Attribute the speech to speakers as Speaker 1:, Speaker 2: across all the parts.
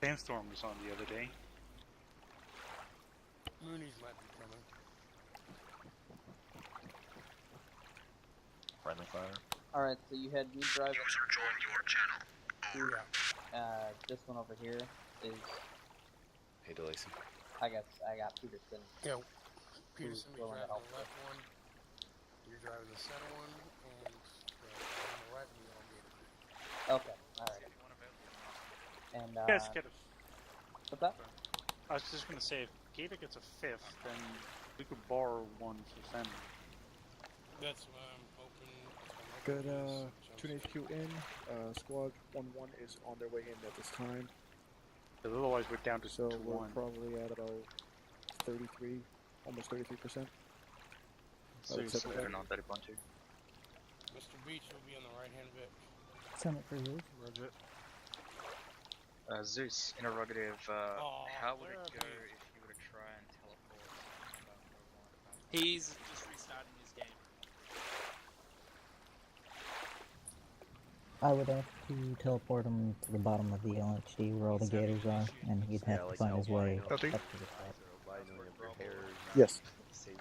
Speaker 1: Sandstorm was on the other day.
Speaker 2: Mooney's might be coming.
Speaker 3: Friendly fire.
Speaker 4: Alright, so you had me drive.
Speaker 5: User joined your channel.
Speaker 2: Yeah.
Speaker 4: This one over here is.
Speaker 3: Hey, DeLacy.
Speaker 4: I got Peterson.
Speaker 2: Yeah. Peterson, be
Speaker 4: willing to
Speaker 2: driving
Speaker 4: help
Speaker 2: the left one. You're driving the center one, and on the right one, you're on Gator.
Speaker 4: Okay, alright. And,
Speaker 1: You guys get a...
Speaker 4: what's that?
Speaker 1: I was just gonna say, if Gator gets a 5th, then we could borrow one for Fen.
Speaker 2: That's what I'm hoping.
Speaker 6: Got Tune HQ in. Squad 1-1 is on their way in at this time.
Speaker 1: Because otherwise we're down to
Speaker 6: So
Speaker 1: 2-1.
Speaker 6: we're probably at about 33, almost 33%.
Speaker 3: So you're sleeping on 30.2.
Speaker 2: Mr. Beach will be on the right-hand bit.
Speaker 7: Summit for you.
Speaker 1: Roger.
Speaker 3: Zeus, interrogative, how would it
Speaker 2: where
Speaker 3: go
Speaker 2: are
Speaker 3: if you were to try and teleport?
Speaker 8: He's just restarting his game.
Speaker 7: I would have to teleport him to the bottom of the LHD where all the gators are, and he'd have to find his way up to the top.
Speaker 6: Yes.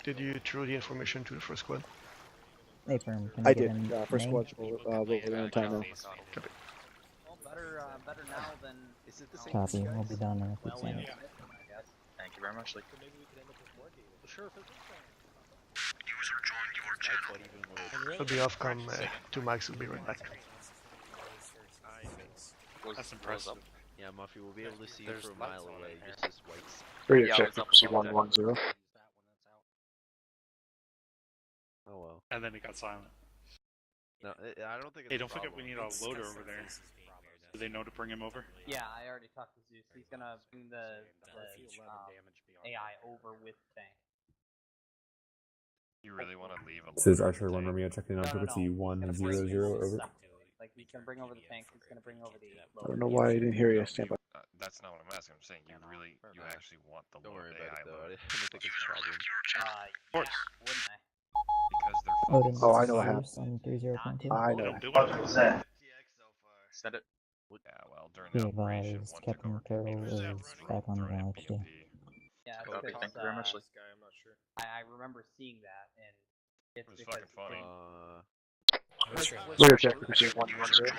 Speaker 9: Did you throw the information to the first squad?
Speaker 7: Affirm, can
Speaker 6: I
Speaker 7: get
Speaker 6: did.
Speaker 7: him
Speaker 6: First
Speaker 7: name?
Speaker 6: squad will roll on time now.
Speaker 4: Well, better now than.
Speaker 3: Is it the same
Speaker 7: Copy,
Speaker 3: guys?
Speaker 7: we'll be down there if
Speaker 4: Well,
Speaker 7: it's
Speaker 4: yeah.
Speaker 7: in.
Speaker 4: I guess.
Speaker 3: Thank you very much, Lee.
Speaker 5: User joined your channel.
Speaker 9: I'll be off come 2 mics, will be right back.
Speaker 1: That's impressive.
Speaker 10: Yeah, Muffy will be able to see you
Speaker 1: There's
Speaker 10: for a mile
Speaker 1: lights on
Speaker 10: away,
Speaker 1: there.
Speaker 10: just this white.
Speaker 6: Radio
Speaker 3: Yeah,
Speaker 6: check
Speaker 3: it's up
Speaker 6: frequency
Speaker 3: above that.
Speaker 6: 110.
Speaker 10: Oh well.
Speaker 1: And then it got silent.
Speaker 10: No, I don't think it's
Speaker 1: Hey,
Speaker 10: a
Speaker 1: don't forget we
Speaker 10: problem.
Speaker 1: need a loader over there. Do they know to bring him over?
Speaker 4: Yeah, I already talked to Zeus. He's gonna bring the AI over with tank.
Speaker 3: You really want to leave a
Speaker 11: This is Archer 1 Romeo checking in on
Speaker 4: No,
Speaker 11: frequency
Speaker 4: He's gonna bring
Speaker 11: 100
Speaker 4: his
Speaker 11: over.
Speaker 4: stuff too. Like he's gonna bring over the tank. He's gonna bring over the.
Speaker 6: I don't know why I didn't hear you. Stand by.
Speaker 3: That's not what I'm asking. I'm saying you really, you actually want the
Speaker 10: Don't worry
Speaker 3: AI
Speaker 10: about it though. I
Speaker 3: loader.
Speaker 10: don't think it's a problem.
Speaker 4: Yeah, wouldn't I?
Speaker 3: Because they're
Speaker 7: Odin,
Speaker 6: Oh, I know what
Speaker 7: Zeus
Speaker 6: happened.
Speaker 7: on 30.2.
Speaker 6: I
Speaker 1: They
Speaker 6: know.
Speaker 1: don't do it.
Speaker 3: Send it. Yeah, well, during
Speaker 7: He
Speaker 3: the operation,
Speaker 7: advised
Speaker 3: one took
Speaker 7: Captain
Speaker 3: over
Speaker 7: Carroll
Speaker 3: Peter's
Speaker 7: is back on the
Speaker 3: during a
Speaker 7: LHD.
Speaker 3: POP.
Speaker 4: Yeah,
Speaker 3: Copy,
Speaker 4: because,
Speaker 3: thank you very much, Lee.
Speaker 4: I remember seeing that, and it's
Speaker 3: It was
Speaker 4: because
Speaker 3: fucking funny.
Speaker 6: Radio check frequency 110.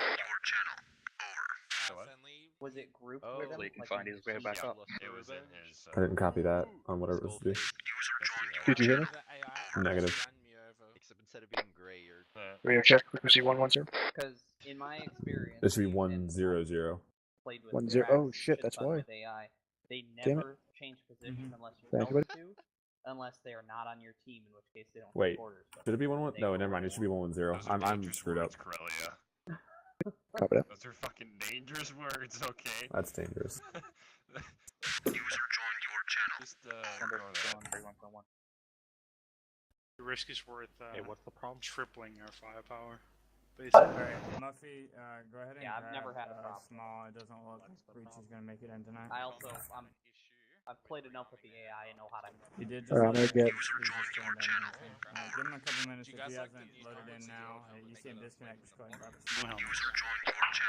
Speaker 3: So what?
Speaker 4: was it grouped
Speaker 10: Oh,
Speaker 4: with him?
Speaker 3: Lee can
Speaker 4: Like,
Speaker 3: find his way back
Speaker 4: yeah.
Speaker 3: up. It was in his.
Speaker 11: I didn't copy that on whatever it was to do.
Speaker 6: Did you hear me?
Speaker 11: Negative.
Speaker 10: Except instead of being gray or
Speaker 6: Radio check frequency 110.
Speaker 4: Because in my experience,
Speaker 11: This should be
Speaker 4: and
Speaker 11: 100.
Speaker 4: played with
Speaker 6: 10. Oh shit, that's
Speaker 4: fun
Speaker 6: why.
Speaker 4: with AI, they
Speaker 6: Damn it.
Speaker 4: never change position unless you
Speaker 6: Thank
Speaker 4: tell
Speaker 6: you,
Speaker 4: them to, unless they are not on your team, in which case they don't
Speaker 11: Wait,
Speaker 4: take orders. But
Speaker 11: should it be 1-1?
Speaker 4: they
Speaker 11: No,
Speaker 4: go
Speaker 11: never mind.
Speaker 4: where
Speaker 11: It should be 1-1-0.
Speaker 3: Those are
Speaker 11: I'm
Speaker 3: dangerous
Speaker 11: screwed up.
Speaker 3: words, Corellia.
Speaker 6: Copy that.
Speaker 3: Those are fucking dangerous words, okay?
Speaker 11: That's dangerous.
Speaker 5: User joined your channel.
Speaker 3: Just, ignore that.
Speaker 1: The risk is worth
Speaker 3: Hey, what's the problem?
Speaker 1: tripling our firepower. Basically.
Speaker 12: Alright, Muffy, go ahead and
Speaker 4: Yeah, I've
Speaker 12: grab,
Speaker 4: never had a problem.
Speaker 12: Small. It doesn't look like Breach is gonna make it in tonight.
Speaker 4: I also, I've played enough with the AI and know how to.
Speaker 12: He did just
Speaker 6: I'm gonna get.
Speaker 12: give him a couple minutes if he hasn't loaded in now. You see him disconnect, just go ahead and grab his small.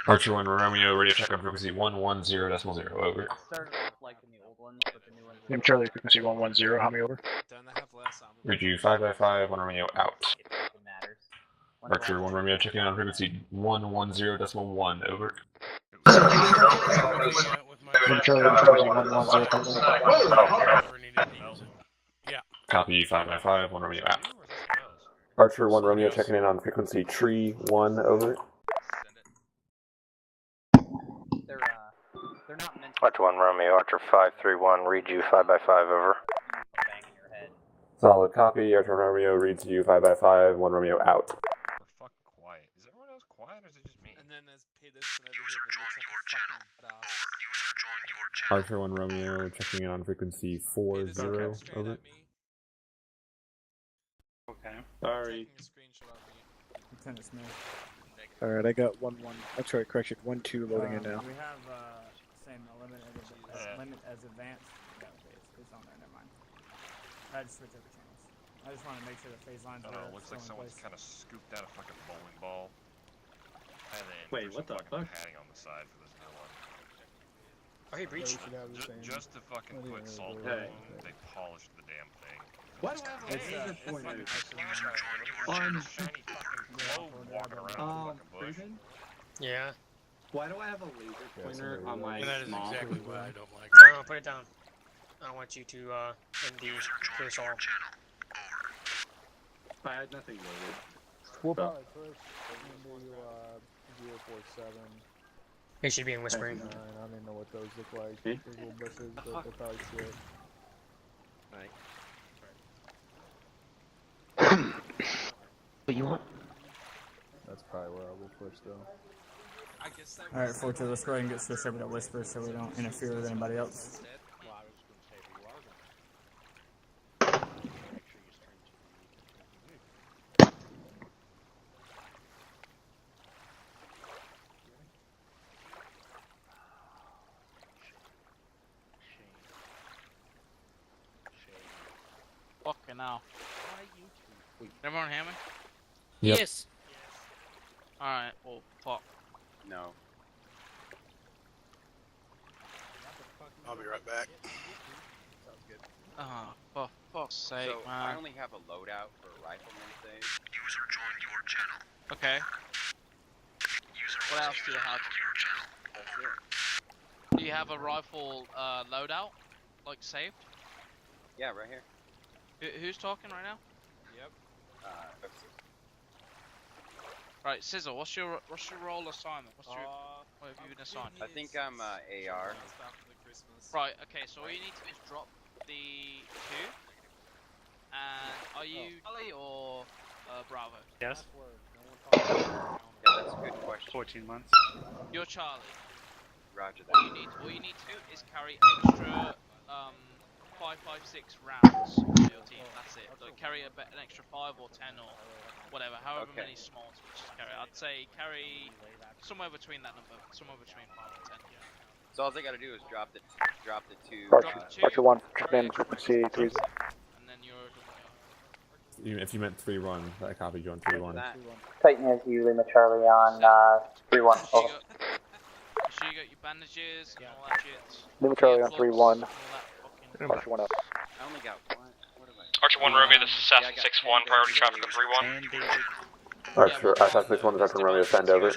Speaker 11: Archer 1 Romeo, radio check on frequency 110.0. Over.
Speaker 4: I started off like in the old ones, but the new ones.
Speaker 6: Name Charlie frequency 110. How many over?
Speaker 8: Don't they have less armor?
Speaker 11: Read you 5x5, 1 Romeo out.
Speaker 4: It fucking matters.
Speaker 11: Archer 1 Romeo checking on frequency 110.1. Over.
Speaker 6: Name Charlie frequency 110.
Speaker 2: Yeah.
Speaker 11: Copy 5x5, 1 Romeo out. Archer 1 Romeo checking in on frequency tree 1. Over.
Speaker 4: They're not meant to
Speaker 13: Archer 1 Romeo, Archer 531, read you 5x5 over.
Speaker 4: bang in your head.
Speaker 11: Solid copy. Archer 1 Romeo reads you 5x5, 1 Romeo out.
Speaker 3: We're fucking quiet. Is everyone else quiet or is it just me?
Speaker 8: And then there's Peterson over here that looks like a fucking badass.
Speaker 11: Archer 1 Romeo checking in on frequency 40.
Speaker 8: Peterson straight
Speaker 11: Over.
Speaker 8: at me,
Speaker 1: Okay.
Speaker 8: taking a screenshot of me.
Speaker 12: Lieutenant Smith.
Speaker 6: Alright, I got 1-1. I'm sorry, correction. 1-2 loading in now.
Speaker 12: We have same limit as advanced. Yeah, okay, it's on there. Never mind. I just switch over channels. I just want to make sure the phase lines
Speaker 3: I don't know,
Speaker 12: are
Speaker 3: it looks
Speaker 12: still
Speaker 3: like
Speaker 12: in
Speaker 3: someone's
Speaker 12: place.
Speaker 3: kind of scooped out a fucking bowling ball. And then
Speaker 10: Wait,
Speaker 3: there's
Speaker 10: what the
Speaker 3: some fucking
Speaker 10: fuck?
Speaker 3: padding on the side for this
Speaker 5: Oh, he breached.
Speaker 3: Just to fucking
Speaker 6: Not
Speaker 3: put
Speaker 6: even
Speaker 3: salt
Speaker 6: really
Speaker 3: on
Speaker 6: good.
Speaker 3: it, they polished the damn thing.
Speaker 5: Why do I have a laser pointer?
Speaker 3: On shiny fucking globe walking around the fucking bush.
Speaker 5: Yeah.
Speaker 14: Why do I have a laser pointer on my
Speaker 2: And that is
Speaker 14: small?
Speaker 2: exactly what I don't like.
Speaker 5: No, put it down. I want you to end the curse all.
Speaker 14: I had nothing loaded.
Speaker 6: We'll probably push into 047.
Speaker 5: He should be in whispering.
Speaker 6: 59. I don't even know what those look like. These little bushes, but they're probably shit.
Speaker 13: What you want?
Speaker 6: That's probably where I will push though.
Speaker 8: I guess that
Speaker 12: Alright, Fortune, let's go ahead and get switched over to Whisper so we don't interfere with anybody else.
Speaker 8: Fucking hell. Everyone hear me?
Speaker 11: Yep.
Speaker 8: Yes. Alright, well, fuck.
Speaker 14: No.
Speaker 2: I'll be right back.
Speaker 8: Oh, for fuck's sake,
Speaker 14: So
Speaker 8: man.
Speaker 14: I only have a loadout for rifleman thing. User joined your channel.
Speaker 8: Okay.
Speaker 14: User
Speaker 8: What else do you have?
Speaker 14: your channel. That's it.
Speaker 8: Do you have a rifle loadout? Like saved?
Speaker 14: Yeah, right here.
Speaker 8: Who's talking right now?
Speaker 5: Yep.
Speaker 14: That's it.
Speaker 8: Right, Sizzle, what's your role assignment? What have you been assigned?
Speaker 14: I think I'm AR.
Speaker 8: Right, okay, so all you need to do is drop the 2. And are you Charlie or Bravo?
Speaker 1: Yes.
Speaker 14: Yeah, that's a good question.
Speaker 1: 14 months.
Speaker 8: You're Charlie.
Speaker 14: Roger that.
Speaker 8: All you need to do is carry extra 5.56 rounds for your team. That's it. Like, carry an extra 5 or 10 or whatever, however many small switches carry. I'd say carry somewhere between that number, somewhere between 5 and 10.
Speaker 14: So all I gotta do is drop the 2.
Speaker 6: Archer 1, trip in frequency 3.
Speaker 8: And then you're
Speaker 11: Even if you meant 3-1, I copied you on 3-1.
Speaker 7: Titan as you, Lima Charlie on 3-1. Over.
Speaker 8: Make sure you got your bandages and all that shit.
Speaker 6: Lima Charlie on
Speaker 8: Earplugs,
Speaker 6: 3-1.
Speaker 8: all that fucking-
Speaker 6: Archer 1 up.
Speaker 14: I only got one. What am I?
Speaker 5: Archer 1 Romeo, this is Assassin 6-1, priority traffic on 3-1.
Speaker 11: Archer, Assassin 6-1 is Archer Romeo, send over.
Speaker 5: 1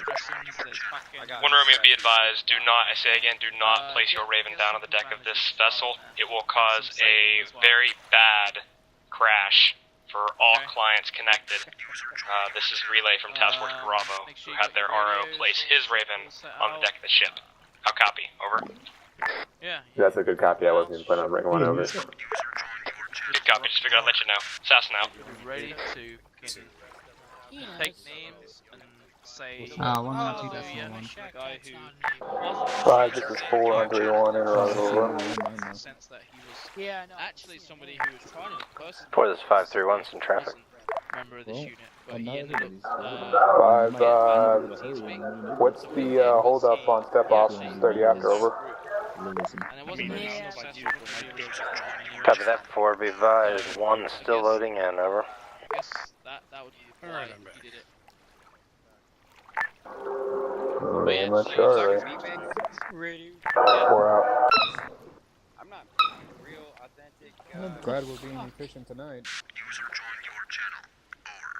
Speaker 5: Romeo, be advised, do not, I say again, do not place your Raven down on the deck of this vessel. It will cause a very bad crash for all clients connected. This is Relay from Task Force Bravo, who had their RO place his Raven on the deck of the ship. How copy? Over.
Speaker 8: Yeah.
Speaker 11: That's a good copy. I wasn't even planning on bringing one over.
Speaker 5: Good copy, just figured I'd let you know. Assassin out.
Speaker 8: Ready to take names and say
Speaker 7: 112,
Speaker 8: hallelujah
Speaker 7: decimal
Speaker 8: to the guy who
Speaker 6: 5, this is 4 on 3-1, interrupt over.
Speaker 8: in the sense that he was actually somebody who was trying to impersonate
Speaker 13: 4, this is 531, some traffic.
Speaker 8: a member of this unit, but he ended up
Speaker 6: 5, what's the hold up on step off 30 after, over?
Speaker 8: and it wasn't really successful.
Speaker 13: Copy that, 4, be advised, 1 still loading in, over.
Speaker 8: I guess that would be why he did it.
Speaker 6: Lima Charlie.
Speaker 5: Ready.
Speaker 6: 4 out.
Speaker 14: I'm not real authentic.
Speaker 6: I'm glad we're being efficient tonight.
Speaker 14: User joined your channel. Over.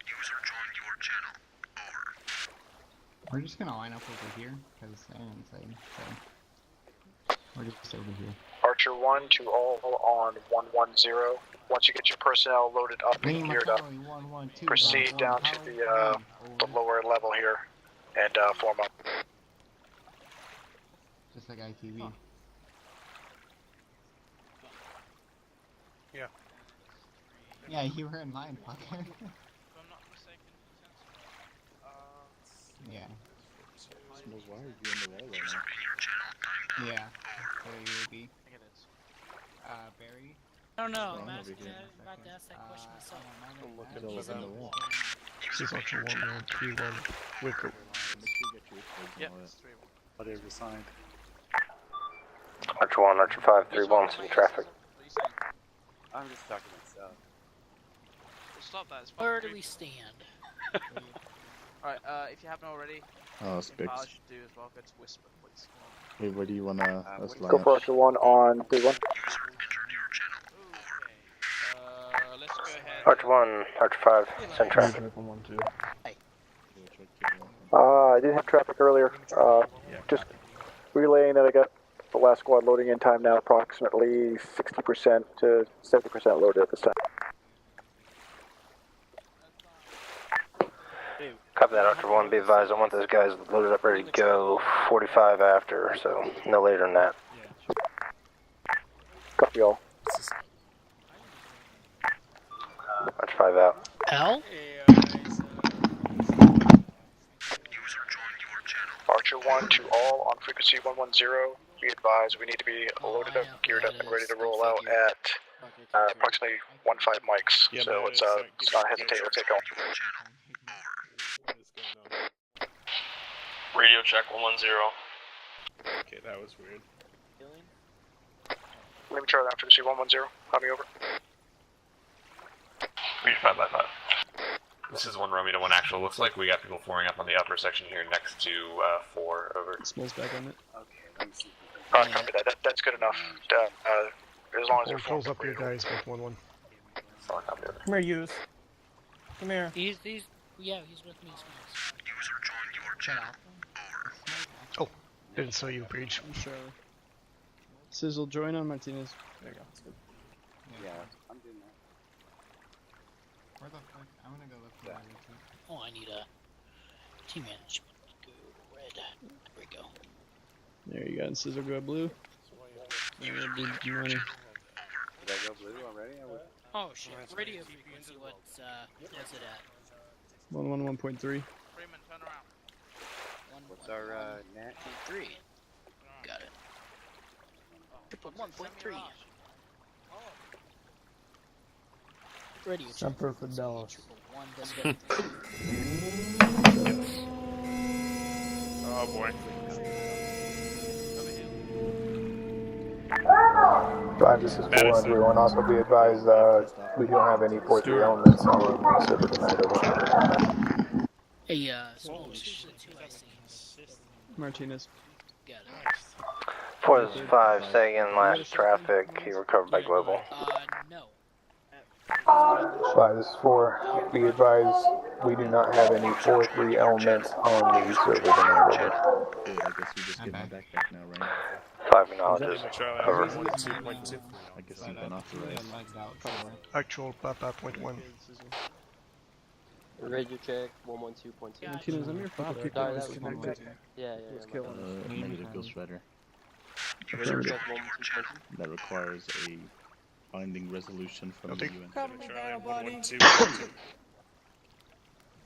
Speaker 14: User joined your channel. Over.
Speaker 7: We're just gonna line up over here, because they're inside, so... We're just over here.
Speaker 6: Archer 1 to all on 110. Once you get your personnel loaded up and geared up, proceed down to the lower level here and form up.
Speaker 7: Just like ITV.
Speaker 2: Yeah.
Speaker 7: Yeah, you were in line, fucker.
Speaker 8: If I'm not mistaken,
Speaker 7: Yeah.
Speaker 6: Smells why are you in the wall right now?
Speaker 7: Yeah. So you would be.
Speaker 8: I think it is.
Speaker 7: Barry?
Speaker 12: I don't know,
Speaker 6: I'm
Speaker 12: man.
Speaker 6: over here.
Speaker 12: About to ask that question myself.
Speaker 6: I'm looking over the wall.
Speaker 9: This is Archer 1, 3-1, Wicker.
Speaker 8: Yep.
Speaker 1: What is assigned?
Speaker 13: Archer 1, Archer 5, 3-1, some traffic.
Speaker 14: I'm just talking to myself.
Speaker 8: Stop that. It's fine.
Speaker 12: Where do we stand?
Speaker 8: Alright, if you haven't already,
Speaker 15: Oh,
Speaker 8: I
Speaker 15: Spix.
Speaker 8: should do as well. Go to Whisper, please.
Speaker 15: Hey, where do you wanna
Speaker 6: Go for Archer 1 on 3-1.
Speaker 8: Let's go ahead.
Speaker 13: Archer 1, Archer 5, send traffic.
Speaker 6: I didn't have traffic earlier. Just relaying that I got the last squad loading in time now, approximately 60% to 70% loaded at this time.
Speaker 13: Copy that, Archer 1, be advised, I want those guys loaded up, ready to go 45 after, so no later than that.
Speaker 6: Copy all.
Speaker 13: Archer 5 out.
Speaker 16: Al?
Speaker 6: Archer 1 to all on frequency 110. Be advised, we need to be loaded up, geared up, and ready to roll out at approximately 15 mics.
Speaker 9: Yeah,
Speaker 6: so let's not hesitate, let's get going.
Speaker 5: Radio check 110.
Speaker 9: Okay, that was weird.
Speaker 6: Let me try that on frequency 110. Call me over.
Speaker 5: Read 5 by 5.
Speaker 11: This is 1 Romeo to 1 actual. Looks like we got people forming up on the upper section here next to 4, over.
Speaker 9: Smells back on it.
Speaker 14: Okay, let me see.
Speaker 6: Copy that. That's good enough. As long as they're
Speaker 9: Close up your guys with 1-1.
Speaker 11: Solid copy.
Speaker 12: Come here, Hughes. Come here.
Speaker 16: He's yeah, he's with me. Shut up.
Speaker 9: Oh, didn't saw you, Breach.
Speaker 12: Sure.
Speaker 9: Sizzle, join on Martinez.
Speaker 12: There you go. That's good.
Speaker 14: Yeah, I'm doing that.
Speaker 15: Where the fuck? I'm gonna go look for that.
Speaker 16: Oh, I need a team management. Go red. There we go.
Speaker 9: There you go, and Sizzle, go blue.
Speaker 14: Did I go blue already?
Speaker 16: Oh shit. Radio frequency. What's it at?
Speaker 9: 111.3.
Speaker 8: Freeman, turn around.
Speaker 14: What's our net?
Speaker 16: 1.3. Got it. 1.3. Radio check.
Speaker 12: Jumper for Dallas.
Speaker 1: Oh boy.
Speaker 6: Drive, this is 4 and everyone. Also be advised, we don't have any 4-3 elements on the server tonight. Over.
Speaker 16: Hey, small two I see.
Speaker 9: Martinez.
Speaker 16: Got it.
Speaker 13: 4-5, saying last traffic, he recovered by global.
Speaker 16: No.
Speaker 6: 5, this is 4. Be advised, we do not have any 4-3 elements on the server tonight. Over.
Speaker 15: Dude, I guess you just get my backpack now, right?
Speaker 13: 5 acknowledges. Over.
Speaker 15: I guess you've been off the race.
Speaker 9: Actual Papa .1.
Speaker 4: Radio check 112.2.
Speaker 9: Martinez, I'm your fucking
Speaker 4: disconnected. Yeah.
Speaker 15: Negative Ghost Rider.
Speaker 4: Radio check 112.2.
Speaker 15: That requires a binding resolution from the UN.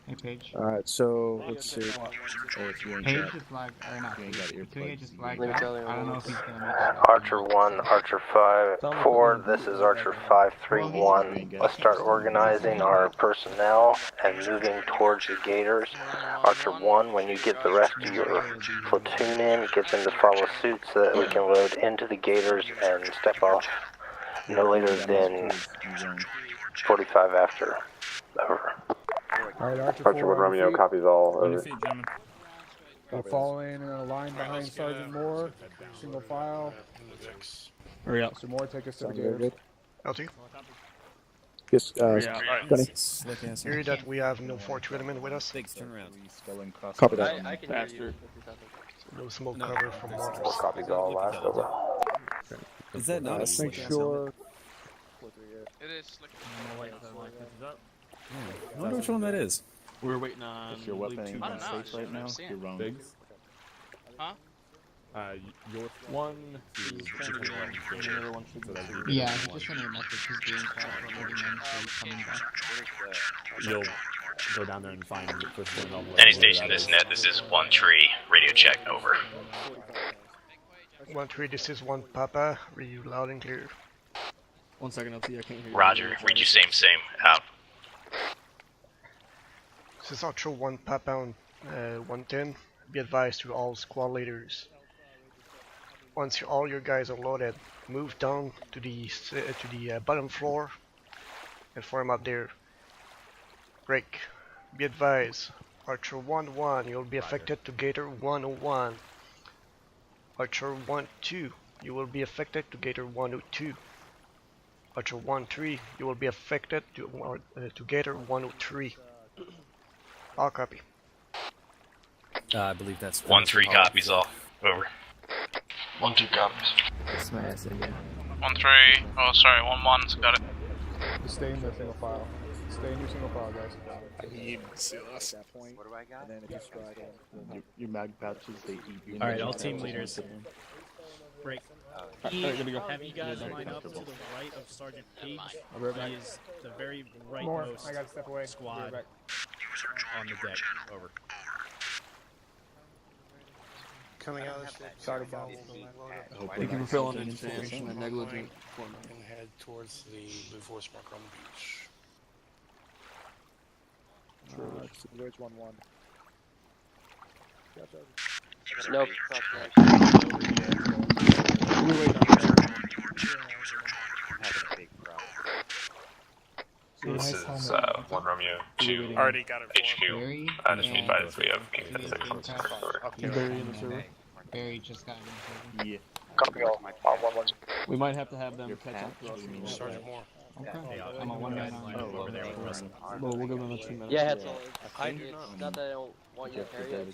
Speaker 7: Hey, Paige.
Speaker 15: Alright, so let's see.
Speaker 7: Oh, it's Paige is flagged, or not. Paige is flagged out. I don't know if he's gonna make it.
Speaker 13: Archer 1, Archer 5, 4, this is Archer 531. Let's start organizing our personnel and moving towards the gators. Archer 1, when you get the rest of your platoon in, get them to follow suit so that we can load into the gators and step off no later than 45 after. Over.
Speaker 12: Alright,
Speaker 11: Archer 1 Romeo copies all. Over.
Speaker 12: We're following in a line behind Sergeant Moore. Single file.
Speaker 9: Hurry up.
Speaker 12: So Moore, take us to the gators.
Speaker 9: LT?
Speaker 6: Yes,
Speaker 9: Hear that we have no 4-2 element with us.
Speaker 6: Copy that.
Speaker 4: I can hear you.
Speaker 9: No smoke cover from mortars.
Speaker 6: 4 copies all last. Over.
Speaker 12: Is that not a make sure.
Speaker 8: It is slick.
Speaker 12: I wonder which one that is.
Speaker 3: We're waiting on.
Speaker 15: If your weapon ain't
Speaker 8: I don't know,
Speaker 15: safe right now,
Speaker 8: I've
Speaker 15: you're wrong.
Speaker 3: Biggs.
Speaker 8: Huh?
Speaker 3: Your one is the other one should be.
Speaker 7: Yeah, he just sent me a message. He's doing file for loading in, so he's coming back.
Speaker 3: You'll go down there and find the first one.
Speaker 5: Any station this net, this is 1 tree. Radio check, over.
Speaker 9: 1-3, this is 1 Papa. Read you loud and clear.
Speaker 3: 1 second, LT, I can't hear you.
Speaker 5: Roger, read you same, out.
Speaker 9: This is Archer 1 Papa on 110. Be advised to all squad leaders. Once all your guys are loaded, move down to the bottom floor and form up there. Break. Be advised, Archer 1-1, you'll be affected to Gator 101. Archer 1-2, you will be affected to Gator 102. Archer 1-3, you will be affected to Gator 103. All copy.
Speaker 17: I believe that's
Speaker 5: 1-3 copies all. Over.
Speaker 6: 1-2 copies.
Speaker 17: Smash it, yeah.
Speaker 8: 1-3. Oh, sorry, 1-1's got it.
Speaker 18: Stay in the single file. Stay in your single file, guys.
Speaker 15: I need CLS.
Speaker 14: What do I got?
Speaker 15: And then if you stride in, your mag pouches, they eat your
Speaker 17: Alright, all team leaders. Break.
Speaker 18: Alright, gonna go.
Speaker 17: Have you guys line up to the right of Sergeant Page?
Speaker 18: I'll be right back.
Speaker 17: He is the very
Speaker 18: More.
Speaker 17: rightmost
Speaker 18: I gotta step away.
Speaker 17: squad on the deck. Over.
Speaker 2: Coming out of the ship.
Speaker 18: Sorry, Bob.
Speaker 15: Thank you for filling in information and negligent
Speaker 2: And head towards the Blue Force Mark on the beach.
Speaker 18: There's 1-1.
Speaker 14: Nope.
Speaker 11: This is 1 Romeo 2
Speaker 1: Already got it.
Speaker 11: HQ. Just be advised we have communications.
Speaker 18: Barry in the server.
Speaker 7: Barry just got in the server.
Speaker 18: Yeah.
Speaker 6: Copy all. 1-1.
Speaker 18: We might have to have them catch up to us.
Speaker 2: Sergeant Moore.
Speaker 7: Okay. I'm on one guy
Speaker 17: over there with Russell.
Speaker 18: Well, we'll give them a 2 minutes.
Speaker 14: Yeah, it's
Speaker 2: I do
Speaker 14: it's not that I don't want you to carry it.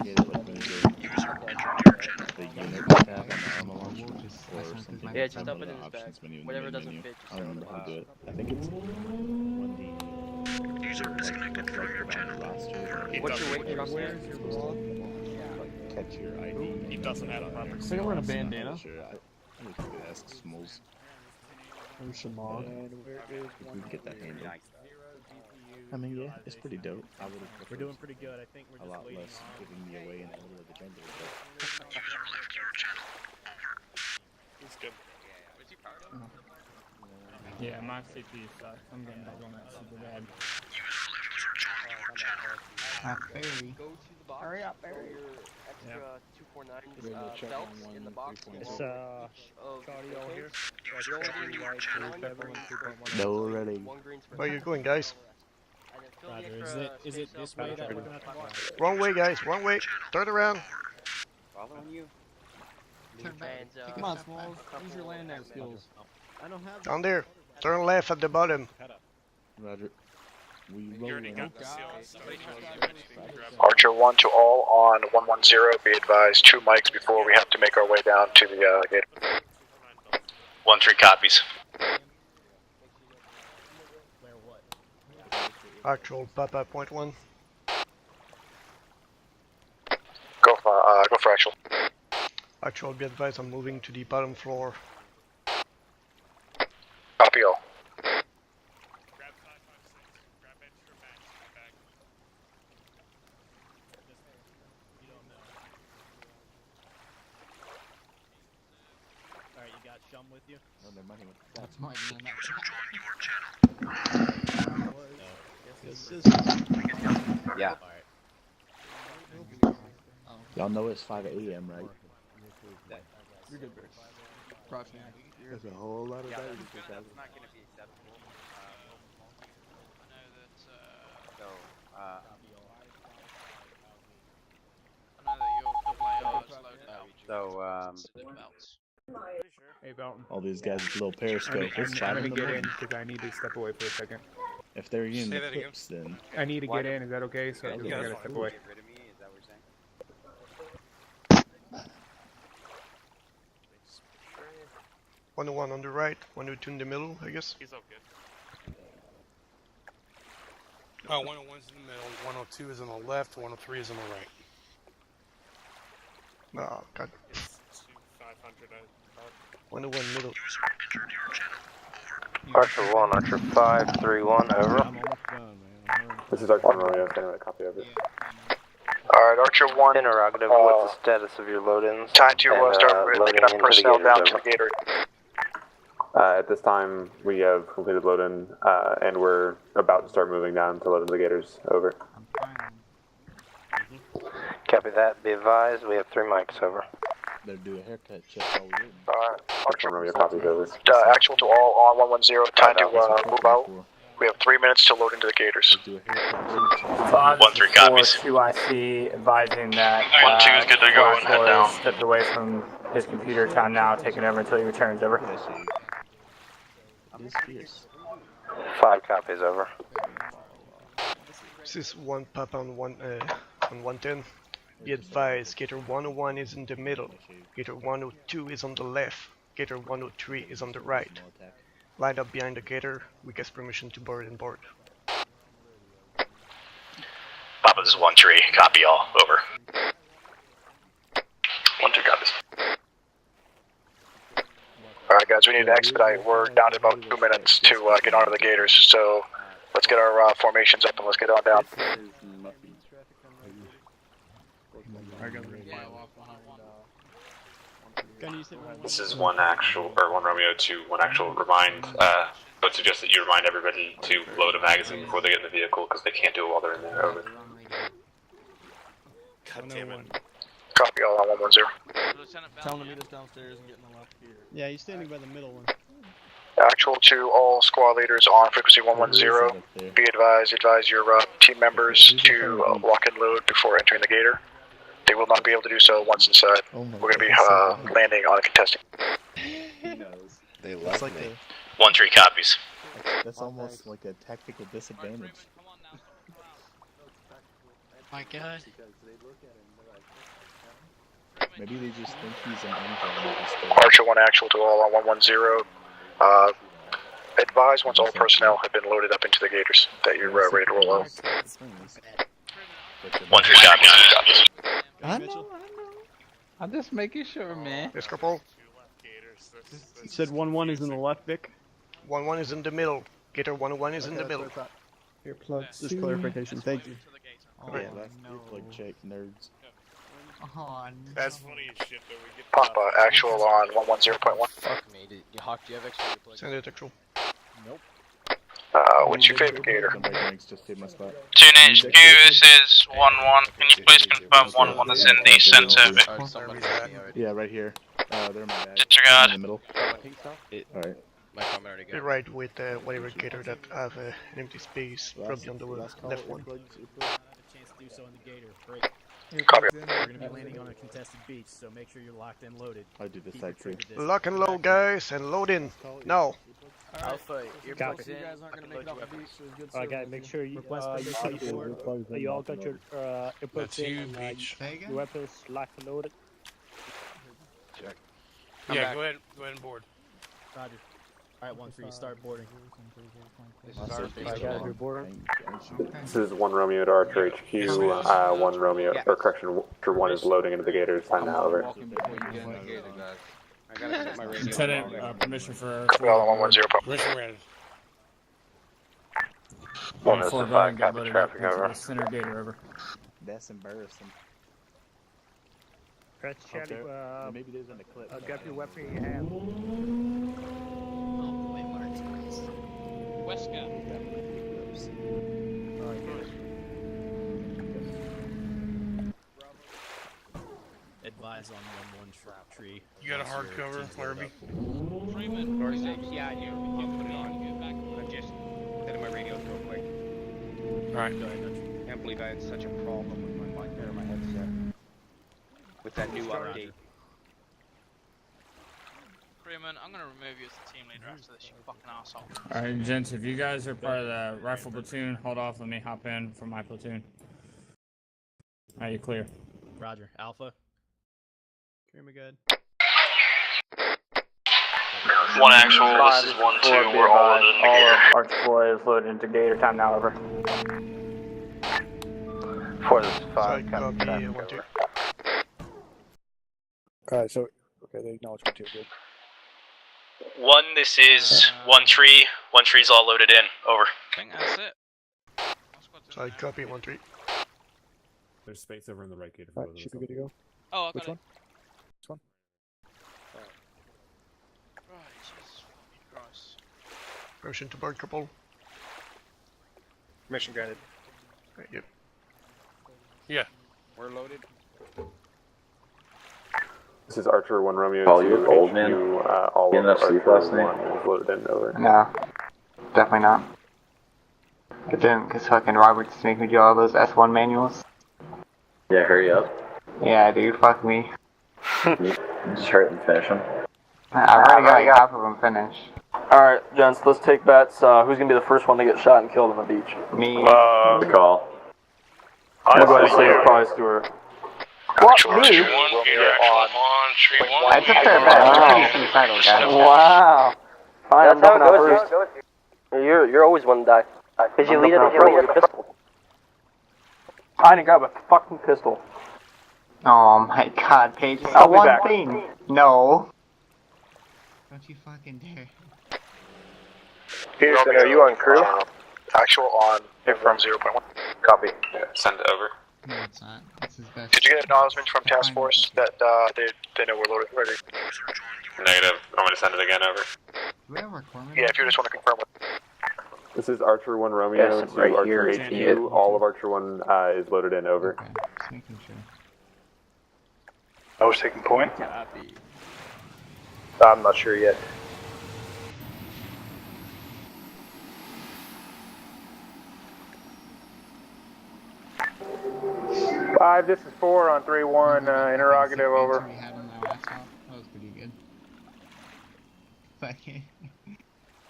Speaker 15: The unit tab on the Arma launcher or something.
Speaker 14: Yeah, just
Speaker 15: One
Speaker 14: dump
Speaker 15: of
Speaker 14: it
Speaker 15: the
Speaker 14: in his bag.
Speaker 15: options menu in the
Speaker 14: Whatever
Speaker 15: main
Speaker 14: doesn't
Speaker 15: menu.
Speaker 14: fit,
Speaker 15: I
Speaker 14: just
Speaker 15: don't remember how to do it. I think it's when the user is connected to your channel roster.
Speaker 14: What's your weight drop there?
Speaker 15: Catch your ID.
Speaker 1: He doesn't have a proper.
Speaker 18: I think I'm wearing a bandana.
Speaker 15: Sure, I need to ask Smalls.
Speaker 18: Or Shamog.
Speaker 15: If we can get that handled. I mean, yeah, it's pretty dope. I would have
Speaker 17: We're doing pretty good. I think we're
Speaker 15: a
Speaker 17: just
Speaker 15: lot
Speaker 17: waiting
Speaker 15: less giving me away in the middle of the jungle.
Speaker 6: User left your channel.
Speaker 1: He's good.
Speaker 12: Yeah, my CPU sucks. I'm getting back on that super bad.
Speaker 6: User left your channel.
Speaker 7: Barry.
Speaker 14: Go to the box.
Speaker 7: Hurry up, Barry.
Speaker 14: Your extra 249 belts in the box.
Speaker 12: It's
Speaker 14: Cardio
Speaker 12: here.
Speaker 15: No, ready.
Speaker 9: Where are you going, guys?
Speaker 17: Roger. Is it this way that we're gonna have to walk?
Speaker 9: Wrong way, guys. Wrong way. Turn around.
Speaker 14: Following you.
Speaker 18: Come on, Smalls. Use your land air skills. I don't have
Speaker 9: Down there. Turn left at the bottom.
Speaker 15: Roger. We
Speaker 1: You already
Speaker 15: roll
Speaker 1: got the CLS.
Speaker 6: Archer 1 to all on 110. Be advised, 2 mics before we have to make our way down to the gate.
Speaker 5: 1-3 copies.
Speaker 17: Where what?
Speaker 9: Actual Papa point 1.
Speaker 6: Go for actual.
Speaker 9: Actual, be advised, I'm moving to the bottom floor.
Speaker 6: Copy all.
Speaker 1: Grab 556. Grab extra match in the bag.
Speaker 17: You don't know. Alright, you got Shum with you?
Speaker 15: Oh, never mind.
Speaker 7: That's my name.
Speaker 6: User joined your channel.
Speaker 14: Yeah.
Speaker 15: Y'all know it's 5 a.m., right?
Speaker 18: You're good, Barry. Crouching.
Speaker 15: There's a whole lot of
Speaker 14: Yeah,
Speaker 15: value
Speaker 14: that's not going to be acceptable.
Speaker 18: Hey, Belton.
Speaker 15: All these guys with little periscope. It's
Speaker 18: I'm
Speaker 15: 5
Speaker 18: gonna
Speaker 15: in the
Speaker 18: get in
Speaker 15: morning.
Speaker 18: because I need to step away for a second.
Speaker 15: If they're in
Speaker 2: Say
Speaker 15: the
Speaker 2: that again.
Speaker 15: clips, then
Speaker 18: I need to get in. Is that okay? So I
Speaker 15: Yeah,
Speaker 18: gotta
Speaker 15: that's
Speaker 18: step
Speaker 15: fine.
Speaker 18: away.
Speaker 14: Get rid of me? Is that what you're saying?
Speaker 9: 101 on the right, 102 in the middle, I guess.
Speaker 1: He's all good.
Speaker 2: 101's in the middle, 102 is on the left, 103 is on the right.
Speaker 9: Oh, God.
Speaker 1: It's 500.
Speaker 9: 101 middle.
Speaker 6: User entered your channel.
Speaker 13: Archer 1, Archer 531, over.
Speaker 18: I'm almost done, man.
Speaker 11: This is Archer 1 Romeo, sending a copy of it.
Speaker 6: Alright, Archer 1.
Speaker 13: Interrogative, what's the status of your load-ins?
Speaker 6: Time to
Speaker 13: And,
Speaker 6: start
Speaker 13: loading
Speaker 6: picking up
Speaker 13: into the
Speaker 6: personnel
Speaker 13: gators,
Speaker 6: down to
Speaker 13: over.
Speaker 6: the gator.
Speaker 11: At this time, we have completed load-in, and we're about to start moving down to load into the gators. Over.
Speaker 13: Copy that, be advised, we have 3 mics, over.
Speaker 15: better do a haircut check while we're waiting.
Speaker 6: Alright, Archer.
Speaker 11: Romeo, copies over.
Speaker 6: Actual to all on 110. Time to move out. We have 3 minutes to load into the gators.
Speaker 12: 1-3
Speaker 5: copies.
Speaker 12: 2IC advising that
Speaker 5: 1-2 is good to go and head down.
Speaker 12: Stepped away from his computer. Time now, taking over until he returns. Over.
Speaker 13: 5 copies, over.
Speaker 9: This is 1 Papa on 110. Be advised, Gator 101 is in the middle. Gator 102 is on the left. Gator 103 is on the right. Line up behind the gator. Request permission to board and board.
Speaker 5: Papa, this is 1-3. Copy all. Over. 1-2 copies.
Speaker 6: Alright guys, we need to expedite. We're down to about 2 minutes to get onto the gators, so let's get our formations up and let's get on down.
Speaker 11: This is 1 Romeo 2, 1 actual remind, but suggest that you remind everybody to load a magazine before they get in the vehicle because they can't do it while they're in there. Over.
Speaker 3: God damn it.
Speaker 6: Copy all on 110.
Speaker 18: Tell him to meet us downstairs and get in the left here.
Speaker 17: Yeah, he's standing by the middle one.
Speaker 6: Actual to all squad leaders on frequency 110. Be advised, advise your team members to lock and load before entering the gator. They will not be able to do so once inside. We're going to be landing on a contesting.
Speaker 15: He knows.
Speaker 10: They love
Speaker 15: like
Speaker 10: me.
Speaker 5: 1-3 copies.
Speaker 15: That's almost like a tactical disadvantage.
Speaker 16: My God.
Speaker 15: Maybe they just think he's an angel.
Speaker 6: Archer 1 actual to all on 110. Advise once all personnel have been loaded up into the gators that you're ready to roll out.
Speaker 5: 1-3 copies.
Speaker 18: I know. I'm just making sure, man.
Speaker 9: Yes, Corporal.
Speaker 18: You said 1-1 is in the left, Vic?
Speaker 9: 1-1 is in the middle. Gator 101 is in the middle.
Speaker 18: Here, plug. Just clarification. Thank you.
Speaker 15: Oh, yeah, that's your plug check, nerds.
Speaker 16: Oh, no.
Speaker 3: That's funny as shit though. We get
Speaker 6: Papa actual on 110.1.
Speaker 14: Fuck me, Hawk, do you have extra replays?
Speaker 9: Send it actual.
Speaker 15: Nope.
Speaker 6: What's your favorite gator?
Speaker 5: 2 HQ, this is 1-1. Can you please confirm 1-1 is in the center?
Speaker 15: Yeah, right here. They're in my bag.
Speaker 5: Disregard.
Speaker 15: In the middle. Alright.
Speaker 9: Be right with whatever gator that have an empty space, probably on the left one.
Speaker 6: Copy.
Speaker 17: We're going to be landing on a contested beach, so make sure you're locked and loaded.
Speaker 15: I do the side tree.
Speaker 9: Lock and load, guys, and load in. Now.
Speaker 14: Alpha,
Speaker 17: You
Speaker 14: earplugs in.
Speaker 17: guys aren't going to make it off the beach, so it's good
Speaker 18: Alright, guys, make sure you, you all got your inputs in, your weapons locked and loaded.
Speaker 2: Check.
Speaker 14: Yeah,
Speaker 2: go ahead and board.
Speaker 17: Roger. Alright, 1-3, start boarding.
Speaker 11: This is 1 Romeo to Archer HQ, 1 Romeo, or correction, Archer 1 is loading into the gators. Time now, over.
Speaker 14: I gotta set my radio.
Speaker 17: Lieutenant, permission for...
Speaker 6: Well, on 110.
Speaker 2: Permission granted.
Speaker 6: 105, copy traffic, over.
Speaker 17: Center gator, over.
Speaker 15: That's embarrassing.
Speaker 18: Press chat,
Speaker 15: maybe there's in the clip.
Speaker 18: grab your weapon in your hand.
Speaker 16: Oh boy, Martinez.
Speaker 8: Wesker.
Speaker 17: Advise on 1-1 tree.
Speaker 2: You got a hard cover, Larrabee?
Speaker 8: Freeman.
Speaker 14: Yeah, you put it on. I'm just setting my radios real quick.
Speaker 2: Alright.
Speaker 17: Go ahead, Dutch.
Speaker 14: Can't believe I had such a problem with my mic or my headset. With that new update.
Speaker 8: Freeman, I'm gonna remove you as the team leader after this, you fucking asshole.
Speaker 12: Alright, gents, if you guys are part of the rifle platoon, hold off. Let me hop in for my platoon. Alright, you clear.
Speaker 17: Roger. Alpha.
Speaker 18: Hear me good.
Speaker 5: 1 actual, this is 1-2. We're all loaded in the gator.
Speaker 12: Archer 4 is loaded into gator. Time now, over.
Speaker 13: 4, this is 5, copy traffic, over.
Speaker 6: Alright, so, okay, they acknowledge 1-2, good.
Speaker 5: 1, this is 1-3. 1-3's all loaded in. Over.
Speaker 8: I think that's it.
Speaker 9: Side copy 1-3.
Speaker 15: There's space over in the right gator.
Speaker 6: Alright, should be good to go.
Speaker 8: Oh, I got
Speaker 6: Which
Speaker 8: it.
Speaker 6: one? Which one?
Speaker 8: Right, Jesus fucking Christ.
Speaker 9: Permission to board, Corporal.
Speaker 6: Permission granted.
Speaker 9: Right, yep.
Speaker 2: Yeah.
Speaker 14: We're loaded.
Speaker 11: This is Archer 1 Romeo.
Speaker 6: All you old
Speaker 11: HQ,
Speaker 6: man.
Speaker 11: all
Speaker 6: Getting
Speaker 11: of
Speaker 6: enough sleep
Speaker 11: Archer
Speaker 6: last night?
Speaker 11: 1 is loaded in, over.
Speaker 6: No, definitely not.
Speaker 19: It didn't, because fucking Roberts make me do all those S1 manuals.
Speaker 20: Yeah, hurry up.
Speaker 19: Yeah, dude, fuck me.
Speaker 20: Just hurry up and finish them.
Speaker 19: I've already got like half of them finished.
Speaker 21: Alright, gents, let's take bets. Who's gonna be the first one to get shot and killed on the beach?
Speaker 19: Me.
Speaker 20: Good call.
Speaker 21: I'm gonna go ahead and say it's probably Stuart. What? Me?
Speaker 19: I took their bet. You're pretty suicidal, guys.
Speaker 21: Wow.
Speaker 4: That's how it goes. You're always one to die. Because you lead it with your pistol.
Speaker 21: I didn't grab a fucking pistol.
Speaker 19: Oh my god, Paige, it's
Speaker 21: I'll
Speaker 19: the
Speaker 21: be
Speaker 19: one
Speaker 21: back.
Speaker 19: thing. No.
Speaker 7: Don't you fucking dare.
Speaker 6: Peterson, are you on crew? Actual on from 0.1. Copy.
Speaker 11: Send it over.
Speaker 7: No, it's not. It's his best.
Speaker 6: Did you get acknowledgement from task force that they know we're loaded ready?
Speaker 11: Negative. I'm gonna send it again over.
Speaker 7: Do we have our corpsman?
Speaker 6: Yeah, if you just want to confirm with.
Speaker 22: This is Archer 1 Romeo
Speaker 19: Yes,
Speaker 22: to
Speaker 19: right
Speaker 22: Archer
Speaker 19: here.
Speaker 22: 82. All of Archer 1 is loaded in, over.
Speaker 7: Okay, just making sure.
Speaker 6: I was taking point.
Speaker 7: Copy.
Speaker 6: I'm not sure yet.
Speaker 18: This is 4 on 3-1, interrogative, over.
Speaker 7: We had on my laptop. That was pretty good. Fucking.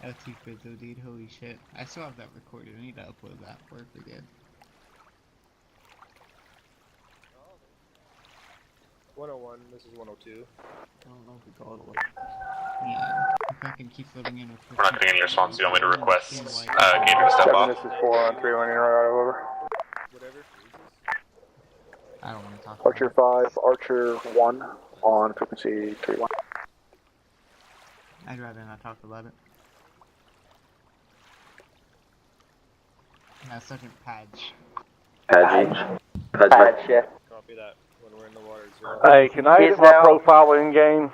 Speaker 7: That was too good though, dude. Holy shit. I still have that recorded. I need to upload that before I forget.
Speaker 2: 101, this is 102.
Speaker 7: I don't know if we call it like. Yeah. If I can keep floating in with.
Speaker 11: We're not getting any response. You want me to request Gator to step off?
Speaker 18: This is 4 on 3-1, interrogative, over.
Speaker 2: Whatever.
Speaker 7: I don't want to talk
Speaker 6: Archer 5, Archer 1 on frequency 3-1.
Speaker 7: I'd rather not talk about it. Now, Sergeant Padge.
Speaker 20: Padge.
Speaker 4: Yeah.
Speaker 2: Copy that. When we're in the water, 0.
Speaker 18: Hey, can I get my profile in game?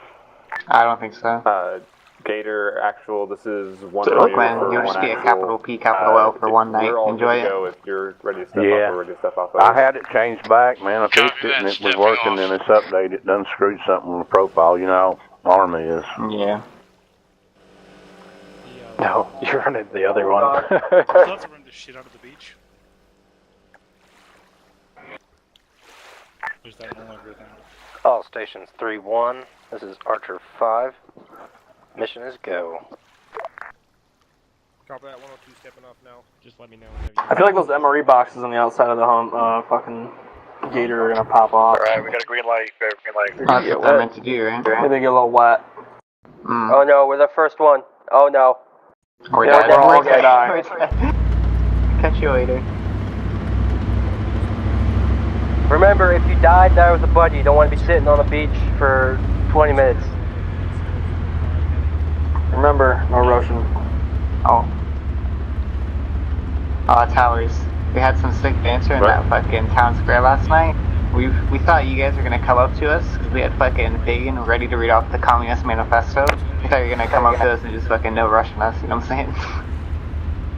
Speaker 19: I don't think so.
Speaker 22: Gator, actual, this is 1
Speaker 19: So,
Speaker 22: Romeo
Speaker 19: Glenn,
Speaker 22: for
Speaker 19: you'll
Speaker 22: 1
Speaker 19: just be a
Speaker 22: actual.
Speaker 19: capital P, capital L for one night.
Speaker 22: We're all
Speaker 19: Enjoy
Speaker 22: good to
Speaker 19: it.
Speaker 22: go. If you're ready to step
Speaker 18: Yeah.
Speaker 22: off, we're ready to step off.
Speaker 18: I had it changed back, man. I fixed it and it was working, and it's updated. It done screwed something on the profile. You know how Arma is.
Speaker 19: Yeah.
Speaker 18: No, you're running the other one.
Speaker 1: I'd love to run the shit out of the beach. There's that no longer thing.
Speaker 13: All stations 3-1. This is Archer 5. Mission is go.
Speaker 2: Copy that, 102 stepping off now.
Speaker 17: Just let me know.
Speaker 21: I feel like those MRE boxes on the outside of the home, fucking Gator are gonna pop off.
Speaker 6: Alright, we got a green light. We got a green light.
Speaker 19: That's what they're meant to do, right?
Speaker 21: Maybe they get a little wet.
Speaker 4: Oh no, we're the first one. Oh no.
Speaker 19: We're
Speaker 21: Yeah,
Speaker 19: dead.
Speaker 21: we're all gonna die.
Speaker 19: We're dead. Catch you later.
Speaker 4: Remember, if you died there with a buddy, you don't want to be sitting on the beach for 20 minutes.
Speaker 21: Remember, no Russian.
Speaker 19: Oh. Oh, towers. We had some sick banter in that fucking town square last night. We thought you guys were gonna come up to us because we had fucking Fagan ready to read off the Communist Manifesto. We thought you were gonna come up to us and just fucking no Russian us. You know what I'm saying?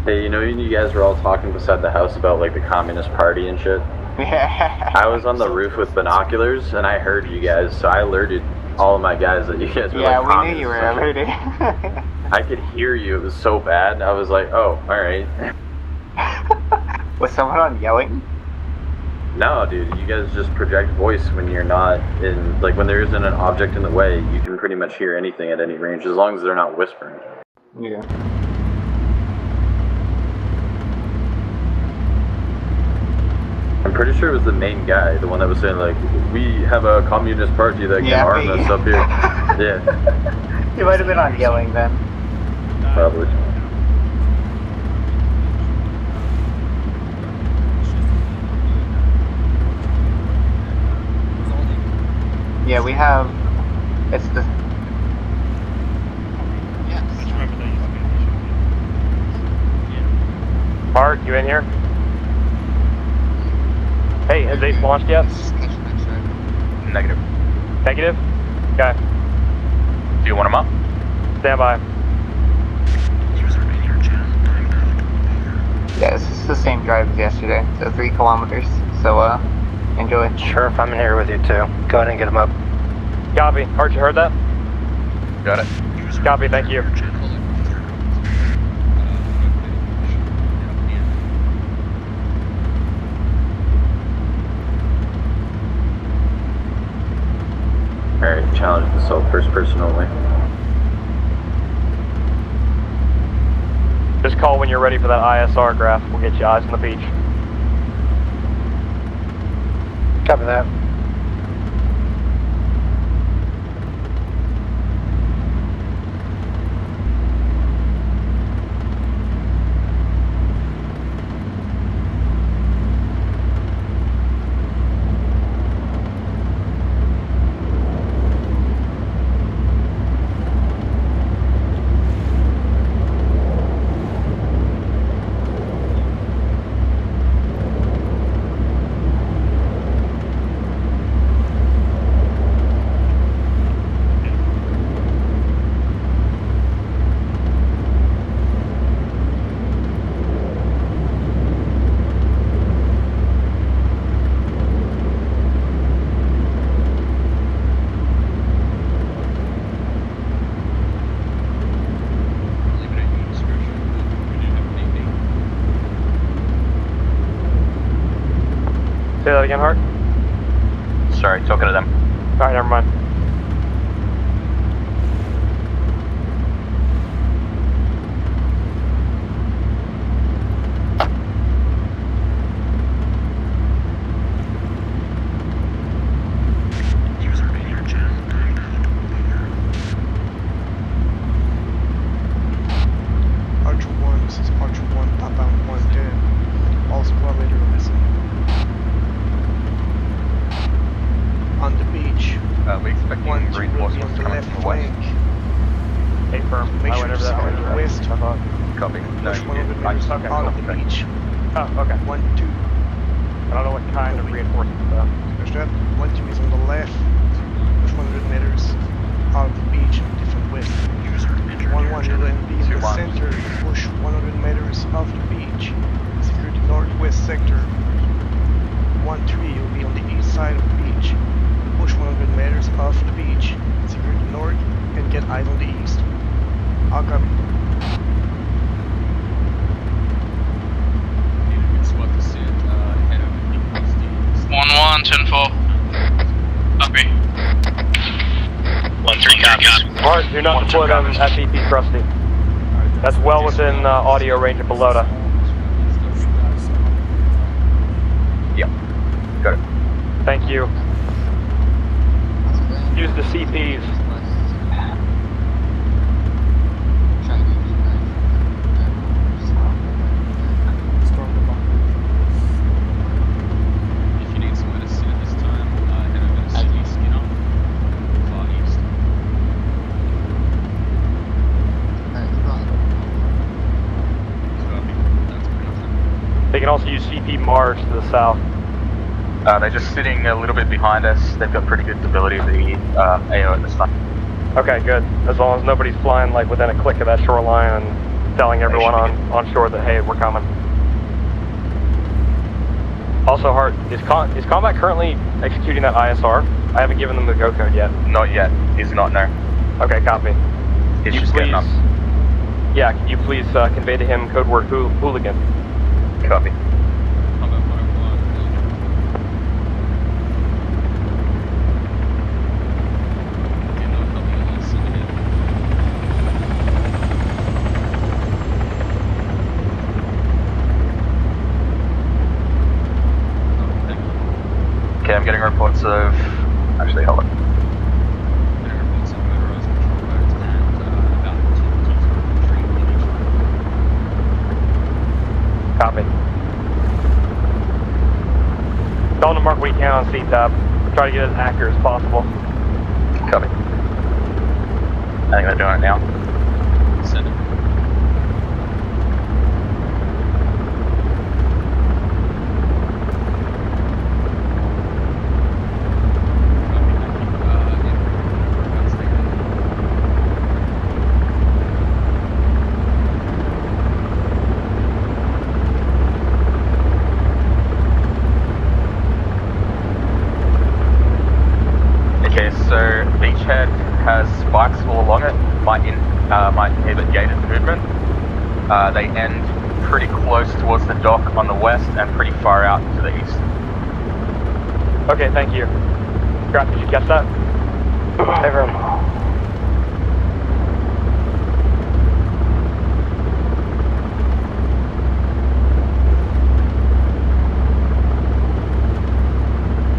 Speaker 20: Hey, you know you guys were all talking beside the house about like the Communist Party and shit?
Speaker 19: Yeah.
Speaker 20: I was on the roof with binoculars and I heard you guys, so I alerted all of my guys that you guys were
Speaker 19: Yeah,
Speaker 20: like
Speaker 19: we knew you were
Speaker 20: communists.
Speaker 19: alerted.
Speaker 20: I could hear you, it was so bad. I was like, oh, alright.
Speaker 19: Was someone on yelling?
Speaker 20: No, dude, you guys just project voice when you're not in, like when there isn't an object in the way, you can pretty much hear anything at any range, as long as they're not whispering.
Speaker 19: Yeah.
Speaker 20: I'm pretty sure it was the main guy, the one that was saying like, we have a communist party that can arm us up here. Yeah.
Speaker 19: You might have been on yelling then.
Speaker 20: Probably.
Speaker 19: Yeah, we have. It's the. Yes.
Speaker 18: Bart, you in here? Hey, has Ace launched yet?
Speaker 3: Negative.
Speaker 18: Negative? Okay.
Speaker 3: Do you want him up?
Speaker 18: Stand by.
Speaker 19: Yeah, this is the same drive as yesterday, so 3 kilometers. So, enjoy.
Speaker 13: Sheriff, I'm in here with you too. Go ahead and get him up.
Speaker 18: Copy. Archer, heard that?
Speaker 3: Got it.
Speaker 18: Copy, thank you.
Speaker 20: Alright, challenge assault first person only.
Speaker 5: Just call when you're ready for that ISR graph. We'll get you eyes on the beach.
Speaker 6: Copy that.
Speaker 5: Say that again, Hart?
Speaker 11: Sorry, talking to them.
Speaker 5: Alright, never mind.
Speaker 9: Archer 1, this is Archer 1, top out 110. All squad leader listen. On the beach.
Speaker 11: We expect
Speaker 9: 1, 2 will be on the left flank.
Speaker 5: Hey, firm.
Speaker 9: Make
Speaker 5: I
Speaker 9: sure
Speaker 5: went
Speaker 9: to
Speaker 5: over that
Speaker 9: start
Speaker 5: way.
Speaker 9: west.
Speaker 11: Copy. No,
Speaker 9: Push
Speaker 11: you
Speaker 9: 100
Speaker 11: did.
Speaker 9: meters
Speaker 5: Okay,
Speaker 9: on
Speaker 5: cool.
Speaker 9: the beach.
Speaker 5: Oh, okay.
Speaker 9: 1, 2.
Speaker 5: I don't know what kind of reinforcements though.
Speaker 9: Push that. 1, 2 is on the left. Push 100 meters out of the beach in different west. 1, 1 you'll then be in the center. Push 100 meters off the beach. Secure the northwest sector. 1, 3 you'll be on the east side of the beach. Push 100 meters off the beach. Secure the north and get eyes on the east. I'll copy.
Speaker 8: One 10-4. Copy.
Speaker 11: 1-3 copies.
Speaker 5: Mart, do not deploy them at BP Krusty. That's well within audio range of Pelota.
Speaker 11: Yep. Got it.
Speaker 5: Thank you. Use the CPs.
Speaker 8: If you need somewhere to sit at this time, head over to City Skinner, far east.
Speaker 5: They can also use CP Mars to the south.
Speaker 11: They're just sitting a little bit behind us. They've got pretty good stability of the AO at this time.
Speaker 5: Okay, good. As long as nobody's flying like within a click of that shoreline and telling everyone on shore that, hey, we're coming. Also, Hart, is Combat currently executing that ISR? I haven't given them the go code yet.
Speaker 11: Not yet. He's not, no.
Speaker 5: Okay, copy.
Speaker 11: He's just getting up.
Speaker 5: Yeah, can you please convey to him code word hooligan?
Speaker 11: Copy. Okay, I'm getting reports of... Actually, hold on.
Speaker 5: Copy. Tell them to mark what you can on C-Tab. Try to get as accurate as possible.
Speaker 11: Copy. I think they're doing it now.
Speaker 8: Send it.
Speaker 11: Okay, so Beachhead has spikes all along it, might inhibit gated movement. They end pretty close towards the dock on the west and pretty far out to the east.
Speaker 5: Okay, thank you. Graf, did you catch that?
Speaker 13: Hey, room.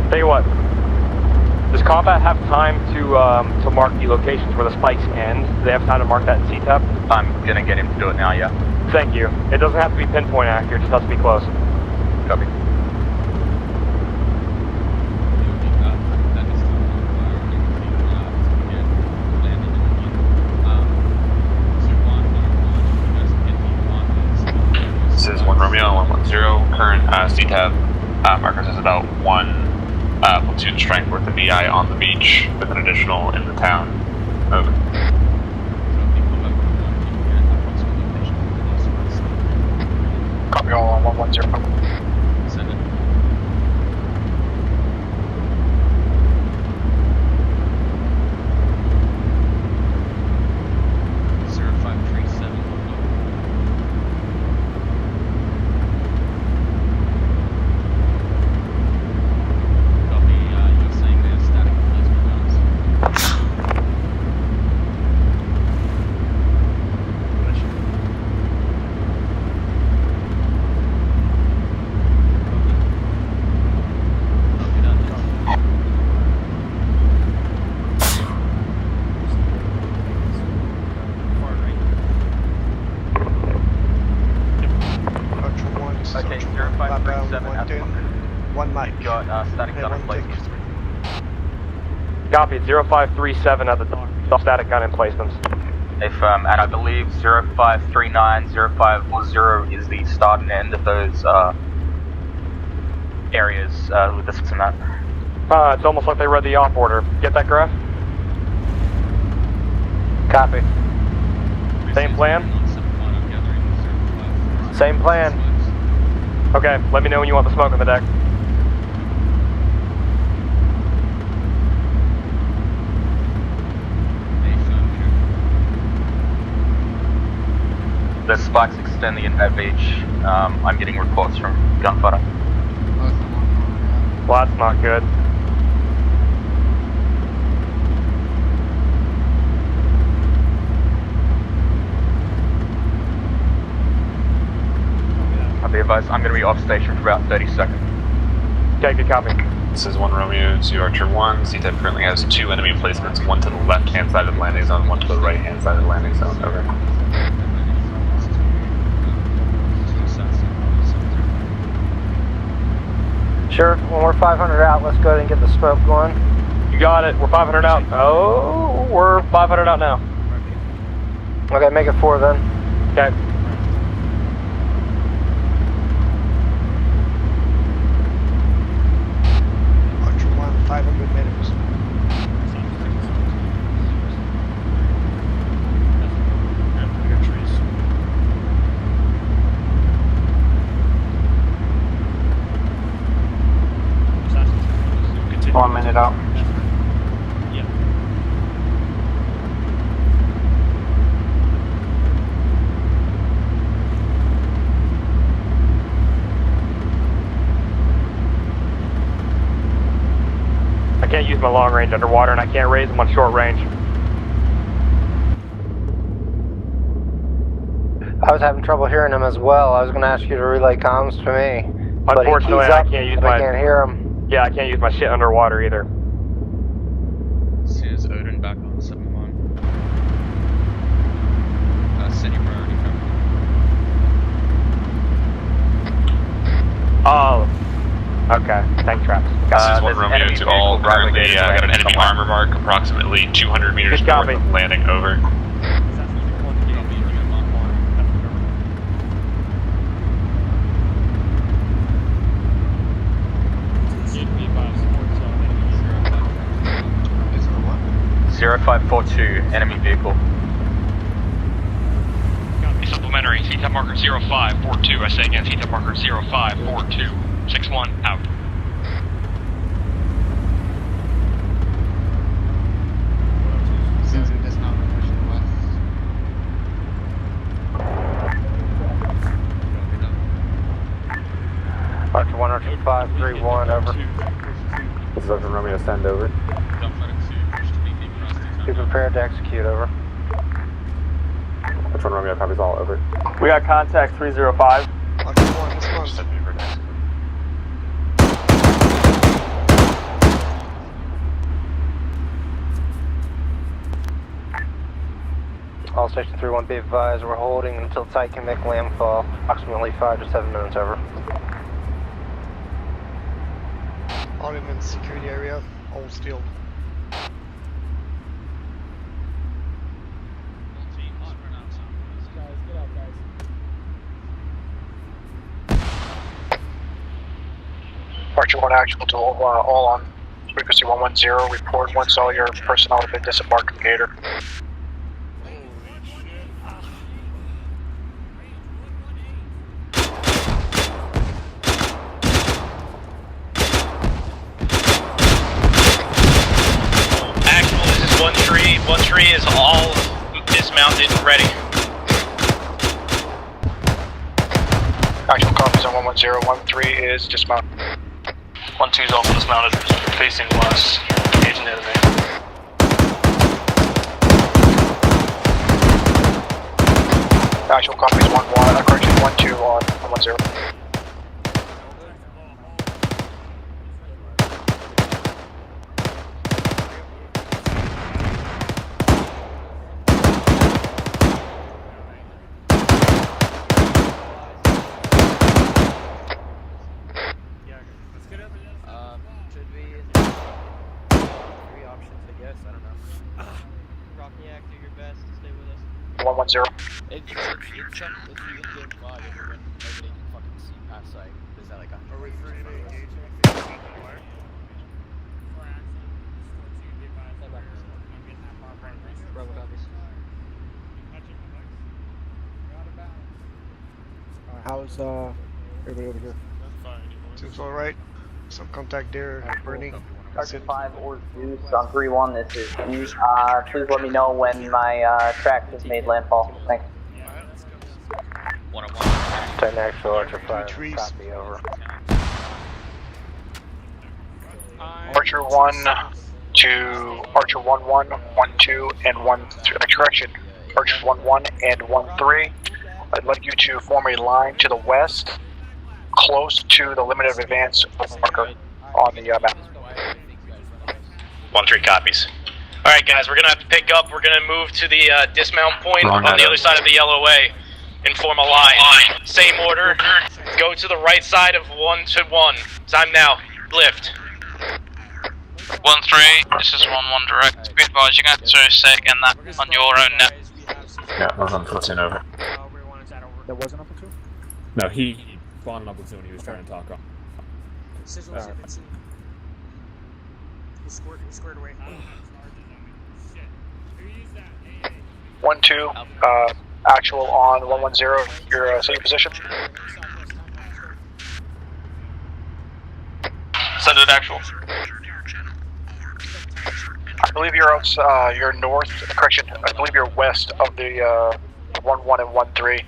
Speaker 5: Tell you what, does combat have time to mark the locations where the spikes end? Do they have time to mark that in CTAP?
Speaker 11: I'm gonna get him to do it now, yeah.
Speaker 5: Thank you. It doesn't have to be pinpoint accurate, it just has to be close.
Speaker 11: Copy.
Speaker 22: This is 1 Romeo 110. Current CTAB markers is about 1 platoon strength worth of VI on the beach with an additional in the town. Over.
Speaker 6: Copy all on 110.
Speaker 8: Send it.
Speaker 9: Okay, 0537 at 1 mic.
Speaker 11: Got static gun in placement.
Speaker 5: Copy, 0537 at the dock. Static gun emplacements.
Speaker 11: Affirm, and I believe 0539, 0540 is the start and end of those areas with this and that.
Speaker 5: It's almost like they read the op order. Get that, Graf?
Speaker 13: Copy.
Speaker 5: Same plan?
Speaker 13: Same plan.
Speaker 5: Okay, let me know when you want the smoke on the deck.
Speaker 11: The spikes extend the inlet beach. I'm getting reports from gunfire.
Speaker 5: Well, that's not good.
Speaker 11: I'll be advised, I'm going to be off station for about 30 seconds.
Speaker 5: Okay, good copy.
Speaker 22: This is 1 Romeo to Archer 1. CTAB currently has 2 enemy emplacements, 1 to the left-hand side of the landing zone, 1 to the right-hand side of the landing zone. Over.
Speaker 13: Sure, when we're 500 out, let's go ahead and get the smoke going.
Speaker 5: You got it. We're 500 out. Oh, we're 500 out now.
Speaker 13: Okay, make it 4 then.
Speaker 5: Okay.
Speaker 9: Archer 1, 500 meters.
Speaker 19: One minute out.
Speaker 5: I can't use my long range underwater and I can't raise them on short range.
Speaker 13: I was having trouble hearing him as well. I was going to ask you to relay comms to me.
Speaker 5: Unfortunately, I can't use my...
Speaker 13: I can't hear him.
Speaker 5: Yeah, I can't use my shit underwater either.
Speaker 3: Here's Odin back on 7-1. Send your priority
Speaker 5: Oh. Okay, tank traps.
Speaker 22: This is 1 Romeo to all. Currently got an enemy armor mark approximately 200 meters north of landing. Over.
Speaker 11: Zero 0542, enemy vehicle.
Speaker 5: Supplementary, CTAP marker 0542. I say again, CTAP marker 0542. 61, out.
Speaker 13: Archer 1, Archer 531, over.
Speaker 22: This is Archer Romeo, send over.
Speaker 13: Be prepared to execute, over.
Speaker 11: Which one, Romeo? Copies all, over. We got contact 305.
Speaker 13: All Station 3-1, be advised, we're holding until Tight can make landfall, approximately 5 to 7 minutes, over.
Speaker 9: All in security area, all still.
Speaker 6: Archer 1 actual to all on frequency 110, report once all your personnel have been disembarked from Gator.
Speaker 5: Actual, this is 1 tree. 1 tree is all dismounted and ready.
Speaker 6: Actual copies on 110, 13 is dismounted.
Speaker 22: 1-2 is also dismounted, facing west, engaging enemy.
Speaker 6: Actual copies 1-1, correction 1-2 on 110.
Speaker 14: Should we? 3 options, I guess. I don't know. Rockniak, do your best to stay with us.
Speaker 6: 110.
Speaker 17: It check if you in-game fog if you're when nobody can fucking see past sight. Is that like 100
Speaker 2: Are we free to engage?
Speaker 17: Bravo copies.
Speaker 18: How's everybody over here?
Speaker 9: Seems alright. Some contact there, burning.
Speaker 4: Target 5 or Zeus on 3-1, this is Zeus. Please let me know when my track has made landfall. Thanks.
Speaker 13: 1-1. 10 actual, Archer 5, copy, over.
Speaker 6: Archer 1 to Archer 1-1, 1-2, and 1-3. Correction, Archer 1-1 and 1-3. I'd like you to form a line to the west, close to the limit of advance marker on the map.
Speaker 5: 1-3 copies. Alright guys, we're gonna have to pick up. We're gonna move to the dismount point on the other side of the yellow way and form a line. Same order, go to the right side of 1-1. Time now, lift.
Speaker 8: 1-3, this is 1-1 direct. Be advised, you're going to have to sec and that on your own net.
Speaker 22: Yeah, I was on platoon, over.
Speaker 17: There wasn't a platoon?
Speaker 10: No, he spawned on a platoon. He was trying to talk on.
Speaker 12: Sizzles, if it's he's squared away.
Speaker 6: 1-2, actual on 110, your same position.
Speaker 22: Send it actual.
Speaker 6: I believe you're you're north, correction, I believe you're west of the 1-1 and 1-3.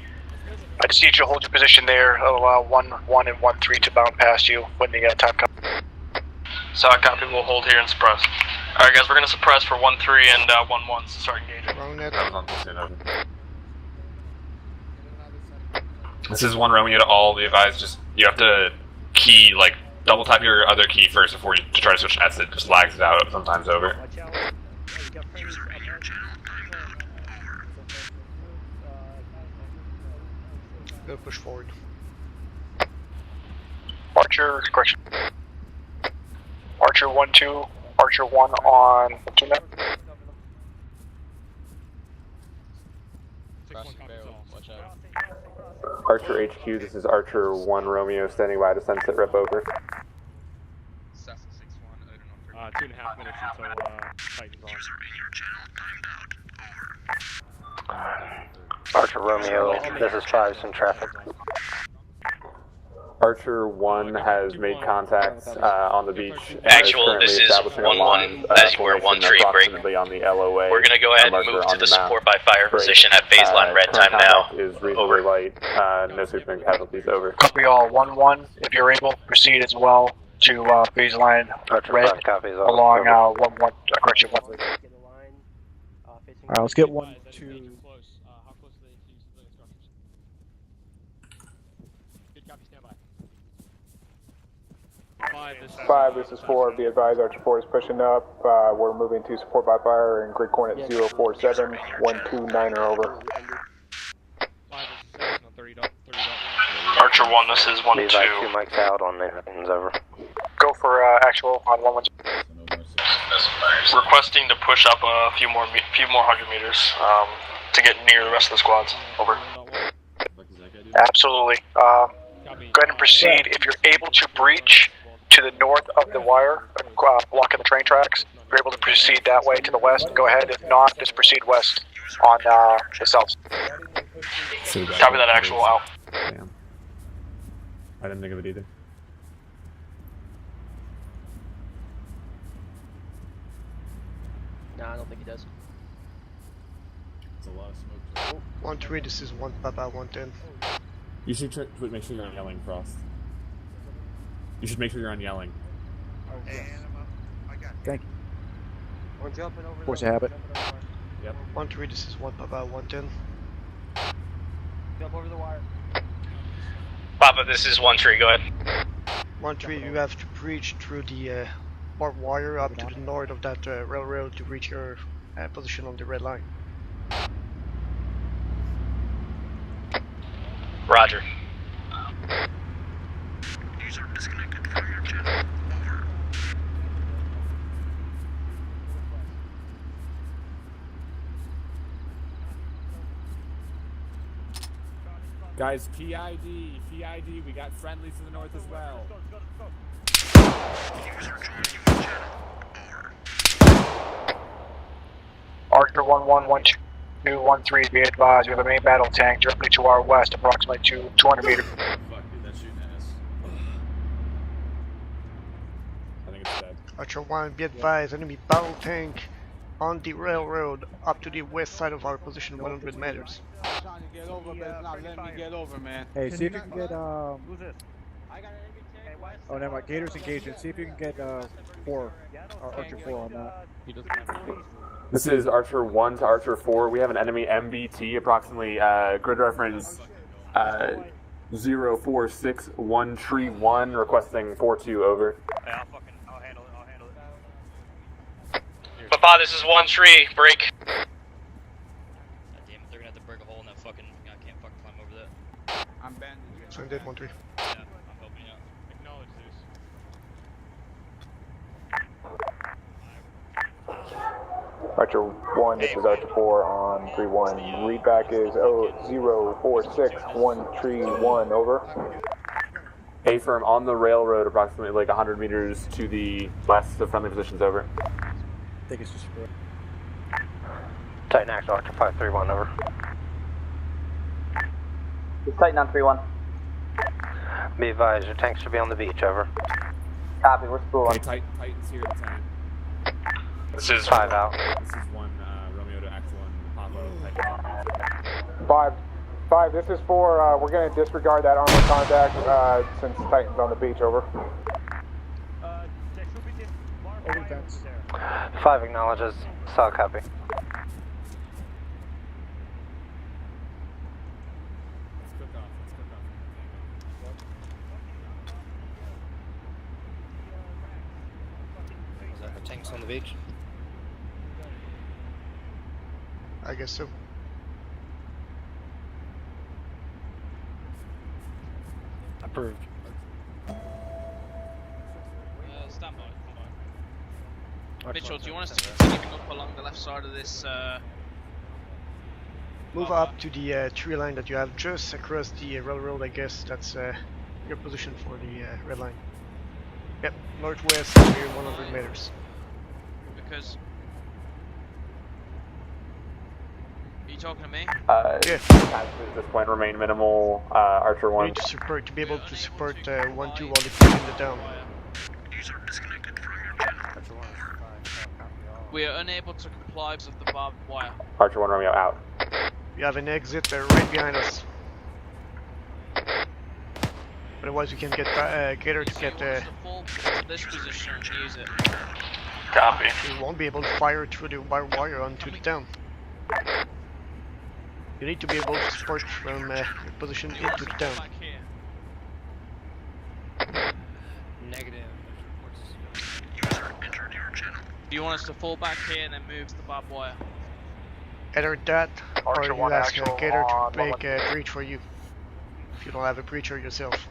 Speaker 6: I just need you to hold your position there, allow 1-1 and 1-3 to bound past you when the time comes.
Speaker 22: Solid copy, we'll hold here and suppress. Alright guys, we're gonna suppress for 1-3 and 1-1 to start engaging. That was on platoon, over. This is 1 Romeo to all, be advised, just, you have to key, like, double tap your other key first before you try to switch nets, it just lags it out sometimes, over.
Speaker 9: Go push forward.
Speaker 6: Archer, correction. Archer 1-2, Archer 1 on 2 net.
Speaker 11: Archer HQ, this is Archer 1 Romeo standing by to sunset rep, over.
Speaker 10: 2.5 minutes until Titan's on.
Speaker 13: Archer Romeo, this is 5, some traffic.
Speaker 11: Archer 1 has made contact on the beach.
Speaker 5: Actual, this is 1-1, as you were 1-3 break.
Speaker 11: On the LOA.
Speaker 5: We're gonna go ahead and move to the support by fire position at phase line red time now.
Speaker 11: Is reasonably light, no superman casualties, over.
Speaker 6: Copy all, 1-1, if you're able, proceed as well to phase line red along 1-1, correction 1.
Speaker 14: facing.
Speaker 18: Alright, let's get 1, 2.
Speaker 10: How close are they to civilian structures? Good copy, stand by.
Speaker 15: 5, this is 4. Be advised, Archer 4 is pushing up. We're moving to support by fire in grid coordinate 047. 129 or over.
Speaker 22: Archer 1, this is 1-2.
Speaker 13: Be advised, 2 mics out on the Titans, over.
Speaker 6: Go for actual on 1-1.
Speaker 22: Requesting to push up a few more hundred meters to get near the rest of the squads. Over.
Speaker 6: Absolutely. Go ahead and proceed. If you're able to breach to the north of the wire, blocking the train tracks, if you're able to proceed that way to the west, go ahead. If not, just proceed west on the south.
Speaker 22: Copy that, actual out.
Speaker 10: Damn. I didn't think of it either.
Speaker 14: No, I don't think he does.
Speaker 10: It's a lot of smoke.
Speaker 9: 1-3, this is 1 Papa 110.
Speaker 10: You should make sure you're on yelling, Frost. You should make sure you're on yelling.
Speaker 18: Thank you.
Speaker 14: We're jumping over.
Speaker 18: Force a habit.
Speaker 10: Yep.
Speaker 9: 1-3, this is 1 Papa 110.
Speaker 14: Jump over the wire.
Speaker 5: Papa, this is 1-3, go ahead.
Speaker 9: 1-3, you have to breach through the barbed wire up to the north of that railroad to reach your position on the red line.
Speaker 5: Roger.
Speaker 6: User disconnected from your channel. Over.
Speaker 10: Guys, PID, we got friendlies to the north as well.
Speaker 6: User joined your channel. Over. Archer 1-1-1-2-1-3, be advised, we have a main battle tank directly to our west, approximately 200 meters.
Speaker 10: Fuck, dude, that's shooting ass. I think it's dead.
Speaker 9: Archer 1, be advised, enemy battle tank on the railroad up to the west side of our position, 100 meters.
Speaker 16: I'm trying to get over, but it's not letting me get over, man.
Speaker 18: Hey, see if you can get,
Speaker 16: Who's this?
Speaker 18: oh, never mind. Gators engagement. See if you can get, 4, or Archer 4 on that.
Speaker 10: He doesn't have to. This is Archer 1 to Archer 4. We have an enemy MBT, approximately grid reference 046131, requesting 4-2, over.
Speaker 5: Yeah, I'll handle it. Papa, this is 1-3, break. God damn it, they're gonna have to break a hole in that fucking, I can't fucking climb over that.
Speaker 16: I'm bandaging.
Speaker 9: So I did 1-3.
Speaker 5: Yeah, I'm helping you out.
Speaker 10: Acknowledge this.
Speaker 15: Archer 1, this is Archer 4 on 3-1. Read back is 046131, over.
Speaker 10: A firm on the railroad, approximately like 100 meters to the west of friendly positions, over.
Speaker 18: I think it's just for...
Speaker 13: Titan Action, Archer 531, over.
Speaker 4: It's Titan on 3-1.
Speaker 13: Be advised, your tanks should be on the beach, over.
Speaker 4: Copy, we're spool on.
Speaker 10: Okay, Titan's here in time.
Speaker 13: This is 5 out.
Speaker 10: This is 1 Romeo to Act 1, Pablo, Titan.
Speaker 15: 5, this is 4. We're going to disregard that armor contact since Titan's on the beach, over.
Speaker 18: Over the fence.
Speaker 13: 5 acknowledges. Solid copy.
Speaker 17: Is that the tanks on the beach?
Speaker 9: I guess so.
Speaker 17: Approved.
Speaker 8: Stand by. Mitchell, do you want us to continue up along the left side of this?
Speaker 9: Move up to the tree line that you have just across the railroad, I guess. That's your position for the red line. Yep, northwest, here 100 meters.
Speaker 8: Because... Are you talking to me?
Speaker 9: Yeah.
Speaker 10: At this point, remain minimal, Archer 1.
Speaker 9: You need to support, to be able to support 1-2 while they push in the down.
Speaker 6: User disconnected from your channel.
Speaker 8: We are unable to comply with the barbed wire.
Speaker 10: Archer 1 Romeo out.
Speaker 9: You have an exit right behind us. Otherwise we can get Gator to get
Speaker 8: This position and use it.
Speaker 22: Copy.
Speaker 9: We won't be able to fire through the barbed wire onto the town. You need to be able to support from your position into the town.
Speaker 8: Back here.
Speaker 14: Negative.
Speaker 8: Do you want us to fall back here and then move to the barbed wire?
Speaker 9: Either that, or
Speaker 6: Archer
Speaker 9: you
Speaker 6: 1
Speaker 9: ask
Speaker 6: actual
Speaker 9: Gator
Speaker 6: on
Speaker 9: to make a breach for you. If you don't have a breacher yourself.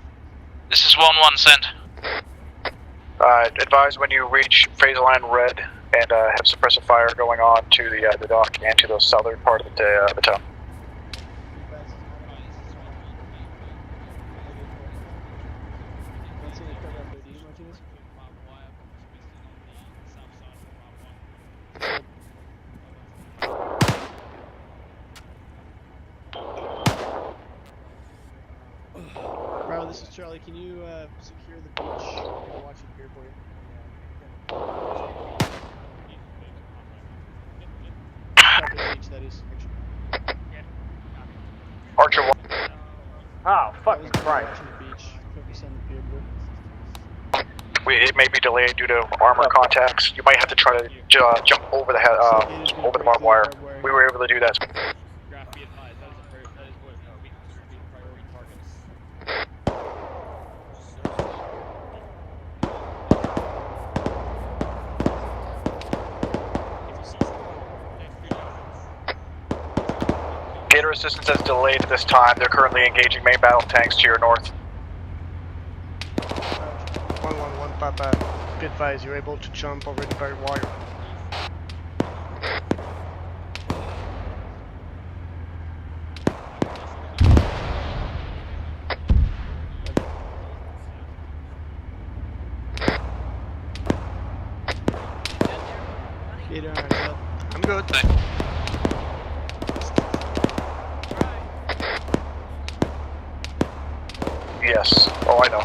Speaker 5: This is 1-1, send.
Speaker 6: Advise when you reach phase line red and have suppressive fire going on to the dock and to the southern part of the town.
Speaker 1: Bravo, this is Charlie. Can you secure the beach? I'll watch it here for you. Secure the beach, that is.
Speaker 6: Archer 1.
Speaker 12: Oh, fucking Christ.
Speaker 1: Watching the beach. Focus on the pier.
Speaker 6: It may be delayed due to armor contacts. You might have to try to jump over the over the barbed wire. We were able to do that.
Speaker 17: Graph, be advised, that is what we consider to be priority targets.
Speaker 6: Gator assistance is delayed at this time. They're currently engaging main battle tanks to your north.
Speaker 9: 111 Papa, be advised you're able to jump over the barbed wire.
Speaker 1: Gator, alright,
Speaker 9: I'm good.
Speaker 6: Yes. Oh, I know.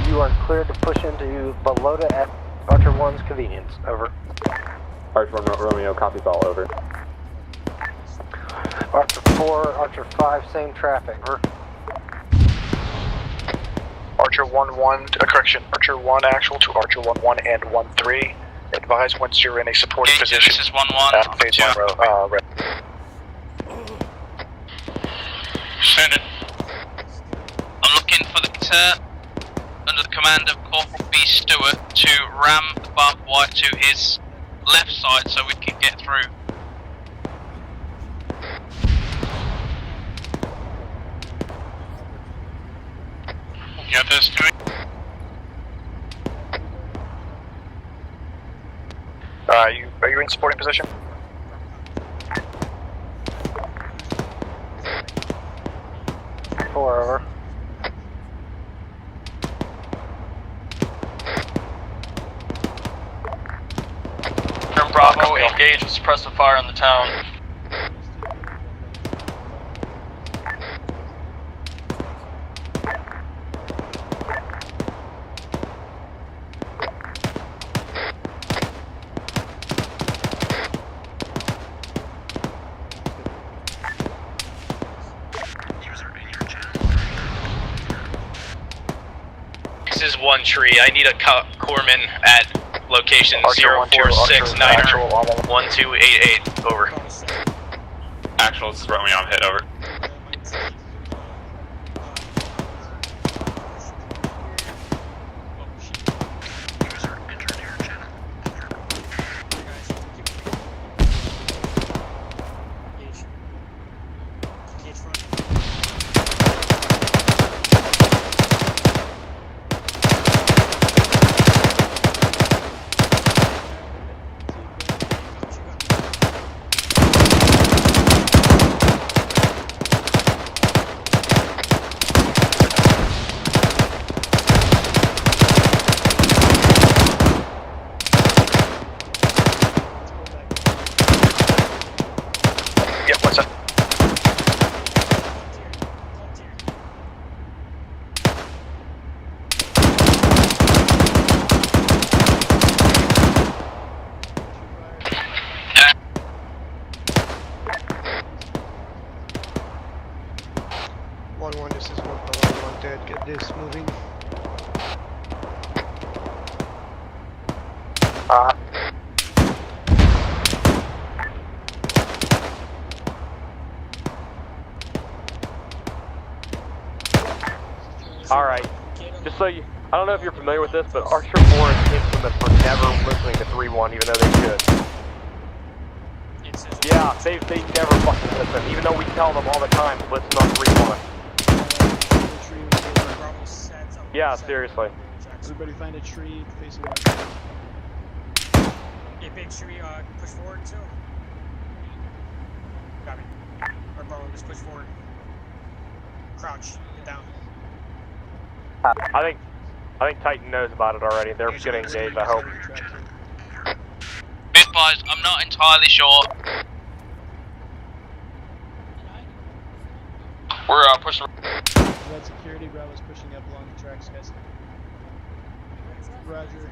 Speaker 13: You are cleared to push into Balota at Archer 1's convenience. Over.
Speaker 10: Archer 1 Romeo, copies all over.
Speaker 13: Archer 4, Archer 5, same traffic. Over.
Speaker 6: Archer 1-1, correction, Archer 1 actual to Archer 1-1 and 1-3. Advise once you're in a supporting position.
Speaker 5: This is 1-1.
Speaker 6: At phase 1 red.
Speaker 5: Send it. I'm looking for the Cater under the command of Corporal B. Stewart to ram the barbed wire to his left side so we can get through. Got this to me.
Speaker 6: Are you in supporting position?
Speaker 13: Over.
Speaker 5: From Bravo, engage with suppressive fire on the town. This is 1 tree. I need a corpsman at location 0469er 1288. Over.
Speaker 22: Actual, this is Romeo, I'm hit, over.
Speaker 9: 1-1, this is 1-1 dead. Get this moving.
Speaker 7: Alright, just so you, I don't know if you're familiar with this, but Archer 4 is infamous for never listening to 3-1, even though they should. Yeah, they never fucking listen, even though we tell them all the time to listen on 3-1. Yeah, seriously.
Speaker 1: Everybody find a tree facing west.
Speaker 2: Hey, big, should we push forward too? Got me. Or Bravo, just push forward. Crouch, get down.
Speaker 7: I think Titan knows about it already. They're getting engaged, I hope.
Speaker 8: Be advised, I'm not entirely sure.
Speaker 22: We're pushing.
Speaker 1: Red security, Bravo's pushing up along the tracks, guys. Roger.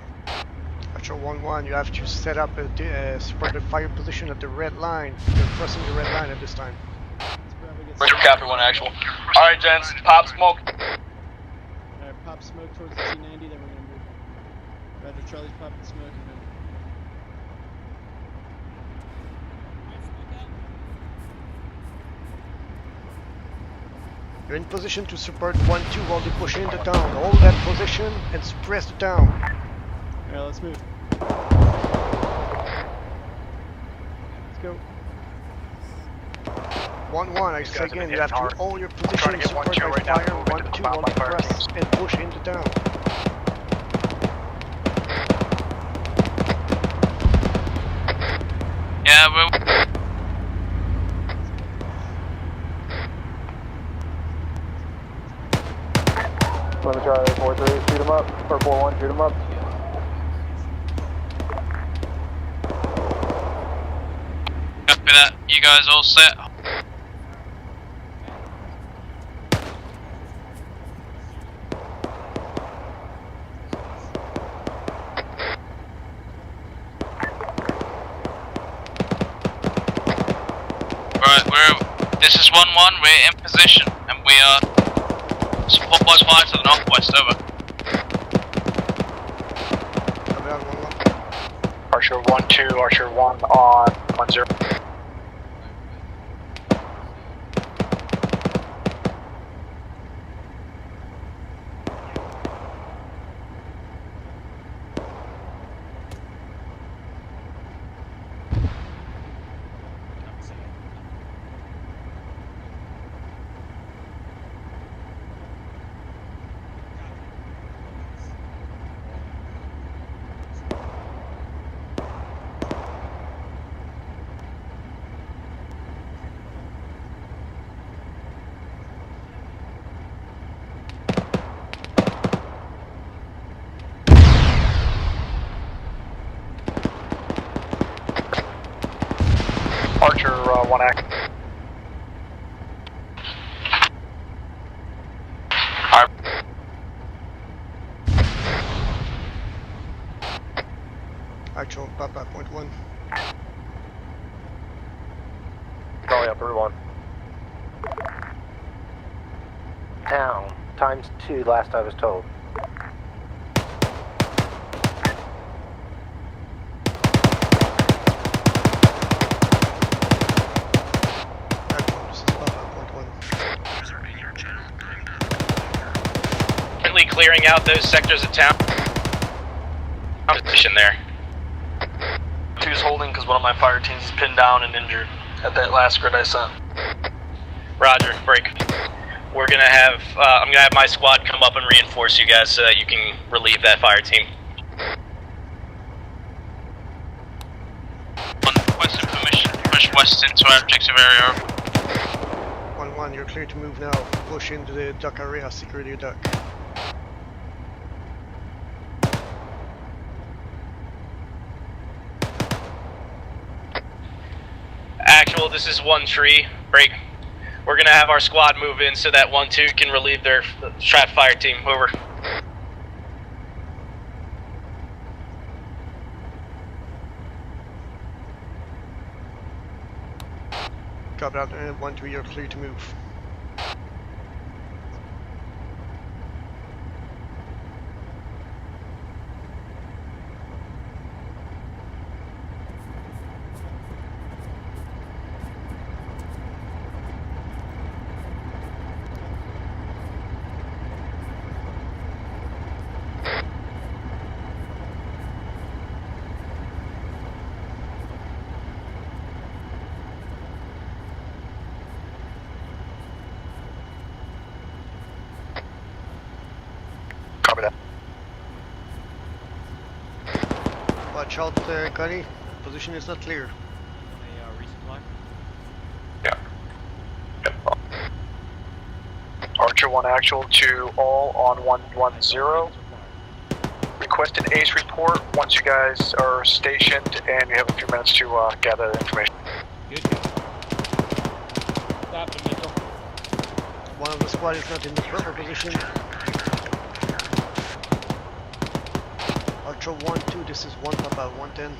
Speaker 9: Archer 1-1, you have to set up a supported fire position at the red line. You're crossing the red line at this time.
Speaker 22: Roger, copy, 1 actual. Alright, gents, pop smoke.
Speaker 1: Alright, pop smoke towards the C90, then we're gonna move. Roger, Charlie's popping smoke and then.
Speaker 9: You're in position to support 1-2 while they push in the town. Hold that position and suppress the town.
Speaker 1: Alright, let's move. Let's go.
Speaker 9: 1-1, I say again, you have to hold your position, support by fire, 1-2 while they press and push into town.
Speaker 8: Yeah, well.
Speaker 15: Let me try 4-3, shoot him up, or 4-1, shoot him up.
Speaker 8: Copy that. You guys all set? Right, this is 1-1, we're in position, and we are support was fire to the northwest, over.
Speaker 6: Archer 1-2, Archer 1 on 1-0. Archer 1 act.
Speaker 9: Actual, Papa, point 1.
Speaker 7: Probably up 3-1.
Speaker 13: Town, ×2 last I was told.
Speaker 21: Currently clearing out those sectors of town. I'm positioned there.
Speaker 22: 2's holding because one of my fire teams is pinned down and injured at that last grid I sent.
Speaker 21: Roger, break. We're gonna have, I'm gonna have my squad come up and reinforce you guys so that you can relieve that fire team.
Speaker 8: Requesting permission to push west into our objective area.
Speaker 9: 1-1, you're clear to move now. Push into the duck area, secure your duck.
Speaker 21: Actual, this is 1-3, break. We're gonna have our squad move in so that 1-2 can relieve their trapped fire team, over.
Speaker 9: Copy out, 1-2, you're clear to move. Watch out, Connie. Position is not clear.
Speaker 17: Resupply?
Speaker 6: Archer 1 actual to all on 110. Request an ACE report once you guys are stationed and you have a few minutes to gather that information.
Speaker 17: Good.
Speaker 16: Stop the Mitchell.
Speaker 9: One of the squad is not in the proper position. Archer 1-2, this is 1 Papa 110.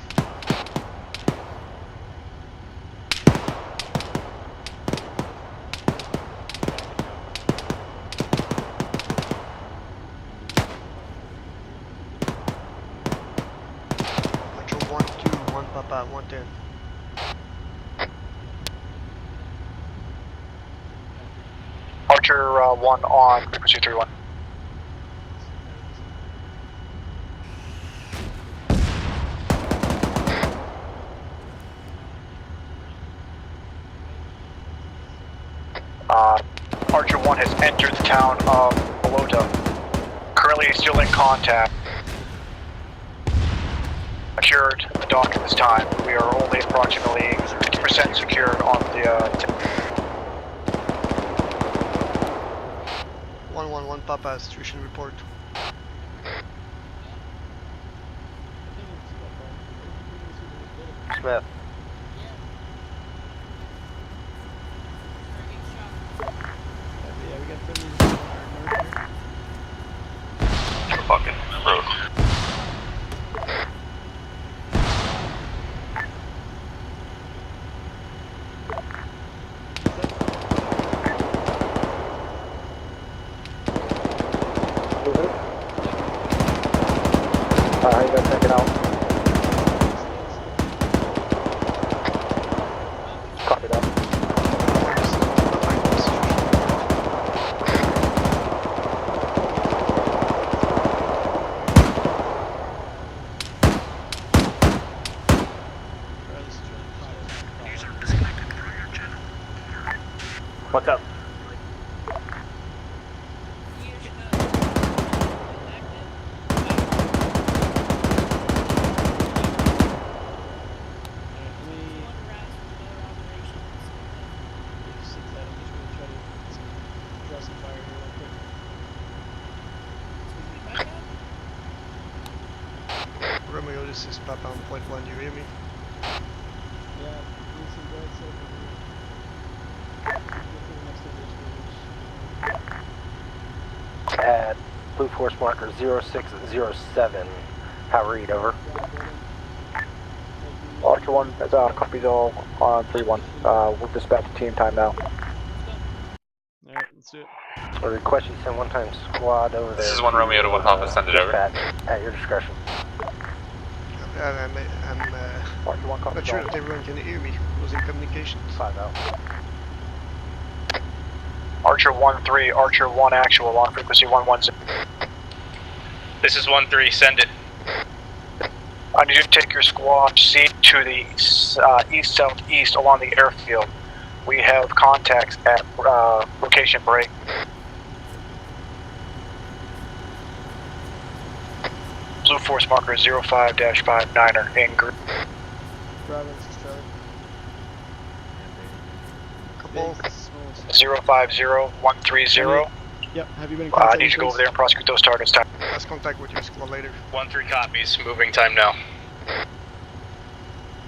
Speaker 9: Archer 1-2, 1 Papa 110.
Speaker 6: Archer 1 on frequency 31. Archer 1 has entered the town of Belota. Currently still in contact. Secured the dock at this time. We are only approximately 50% secured on the
Speaker 9: 111 Papa, situation report.
Speaker 13: Smith.
Speaker 1: Yeah, we got 30
Speaker 22: Fucking road.
Speaker 15: You gotta check it out. Copy that.
Speaker 10: What's up?
Speaker 9: Romeo, this is Papa on point 1, you hear me?
Speaker 1: Yeah,
Speaker 13: At Blue Force marker 0607. How read, over.
Speaker 15: Archer 1, that's copies all on 3-1. We'll dispatch a team time now.
Speaker 1: Alright, let's do it.
Speaker 13: I request you send one-time squad over there.
Speaker 22: This is 1 Romeo to 1 Papa, send it over.
Speaker 13: Dispatch at your discretion.
Speaker 9: I'm not sure if everyone can hear me. Losing communications.
Speaker 13: 5-0.
Speaker 6: Archer 1-3, Archer 1 actual on frequency 110.
Speaker 21: This is 1-3, send it.
Speaker 6: I need you to take your squad seat to the east-southeast along the airfield. We have contacts at location break. Blue Force marker 05-59er in group.
Speaker 1: Bravo, this is Charlie.
Speaker 9: Couple.
Speaker 6: 050130.
Speaker 1: Yep, have you been in
Speaker 6: I
Speaker 1: contact?
Speaker 6: need you to go over there and prosecute those targets. Time.
Speaker 9: Let's contact with your squad later.
Speaker 21: 1-3 copies, moving time now.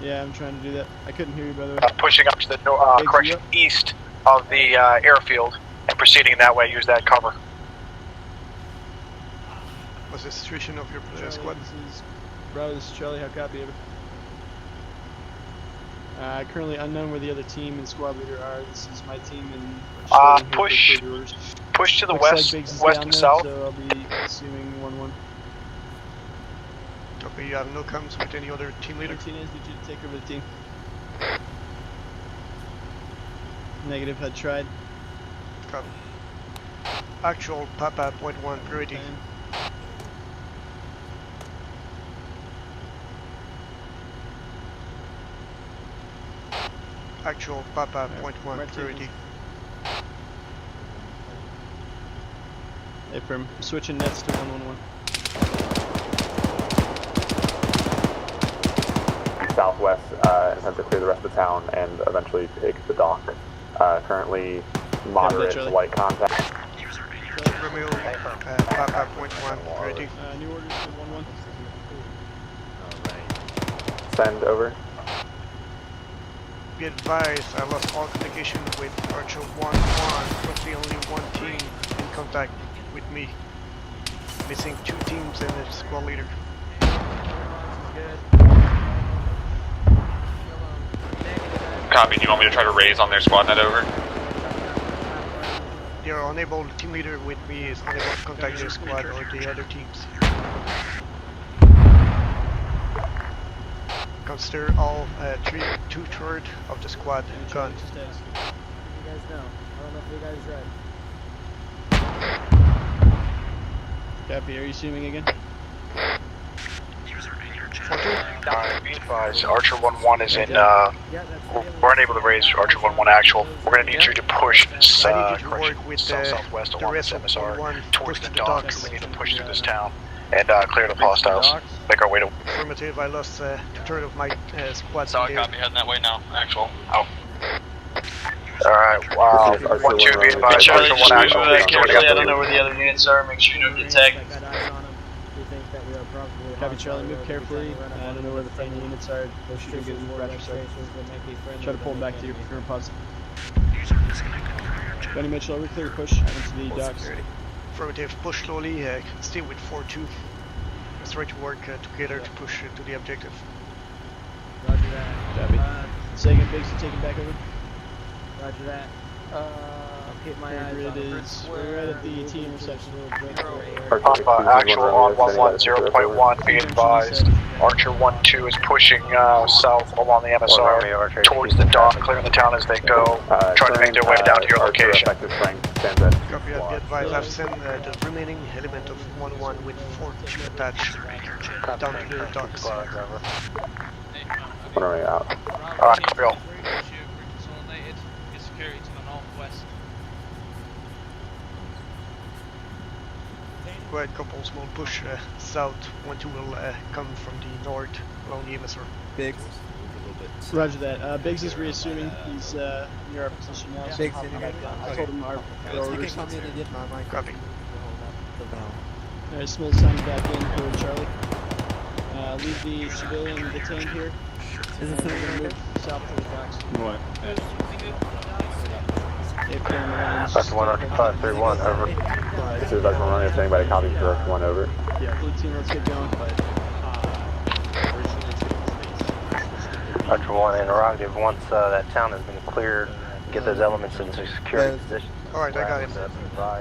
Speaker 1: Yeah, I'm trying to do that. I couldn't hear you, by the way.
Speaker 6: Pushing up to the east of the airfield and proceeding that way. Use that cover.
Speaker 9: What's the situation of your squad?
Speaker 1: This is Bravo, this is Charlie. How copy of it? Currently unknown where the other team and squad leader are. This is my team and
Speaker 6: push to the
Speaker 1: Looks
Speaker 6: west,
Speaker 1: like
Speaker 6: west and south.
Speaker 1: So I'll be assuming 1-1.
Speaker 9: Okay, you have no comms with any other team leader?
Speaker 1: Martinez, need you to take over the team. Negative, had tried.
Speaker 9: Copy. Actual Papa point 1 priority. Actual Papa point 1 priority.
Speaker 1: Affirm. I'm switching nets to 1-1-1.
Speaker 10: southwest, intend to clear the rest of the town and eventually take the dock. Currently moderate to light contact.
Speaker 9: Romeo, Papa point 1, ready.
Speaker 1: New orders to 1-1.
Speaker 10: Send over.
Speaker 9: Be advised, I lost all communication with Archer 1-1, roughly only one team in contact with me. Missing 2 teams and a squad leader.
Speaker 22: Copy, do you want me to try to raise on their squad net over?
Speaker 9: They are unable, the team leader with me is unable to contact their squad or the other teams. Consider all 2/3 of the squad gone.
Speaker 12: You guys know. I don't know if you guys read.
Speaker 1: Copy, are you zooming again?
Speaker 6: Be advised, Archer 1-1 is in, we're unable to raise Archer 1-1 actual. We're going to need you to push southwest along this MSR towards the docks. We need to push through this town and clear the hostiles. Make our way to...
Speaker 9: Affirmative, I lost 2/3 of my squad.
Speaker 21: Solid copy, heading that way now. Actual.
Speaker 6: Out. Alright, 1-2, be advised,
Speaker 21: Charlie,
Speaker 6: Archer 1 actual.
Speaker 21: carefully, I don't know where the other units are. Make sure you don't get tagged.
Speaker 1: Copy, Charlie, move carefully. I don't know where the friendly units are. Try to pull them back to your current pods. Benny Mitchell, over clear, push into the docks.
Speaker 9: Affirmative, push slowly, stay with 4-2. Let's try to work together to push to the objective.
Speaker 12: Roger that.
Speaker 1: Copy. Second, Biggs, you taking back over?
Speaker 12: Roger that. Keep my eyes on
Speaker 1: we're right at the T intersection.
Speaker 6: Alpha, actual on 110.1, be advised. Archer 1-2 is pushing south along the MSR towards the dock, clearing the town as they go, trying to make their way down to your location.
Speaker 9: Copy, be advised. I've sent the remaining element of 1-1 with 4 team attached down to the docks.
Speaker 10: When are we out?
Speaker 6: Alright, copy all.
Speaker 8: Get security to the northwest.
Speaker 9: Quite a couple small push south. 1-2 will come from the north along the MSR.
Speaker 1: Biggs. Roger that. Biggs is reassuming. He's near our position now. So
Speaker 9: Biggs,
Speaker 1: I told him our orders.
Speaker 9: Copy.
Speaker 1: Alright, Smoltz signing back in for Charlie. Leave the civilian detained here. We're going to move south to the docks.
Speaker 10: What?
Speaker 13: That's 10531, over.
Speaker 10: This is Dr. Running, if anybody copies direct 1 over.
Speaker 1: Yeah, blue team, let's get going.
Speaker 13: Archer 1 interrogative, once that town has been cleared, get those elements into security position.
Speaker 9: Alright, I got him.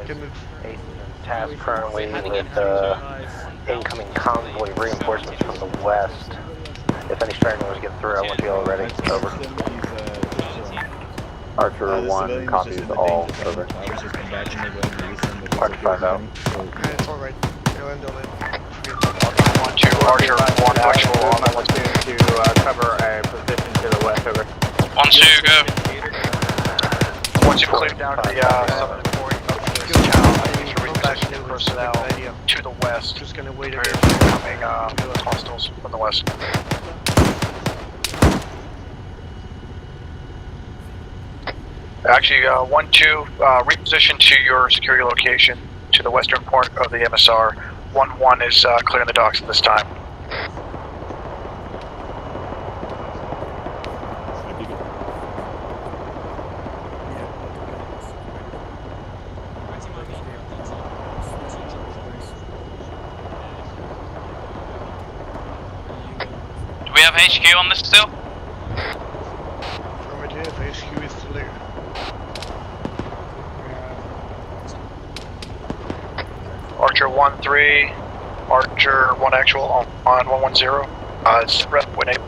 Speaker 9: Good move.
Speaker 13: Ace is in task currently with incoming convoy reinforcements from the west. If any stragglers get through, I want you all ready. Over.
Speaker 10: Archer 1 copies all, over.
Speaker 13: Archer 5 out.
Speaker 9: It's alright. Go in, don't
Speaker 6: 1-2, Archer 1 actual on
Speaker 7: 1-2 to cover a position to the west, over.
Speaker 21: 1-2, go.
Speaker 6: Once you've cleared down to the southern point of the town, I need to reposition personnel to the west.
Speaker 9: Just gonna wait
Speaker 6: for
Speaker 9: a bit.
Speaker 6: incoming hostiles from the west. Actually, 1-2, reposition to your security location to the western part of the MSR. 1-1 is clearing the docks at this time.
Speaker 21: Do we have HQ on this still?
Speaker 9: Affirmative, HQ is still there.
Speaker 6: Archer 1-3, Archer 1 actual on 110. It's rep when able.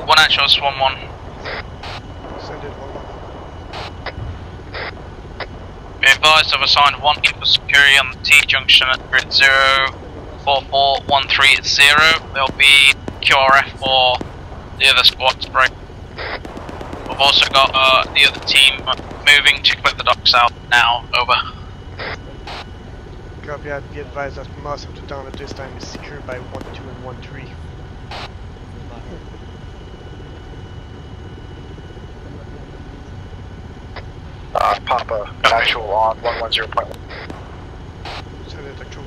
Speaker 21: One actual, 1-1.
Speaker 9: Send it 1-1.
Speaker 21: Be advised, I've assigned 1 info security on the T junction at grid 044130. There'll be QRF for the other squad break. We've also got the other team moving to put the docks out now. Over.
Speaker 9: Copy that. Be advised that most of the town at this time is secured by 1-2 and 1-3.
Speaker 6: Papa, actual on 110.1.
Speaker 9: So that's actual.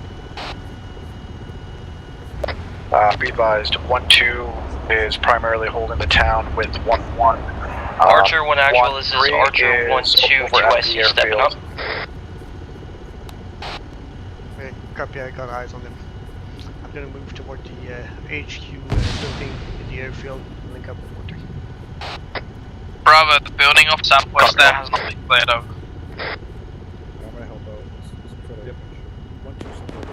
Speaker 6: Be advised, 1-2 is primarily holding the town with 1-1.
Speaker 21: Archer 1 actual, this is Archer 1-2 2IC stepping up.
Speaker 9: Okay, copy, I got eyes on them. I'm gonna move toward the HQ building in the airfield and link up with 1-3.
Speaker 21: Bravo, the building off southwest there has not been cleared over.
Speaker 19: I'm gonna help out. It's pretty. Yep. 1-2 support.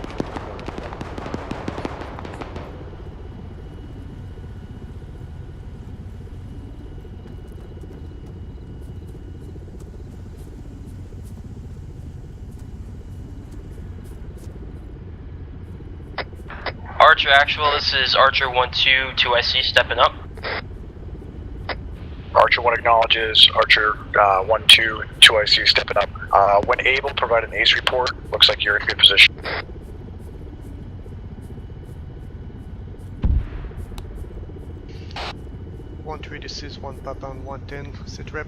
Speaker 21: Archer actual, this is Archer 1-2 2IC stepping up.
Speaker 6: Archer 1 acknowledges, Archer 1-2 2IC stepping up. When able, provide an ACE report. Looks like you're in good position.
Speaker 9: One 3, this is 1 Papa and 110, sit rep.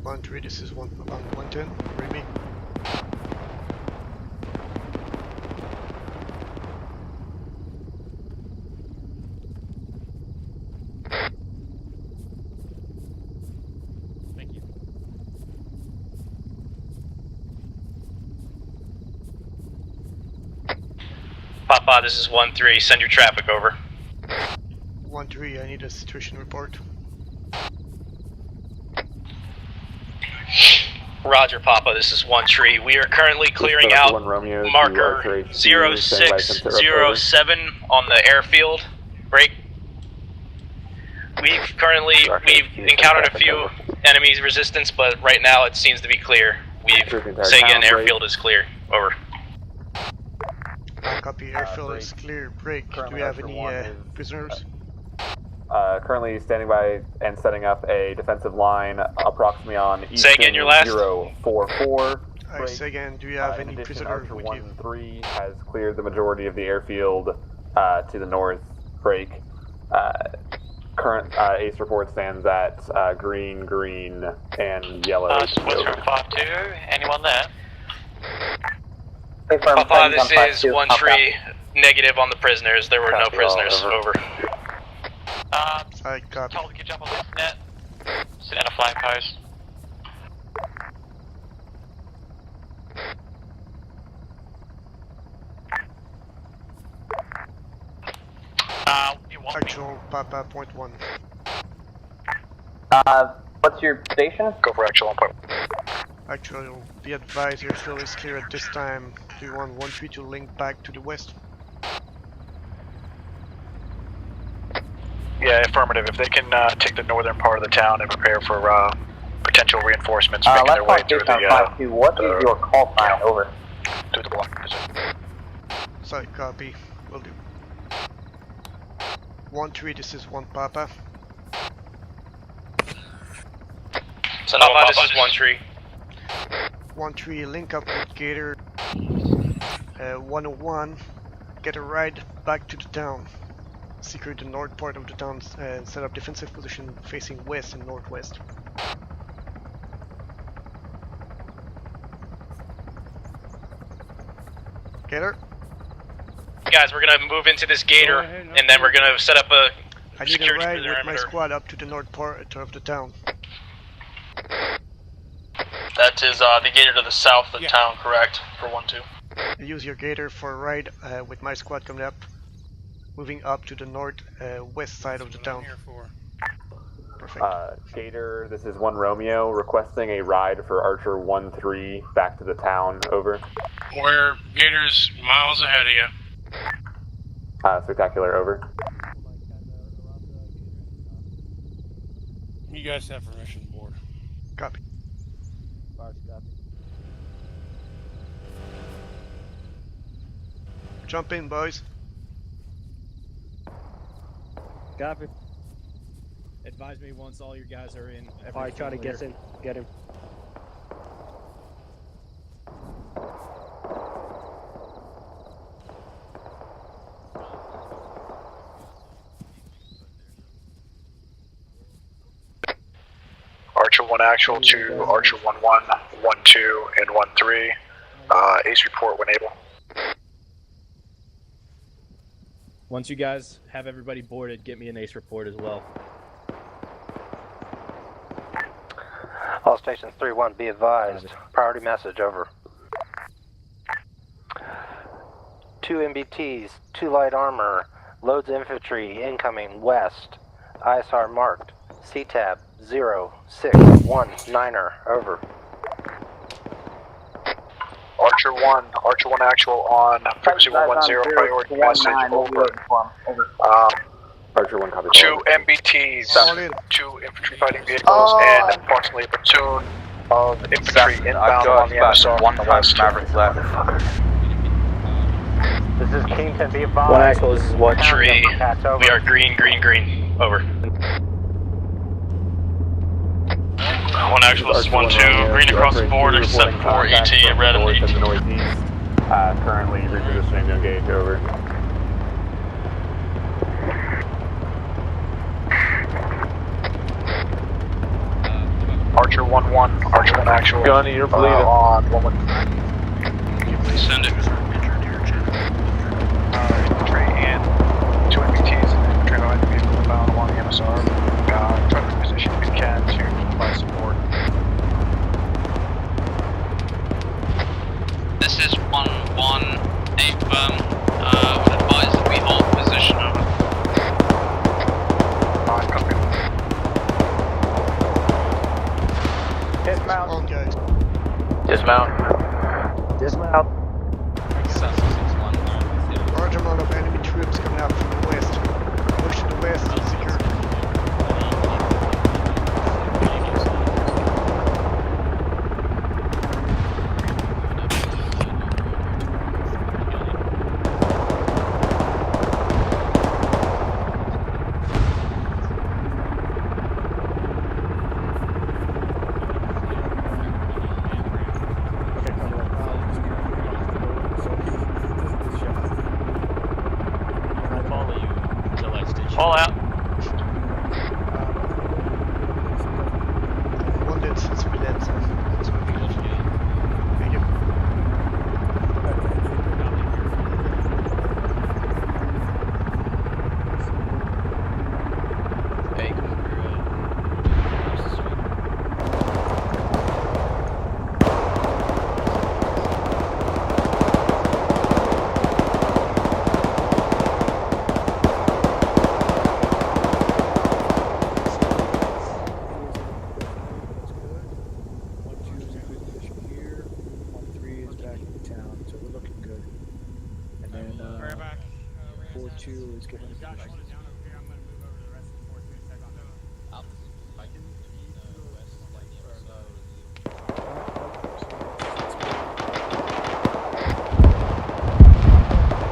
Speaker 9: One 3, this is 1 Papa and 110, read me.
Speaker 17: Thank you.
Speaker 21: Papa, this is 1-3, send your traffic over.
Speaker 9: 1-3, I need a situation report.
Speaker 21: Roger, Papa, this is 1-3. We are currently clearing out marker 0607 on the airfield. Break. We've encountered a few enemies resistance, but right now it seems to be clear. Say again, airfield is clear. Over.
Speaker 9: Copy, airfield is clear. Break. Do we have any prisoners?
Speaker 10: Currently standing by and setting up a defensive line approximately on East
Speaker 21: Say again, your last.
Speaker 10: 044.
Speaker 9: I say again, do you have any prisoners with you?
Speaker 10: 1-3 has cleared the majority of the airfield to the north. Break. Current ACE report stands at green, green, and yellow.
Speaker 21: What's from 5-2? Anyone there? Papa, this is 1-3. Negative on the prisoners. There were no prisoners. Over.
Speaker 9: I got
Speaker 21: told to get up on this net. Sit in a flag post.
Speaker 9: Actual Papa point 1.
Speaker 4: What's your station?
Speaker 6: Go for actual on point.
Speaker 9: Actual, be advised, airfield is clear at this time. Do you want 1-3 to link back to the west?
Speaker 6: Yeah, affirmative. If they can take the northern part of the town and prepare for potential reinforcements making their way through the...
Speaker 4: What is your call sign? Over.
Speaker 6: Through the block.
Speaker 9: Sorry, copy. Will do. 1-3, this is 1 Papa.
Speaker 21: Papa, this is 1-3.
Speaker 9: 1-3, link up with Gator 101. Get a ride back to the town. Secure the north part of the town and set up defensive position facing west and northwest. Gator?
Speaker 21: Guys, we're gonna move into this gator, and then we're gonna set up a
Speaker 9: I need a
Speaker 21: security
Speaker 9: ride with my
Speaker 21: perimeter.
Speaker 9: squad up to the north part of the town.
Speaker 21: That is the gator to the south of town, correct? For 1-2.
Speaker 9: Use your Gator for a ride with my squad coming up. Moving up to the north west side of the town.
Speaker 10: Gator, this is 1 Romeo, requesting a ride for Archer 1-3 back to the town, over.
Speaker 2: Where Gator's miles ahead of you.
Speaker 10: Spectacular, over.
Speaker 2: You guys have permission to board.
Speaker 9: Copy. Jump in, boys.
Speaker 18: Copy.
Speaker 17: Advise me once all your guys are in.
Speaker 18: Alright, try to get him. Get him.
Speaker 6: Archer 1 actual to Archer 1-1, 1-2, and 1-3. Ace report when able.
Speaker 17: Once you guys have everybody boarded, get me an ace report as well.
Speaker 13: All stations 3-1, be advised. Priority message, over. 2 MBTs, 2 light armor, loads infantry incoming west. ISR marked. CTAB 0619er, over.
Speaker 6: Archer 1 actual on frequency 110, priority message, over.
Speaker 10: Archer 1 copy.
Speaker 6: 2 MBTs, 2 infantry fighting vehicles, and approximately a platoon of infantry inbound on the MSR.
Speaker 11: 1 Mavericks left.
Speaker 7: This is Kington, be advised.
Speaker 21: 1 actual, this is 1-3. We are green, over. 1 actual, this is 1-2. Green across the border, 7-4 ET, red on ET.
Speaker 10: To the northeast, currently repositioning to engage, over.
Speaker 6: Archer 1-1, Archer 1 actual.
Speaker 10: Gunny, you're bleeding.
Speaker 6: On 1-1.
Speaker 21: Send it.
Speaker 6: Infantry and 2 MBTs and infantry behind the vehicle inbound along the MSR. Try to position if you can to provide support.
Speaker 8: This is 1-1, affirm. Would advise that we hold position, over.
Speaker 6: Copy.
Speaker 7: Dismount.
Speaker 9: On, guys.
Speaker 21: Dismount.
Speaker 7: Dismount.
Speaker 9: Large amount of enemy troops coming out from the west. Push to the west and secure.
Speaker 21: All out.
Speaker 9: Wounded civilians. Thank you.
Speaker 21: Hey, come over.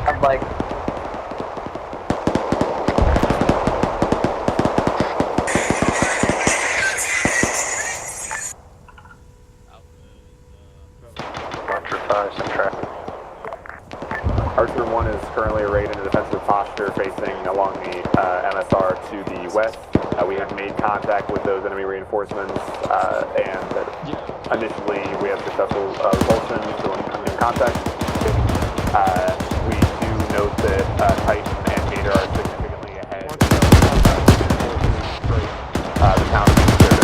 Speaker 4: I'm like,
Speaker 13: Archer 5, some traffic.
Speaker 10: Archer 1 is currently arrayed in a defensive posture facing along the MSR to the west. We have made contact with those enemy reinforcements, and initially we have successful repulsion, so in contact. We do note that Titan and Gator are significantly ahead. The town is cleared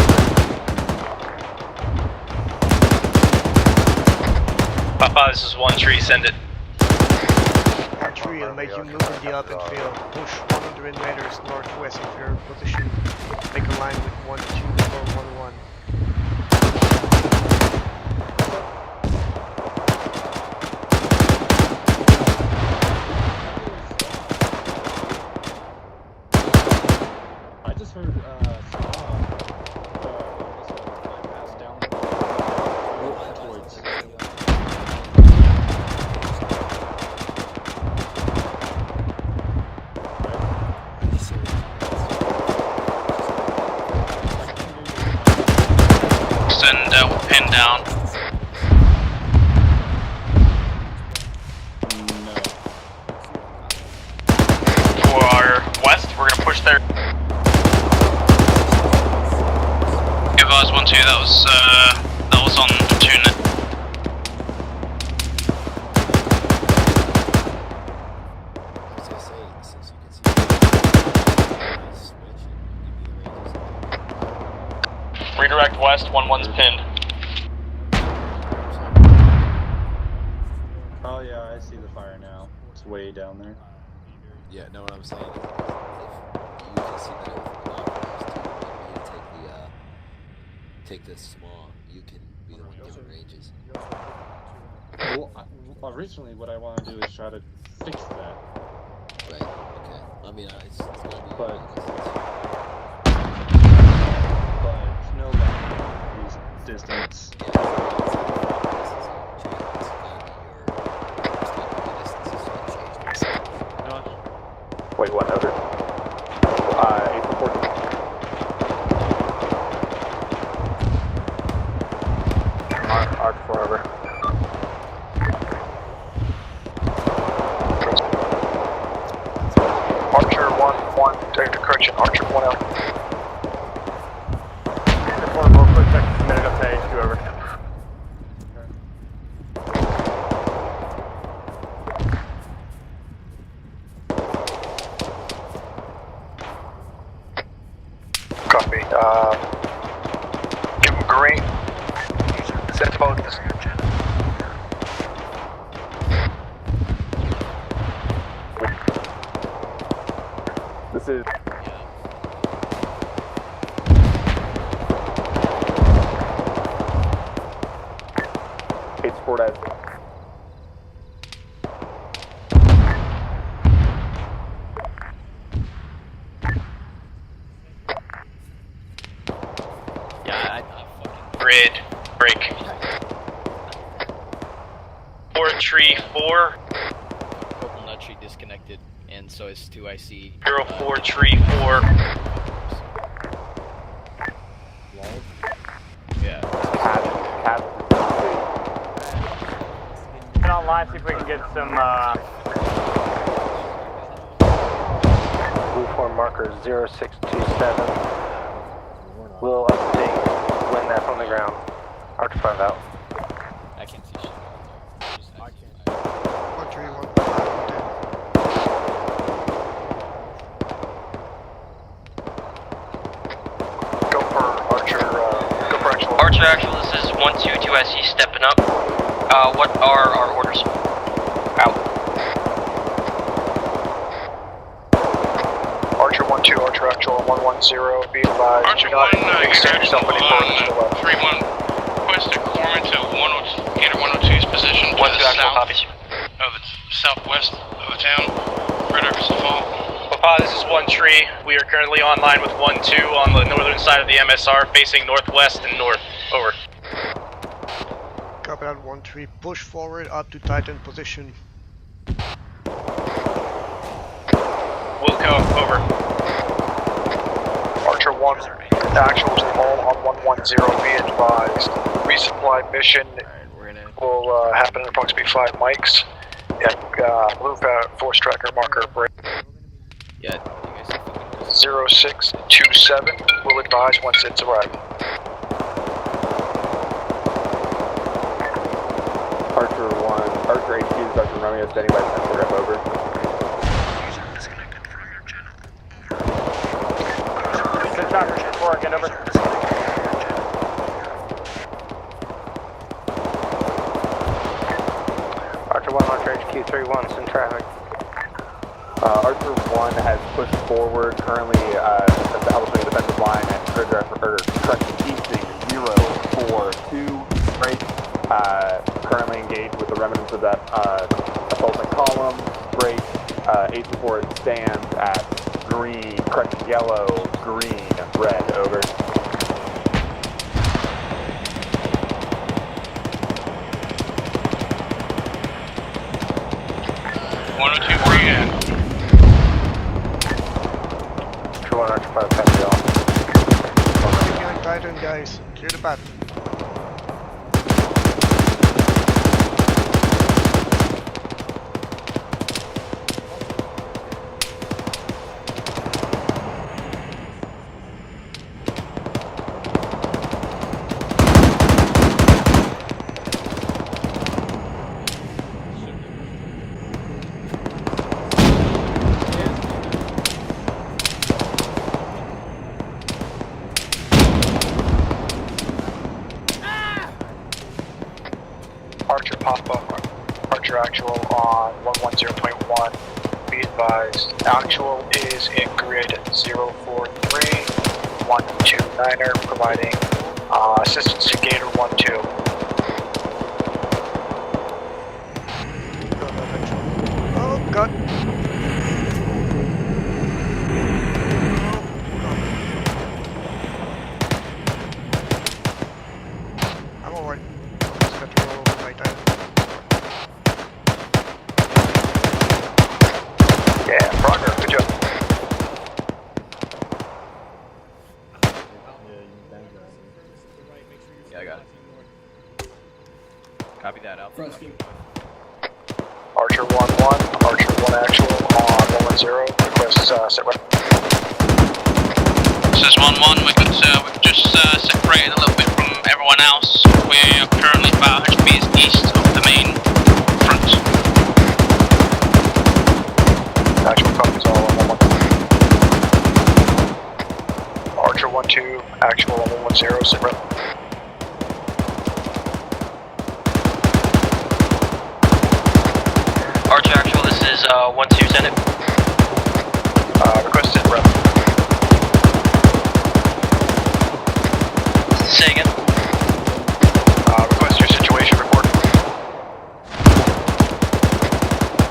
Speaker 21: Papa, this is 1-3, send it.
Speaker 9: 3 will make you move in the open field. Push 100 meters northwest of your position. Make a line with 1, 2, or 1, 1.
Speaker 19: I just heard pass down towards.
Speaker 21: Send pin down. For our west, we're gonna push there. Advise 1-2, that was on tune. Redirect west, 1-1's pinned.
Speaker 3: Oh yeah, I see the fire now. It's way down there.
Speaker 20: Yeah, know what I'm saying? If you can see that take this small, you can be the one doing ranges.
Speaker 3: Well, originally what I want to do is try to fix that.
Speaker 20: Right, okay. I mean, it's gonna be...
Speaker 3: But no longer use distance.
Speaker 10: Wait, what over? 814. Arch 4 over.
Speaker 6: Archer 1-1, take the correction, Archer 1L.
Speaker 7: Real quick, check minute up to 2 over.
Speaker 6: Copy. Give him green. Set both.
Speaker 10: This is... It's Fort as...
Speaker 21: Grid break. 4-3-4.
Speaker 17: Purple nut tree disconnected, and so is 2IC.
Speaker 21: 0434.
Speaker 17: Yeah.
Speaker 7: Get online, see if we can get some,
Speaker 13: Blue form marker 0627. We'll update when that's on the ground. Archer 5 out.
Speaker 17: I can't see shit.
Speaker 9: I can't. 131.
Speaker 6: Go for Archer, go for actual.
Speaker 21: Archer actual, this is 1-2-2SE stepping up. What are our orders? Out.
Speaker 6: Archer 1-2, Archer actual 110, be advised.
Speaker 21: Archer
Speaker 6: Do not
Speaker 21: 1,
Speaker 6: extend yourself any further to the left.
Speaker 21: 3-1, request a corpsman to Gator 102's position to the south of the southwest of the town, right over the fall. This is 1-3. We are currently online with 1-2 on the northern side of the MSR, facing northwest and north. Over.
Speaker 9: Copy that 1-3. Push forward up to Titan position.
Speaker 21: Wilco, over.
Speaker 6: Archer 1, actual to all on 110, be advised. Resupply mission will happen in approximately 5 mics. And blue force tracker marker break.
Speaker 17: Yeah, you guys
Speaker 6: 0627 will advise once it's arrived.
Speaker 10: Archer 1, Archer HQ is Archer Romeo, standing by 10 up over.
Speaker 7: Good job, Archer 4, get over.
Speaker 13: Archer 1, Archer HQ 3-1, send traffic.
Speaker 10: Archer 1 has pushed forward, currently establishing a defensive line at correction, easting 042 break. Currently engaged with the remnants of that assaulting column. Break. 8 support stands at green, correction, yellow, green, red. Over.
Speaker 15: Archer 5, copy all.
Speaker 9: Behind Titan, guys. Clear the path.
Speaker 6: Archer pop-up, Archer actual on 110.1. Be advised, actual is in grid 043-129er, providing assistance to Gator 1-2.
Speaker 9: Oh, God. I'm alright. Just got to roll over my time.
Speaker 6: Yeah, progress, good job.
Speaker 17: Yeah, I got it. Copy that out.
Speaker 6: Archer 1-1, Archer 1 actual on 110, request set rep.
Speaker 21: This is 1-1, we've just separated a little bit from everyone else. We are currently about 100 meters east of the main front.
Speaker 6: Actual copies all on 1-1. Archer 1-2, actual on 110, sit rep.
Speaker 21: Archer actual, this is 1-2, send it.
Speaker 6: Request sit rep.
Speaker 21: Say again.
Speaker 6: Request your situation report.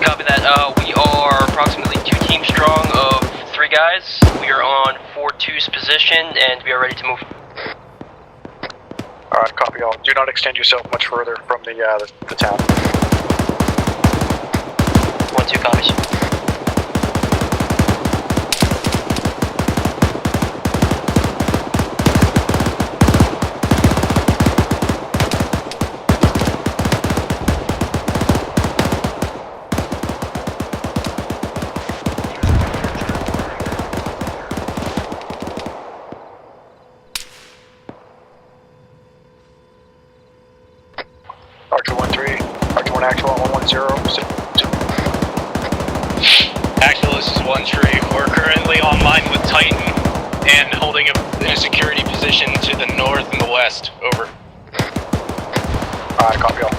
Speaker 21: Copy that. We are approximately 2 teams strong of 3 guys. We are on 4-2's position and we are ready to move.
Speaker 6: Alright, copy all. Do not extend yourself much further from the town.
Speaker 21: 1-2 copies.
Speaker 6: Archer 1-3, Archer 1 actual on 110, sit.
Speaker 21: Actual, this is 1-3. We're currently online with Titan and holding in a security position to the north and the west. Over.
Speaker 6: Alright, copy all.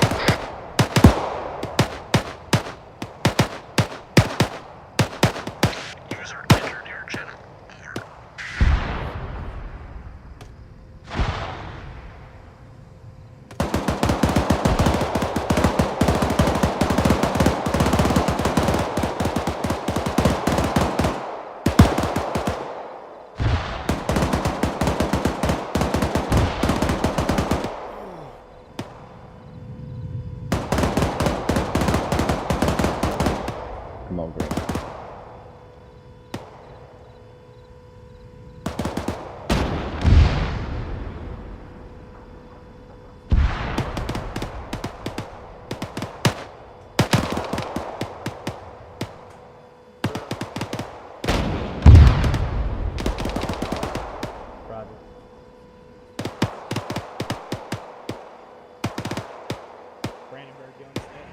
Speaker 19: I'm all green.
Speaker 12: Roger. Brandenburg, you understand?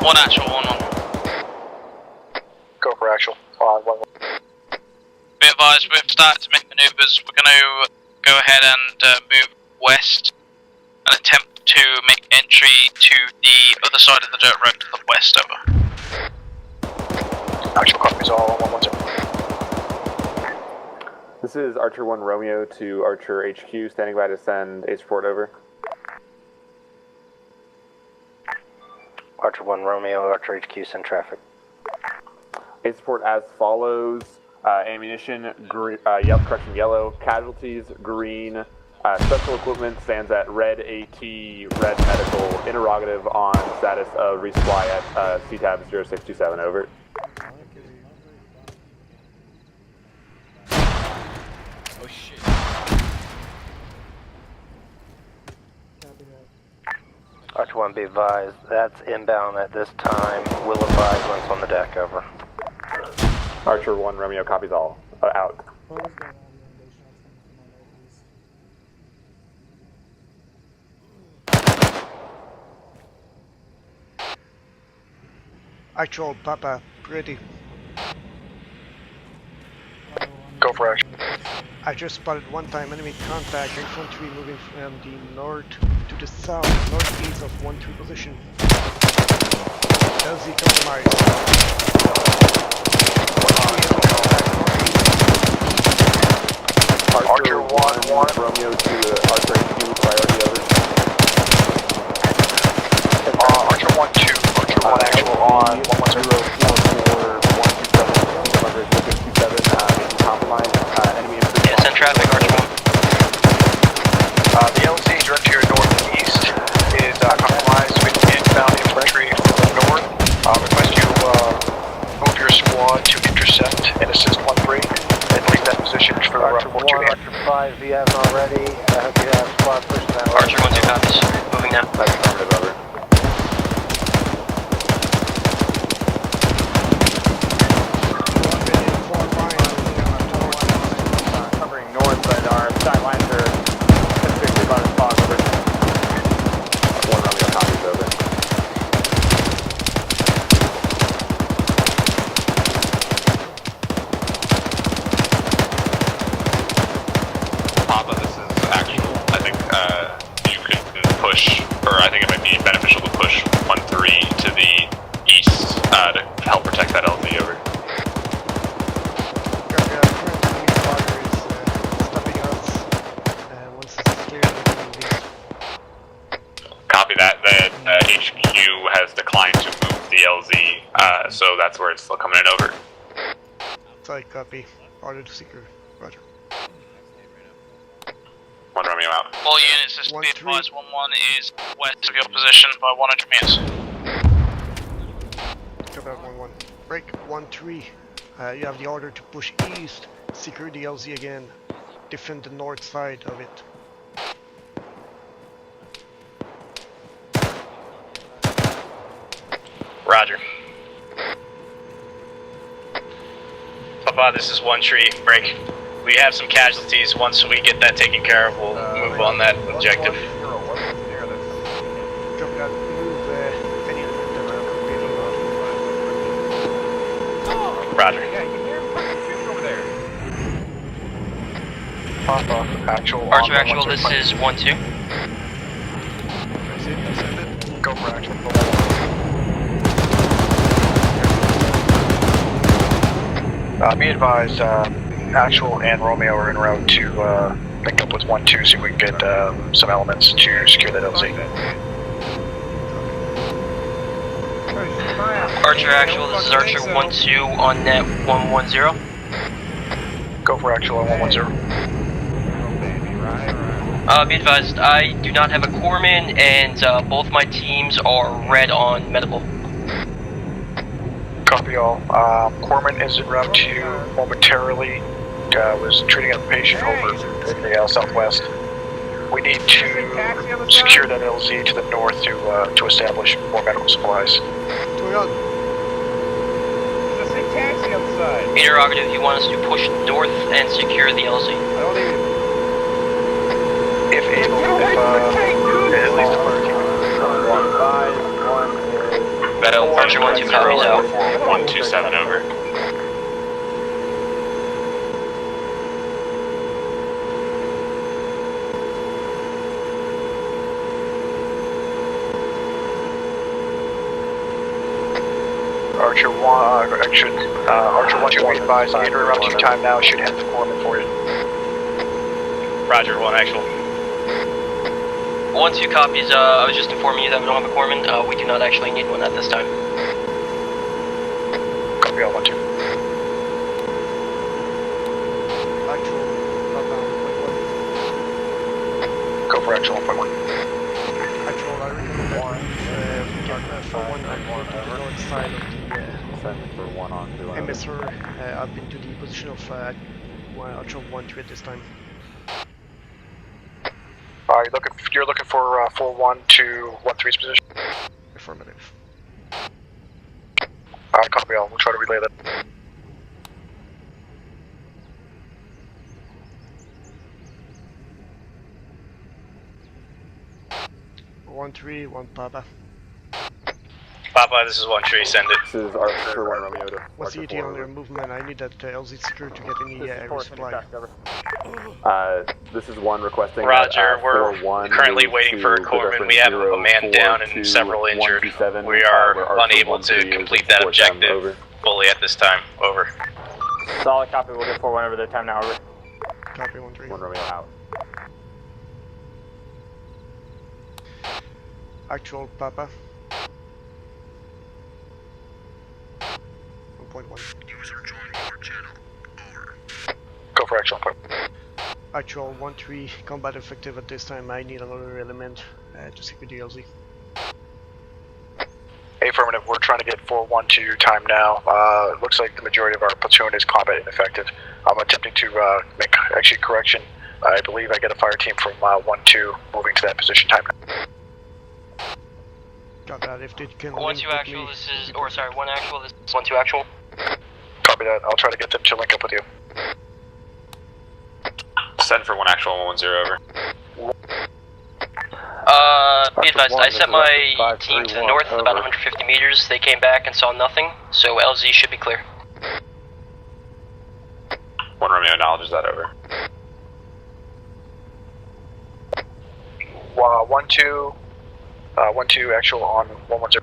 Speaker 21: One actual, 1-1.
Speaker 6: Go for actual. 1-1.
Speaker 21: Be advised, we've started to make maneuvers. We're going to go ahead and move west and attempt to make entry to the other side of the dirt road to the west. Over.
Speaker 6: Actual copies all 1-1-0.
Speaker 10: This is Archer 1 Romeo to Archer HQ, standing by to send a support over.
Speaker 13: Archer 1 Romeo, Archer HQ, send traffic.
Speaker 10: A support as follows: ammunition, yellow, casualties, green, special equipment stands at red AT, red medical, interrogative on status of resupply at CTAB 0627, over.
Speaker 17: Oh shit.
Speaker 13: Archer 1, be advised, that's inbound at this time. Will advise once on the deck, over.
Speaker 10: Archer 1 Romeo copies all. Out.
Speaker 9: Actual Papa, ready.
Speaker 6: Go for action.
Speaker 9: I just spotted one-time enemy contact, infantry moving from the north to the south, northeast of 1-2 position. LZ compromised.
Speaker 6: Archer 1-1.
Speaker 10: Romeo to Archer HQ, priority over.
Speaker 6: Archer 1-2. Archer 1 actual on 1-1-0.
Speaker 21: Yeah, send traffic, Archer 1.
Speaker 6: The LZ direct to your northeast is compromised with inbound infantry from the north. Request you move your squad to intercept and assist 1-3 and leave that position for
Speaker 13: Archer 1, Archer 5, we have already. I hope you have squad personnel.
Speaker 21: Archer 1-2 copies. Moving now.
Speaker 10: That's affirmative, over. Covering north, but our sidelines are constricted by the fog, over. 1 Romeo copies, over.
Speaker 22: Papa, this is actual. I think you could push, or I think it might be beneficial to push 1-3 to the east to help protect that LZ, over. Copy that. The HQ has declined to move the LZ, so that's where it's still coming in, over.
Speaker 9: Sorry, copy. Order to secure. Roger.
Speaker 22: 1 Romeo out.
Speaker 21: All units, just be advised, 1-1 is west of your position by 100 meters.
Speaker 9: Copy out 1-1. Break 1-3. You have the order to push east, secure the LZ again, defend the north side of it.
Speaker 21: Roger. Papa, this is 1-3, break. We have some casualties. Once we get that taken care of, we'll move on that objective. Roger. Archer actual, this is 1-2.
Speaker 6: Go for action. Be advised, Actual and Romeo are en route to link up with 1-2, see if we can get some elements to secure that LZ.
Speaker 21: Archer actual, this is Archer 1-2 on net 110.
Speaker 6: Go for actual on 110.
Speaker 21: Be advised, I do not have a corpsman, and both my teams are red on medical.
Speaker 6: Copy all. Corpsman is en route to momentarily. Was treating a patient over in the southwest. We need to secure that LZ to the north to establish more medical supplies.
Speaker 21: Interrogative, you want us to push north and secure the LZ?
Speaker 6: If able, at least the
Speaker 22: That LZ Archer 120 copies out. 127 over.
Speaker 6: Archer 1, Archer 1 should be advised, gator around team time now, should have the corpsman for you.
Speaker 22: Roger, 1 actual.
Speaker 5: 1-2 copies, I was just informing you that we don't have a corpsman. We do not actually need one at this time.
Speaker 6: Copy all 1-2.
Speaker 9: Actual,
Speaker 6: Go for actual 1.1.
Speaker 9: Actual, I recommend we get for 1 and 1 to the north side of
Speaker 10: for 1 on 2
Speaker 9: the MSR up into the position of Archer 1-3 at this time.
Speaker 6: You're looking for 4-1 to 1-3's position?
Speaker 9: Affirmative.
Speaker 6: Copy all, we'll try to relay that.
Speaker 9: One 3, 1 Papa.
Speaker 22: Papa, this is 1 tree, send it.
Speaker 10: This is Archer 1 Romeo to
Speaker 9: What's the ETA on their movement? I need that LZ secure to get any resupply.
Speaker 10: This is 1 requesting.
Speaker 22: Roger, we're currently waiting for a corpsman. We have a man down and several injured. We are unable to complete that objective fully at this time. Over.
Speaker 7: Solid copy, we'll get 4-1 over their time now, over.
Speaker 9: Copy 1-3.
Speaker 10: 1 Romeo out.
Speaker 9: Actual Papa. 1.1.
Speaker 6: User joining your channel. Over. Go for actual 1.1.
Speaker 9: Actual 1-3, combat effective at this time. I need another element to secure the LZ.
Speaker 6: Affirmative, we're trying to get 4-1 to time now. Looks like the majority of our platoon is combat ineffective. I'm attempting to make actually correction. I believe I get a fire team from 1-2 moving to that position time now.
Speaker 9: Got that. If they can
Speaker 5: 1-2 actual, this is, or sorry, 1 actual, this is 1-2 actual.
Speaker 6: Copy that. I'll try to get them to link up with you.
Speaker 22: Send for 1 actual, 110 over.
Speaker 5: Be advised, I sent my team to the north, about 150 meters. They came back and saw nothing, so LZ should be clear.
Speaker 22: 1 Romeo acknowledges that, over.
Speaker 6: 1-2, 1-2 actual on 110.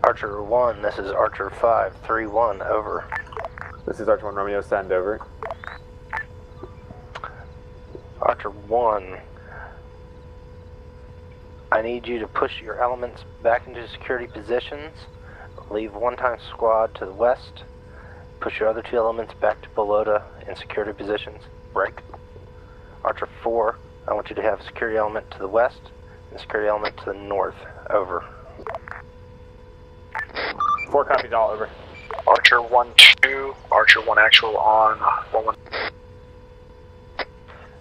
Speaker 13: Archer 1, this is Archer 531, over.
Speaker 10: This is Archer 1 Romeo, send over.
Speaker 13: Archer 1, I need you to push your elements back into security positions. Leave 1-time squad to the west. Push your other 2 elements back to Belota in security positions. Break. Archer 4, I want you to have a security element to the west and a security element to the north. Over.
Speaker 7: 4 copies all, over.
Speaker 6: Archer 1-2, Archer 1 actual on 1-1.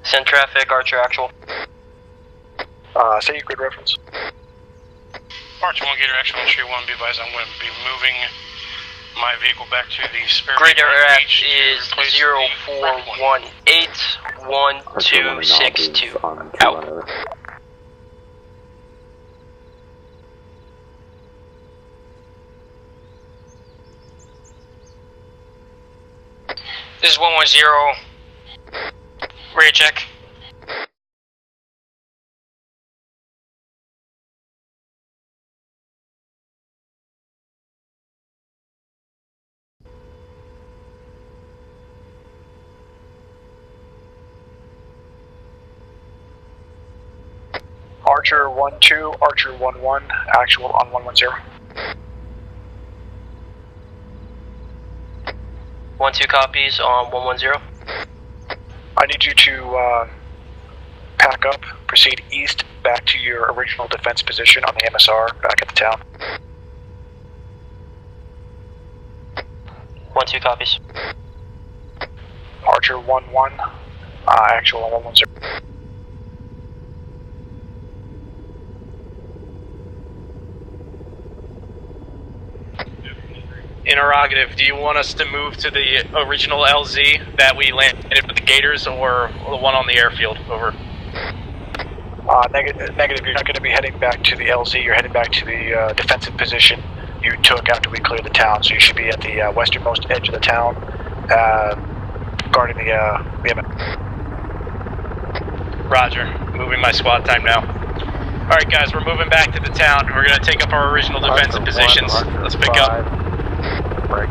Speaker 5: Send traffic, Archer actual.
Speaker 6: Say your grid reference.
Speaker 21: Archer 1 Gator actual on tree 1, be advised I'm going to be moving my vehicle back to the spare.
Speaker 5: Grid RF is 04181262. Out.
Speaker 21: This is 110. Rear check.
Speaker 6: Archer 1-2, Archer 1-1, actual on 110.
Speaker 5: 1-2 copies on 110.
Speaker 6: I need you to pack up, proceed east back to your original defense position on the MSR back at the town.
Speaker 5: 1-2 copies.
Speaker 6: Archer 1-1, actual on 110.
Speaker 21: Interrogative, do you want us to move to the original LZ that we landed with the Gators, or the one on the airfield? Over.
Speaker 6: Negative, you're not going to be heading back to the LZ, you're heading back to the defensive position you took after we cleared the town, so you should be at the westernmost edge of the town, guarding the
Speaker 21: Roger, moving my squad time now. Alright guys, we're moving back to the town. We're going to take up our original defensive positions. Let's pick up.
Speaker 13: Break.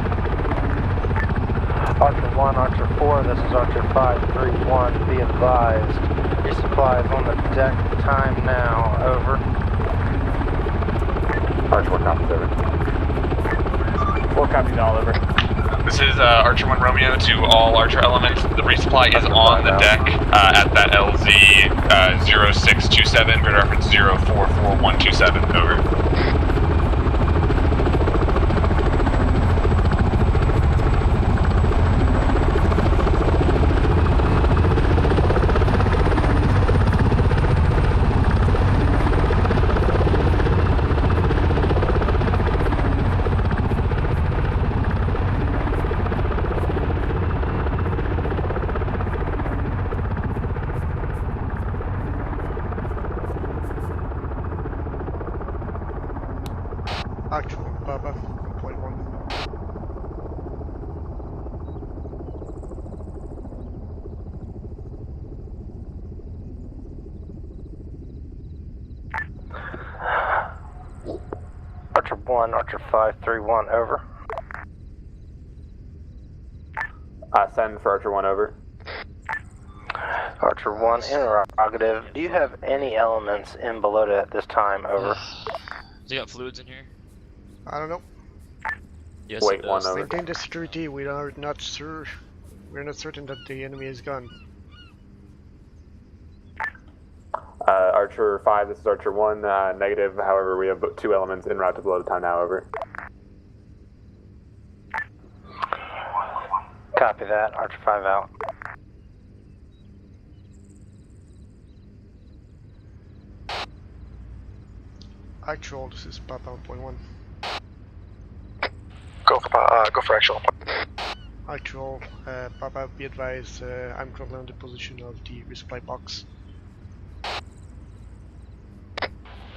Speaker 13: Archer 1, Archer 4, this is Archer 531, be advised. Resupply is on the deck, time now, over.
Speaker 10: Archer 1 copies, over.
Speaker 11: 4 copies, all over.
Speaker 22: This is Archer 1 Romeo to all Archer elements. The resupply is on the deck at that LZ 0627, grid reference 044127, over.
Speaker 9: Actual, Papa, 1.1.
Speaker 13: Archer 1, Archer 531, over.
Speaker 10: Send for Archer 1, over.
Speaker 13: Archer 1, interrogative. Do you have any elements in Balota at this time, over?
Speaker 14: Has he got fluids in here?
Speaker 9: I don't know.
Speaker 14: Yes,
Speaker 10: Wait, 1, over.
Speaker 9: Maintain the security, we are not sure. We're not certain that the enemy is gone.
Speaker 10: Archer 5, this is Archer 1, negative, however we have 2 elements en route to below the time now, over.
Speaker 13: Copy that, Archer 5 out.
Speaker 9: Actual, this is Papa 1.1.
Speaker 6: Go for actual.
Speaker 9: Actual, Papa, be advised, I'm currently on the position of the resupply box.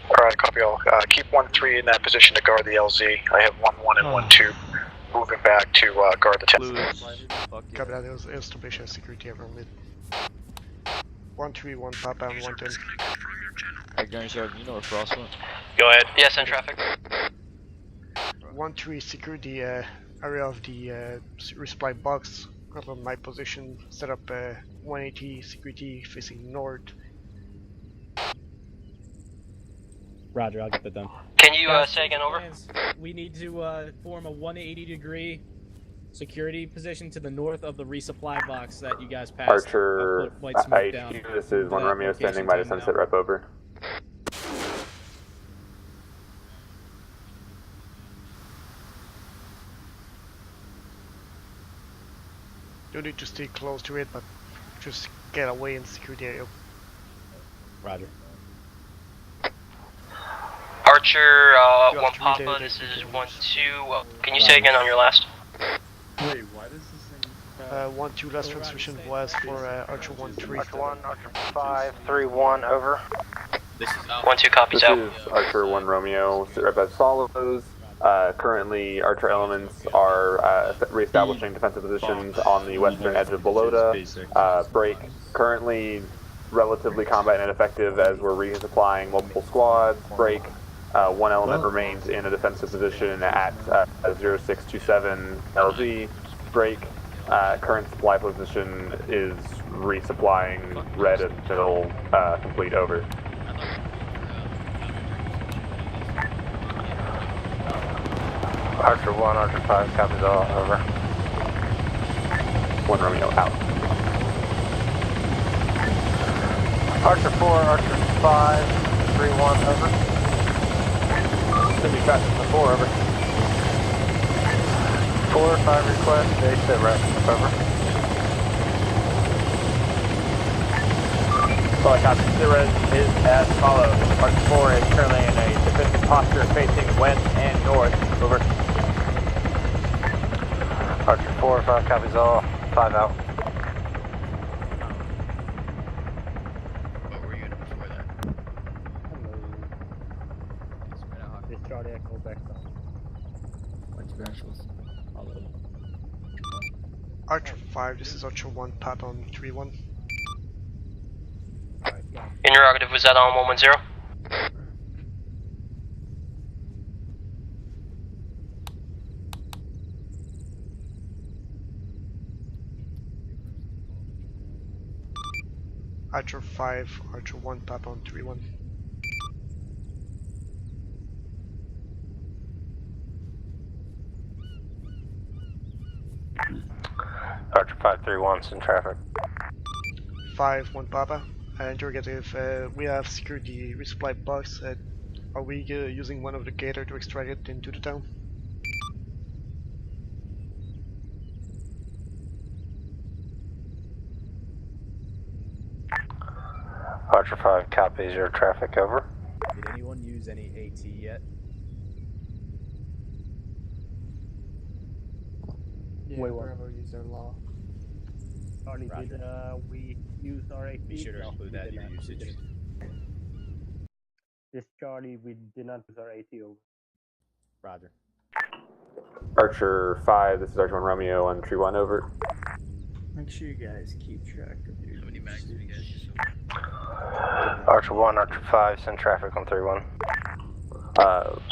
Speaker 6: Alright, copy all. Keep 1-3 in that position to guard the LZ. I have 1-1 and 1-2 moving back to guard the town.
Speaker 9: Copy that, installation security around mid. 1-3, 1 Papa, and 1-10.
Speaker 14: Alright, guys, you know where Frost went?
Speaker 21: Go ahead.
Speaker 5: Yes, in traffic.
Speaker 9: 1-3, secure the area of the resupply box. Currently on my position, set up 180 security facing north.
Speaker 18: Roger, I'll get that done.
Speaker 5: Can you say again, over?
Speaker 12: We need to form a 180-degree security position to the north of the resupply box that you guys passed.
Speaker 10: Archer IQ, this is 1 Romeo standing by to sunset rep, over.
Speaker 9: You need to stay close to it, but just get away in the security area.
Speaker 18: Roger.
Speaker 5: Archer 1 Papa, this is 1-2. Can you say again on your last?
Speaker 3: Wait, why does this thing...
Speaker 9: 1-2, last transmission was for Archer 1-3.
Speaker 13: Archer 1, Archer 531, over.
Speaker 5: This is 1-2 copies
Speaker 10: this
Speaker 5: out.
Speaker 10: This is Archer 1 Romeo, sit rep as follows. Currently, Archer elements are reestablishing defensive positions on the western edge of Balota. Break currently relatively combat ineffective as we're resupplying multiple squads. Break, 1 element remains in a defensive position at 0627 LZ. Break, current supply position is resupplying red until complete, over.
Speaker 13: Archer 1, Archer 5, copies all, over.
Speaker 10: 1 Romeo out.
Speaker 13: Archer 4, Archer 5, 3-1, over. Should be traffic for 4, over. 4, 5 request, they sit rep, over.
Speaker 11: Solid copy. The res is as follows. Archer 4 is currently in a defensive posture facing west and north, over.
Speaker 13: Archer 4, 5 copies all, 5 out.
Speaker 17: What were you in before that?
Speaker 18: This Charlie Echo back down.
Speaker 20: What's your actuals?
Speaker 9: Archer 5, this is Archer 1, Pat on 3-1.
Speaker 5: Interrogative, was that on 110?
Speaker 9: Archer 5, Archer 1, Pat on 3-1.
Speaker 13: Archer 531's in traffic.
Speaker 9: 5, 1 Papa. Interrogative, we have secured the resupply box. Are we using one of the gator to extract it into the town?
Speaker 13: Archer 5 copies your traffic, over.
Speaker 17: Did anyone use any AT yet?
Speaker 18: Yeah, Bravo used their law. Charlie, did we use our AP?
Speaker 17: Be sure to include that in your usage.
Speaker 18: This Charlie, we did not use our AT over.
Speaker 17: Roger.
Speaker 10: Archer 5, this is Archer 1 Romeo on Tree 1, over.
Speaker 1: Make sure you guys keep track of your usage.
Speaker 13: Archer 1, Archer 5, send traffic on 3-1.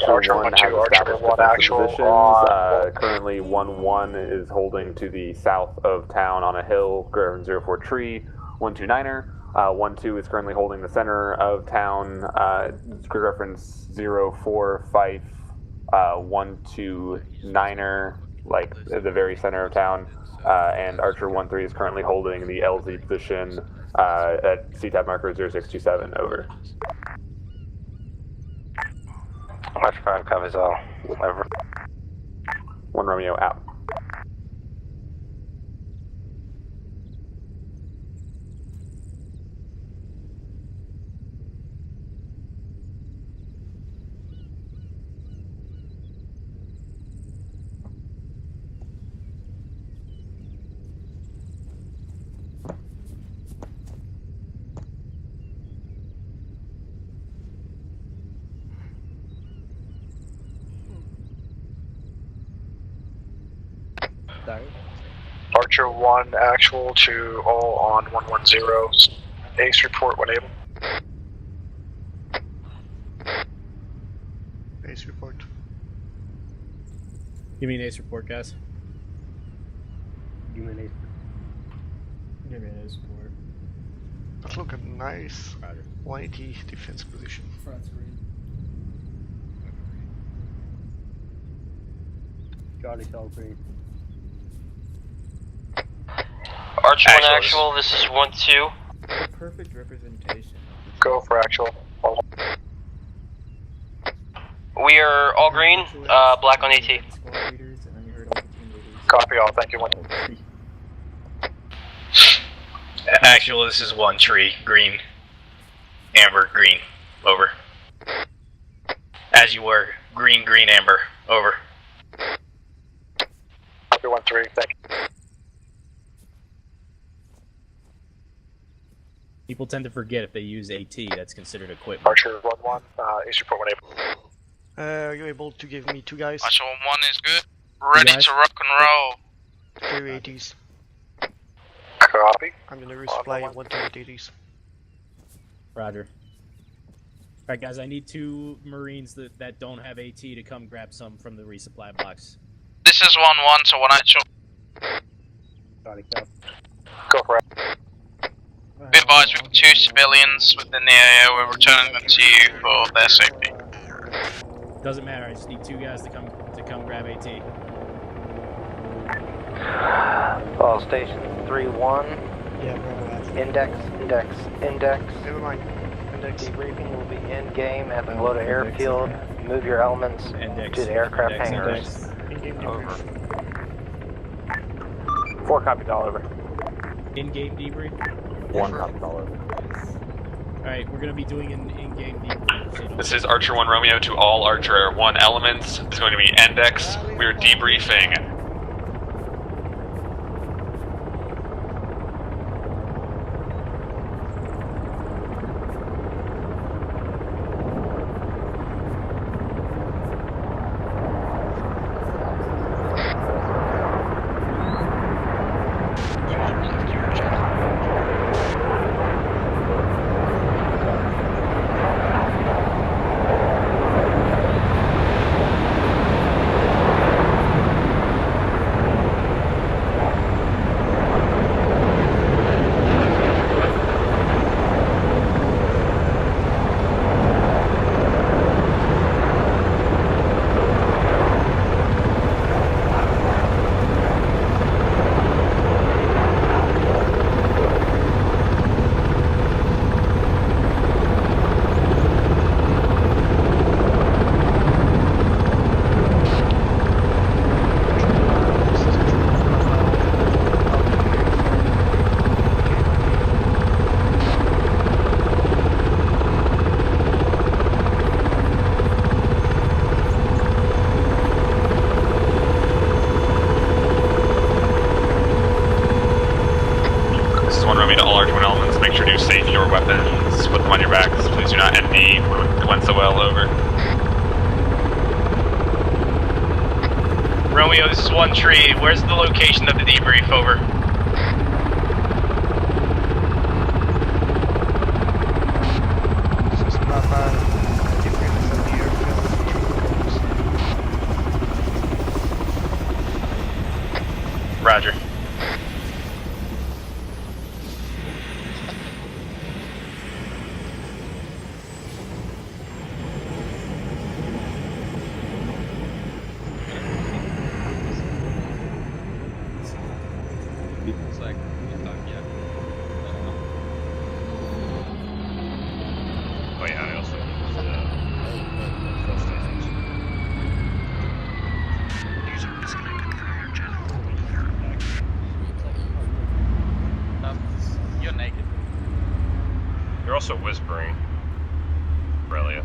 Speaker 10: Archer 1 has established defensive positions. Currently 1-1 is holding to the south of town on a hill, ground 04 tree, 129er. 1-2 is currently holding the center of town, reference 04-5, 129er, like the very center of town. And Archer 1-3 is currently holding the LZ position at CTAB marker 0627, over.
Speaker 13: Archer 5 copies all, over.
Speaker 10: 1 Romeo out.
Speaker 6: Archer 1 actual to all on 110. Ace report when able.
Speaker 9: Ace report.
Speaker 7: Give me an ace report, guys.
Speaker 18: Give me an ace.
Speaker 1: Give me an ace report.
Speaker 9: That's looking nice. 180 defense position.
Speaker 1: Front's green.
Speaker 18: Charlie's all green.
Speaker 5: Archer 1 actual, this is 1-2.
Speaker 1: The perfect representation.
Speaker 6: Go for actual.
Speaker 5: We are all green, black on AT.
Speaker 6: Copy all, thank you.
Speaker 21: Actual, this is 1 tree, green, amber, green, over. As you were, green, green, amber, over.
Speaker 6: Copy 1-3, thank you.
Speaker 7: People tend to forget if they use AT, that's considered equipment.
Speaker 6: Archer 1-1, ace report when able.
Speaker 9: Are you able to give me 2 guys?
Speaker 21: Archer 1 is good. Ready to rock and roll.
Speaker 9: Carry 80s.
Speaker 6: Copy.
Speaker 9: I'm gonna resupply 180s.
Speaker 7: Roger. Alright guys, I need 2 Marines that don't have AT to come grab some from the resupply box.
Speaker 21: This is 1-1, so 1 actual.
Speaker 6: Go for it.
Speaker 21: Be advised, we have 2 civilians within the area. We're returning them to you for their safety.
Speaker 7: Doesn't matter, I just need 2 guys to come grab AT.
Speaker 13: All stations 3-1.
Speaker 9: Yeah, Bravo.
Speaker 13: Index.
Speaker 9: Never mind. Index.
Speaker 13: Debriefing will be in game at the Lota airfield. Move your elements to the aircraft hangars.
Speaker 10: Over. 4 copies all, over.
Speaker 7: In-game debrief?
Speaker 10: 1 copy all, over.
Speaker 7: Alright, we're gonna be doing an in-game debrief.
Speaker 22: This is Archer 1 Romeo to all Archer 1 elements. It's going to be Index. We're debriefing Please do not end the went so well, over.
Speaker 2: Romeo, this is 1 tree. Where's the location of the debrief? Over. Roger.
Speaker 22: Oh yeah, I also
Speaker 17: You're naked.
Speaker 22: You're also whispering, Aurelia.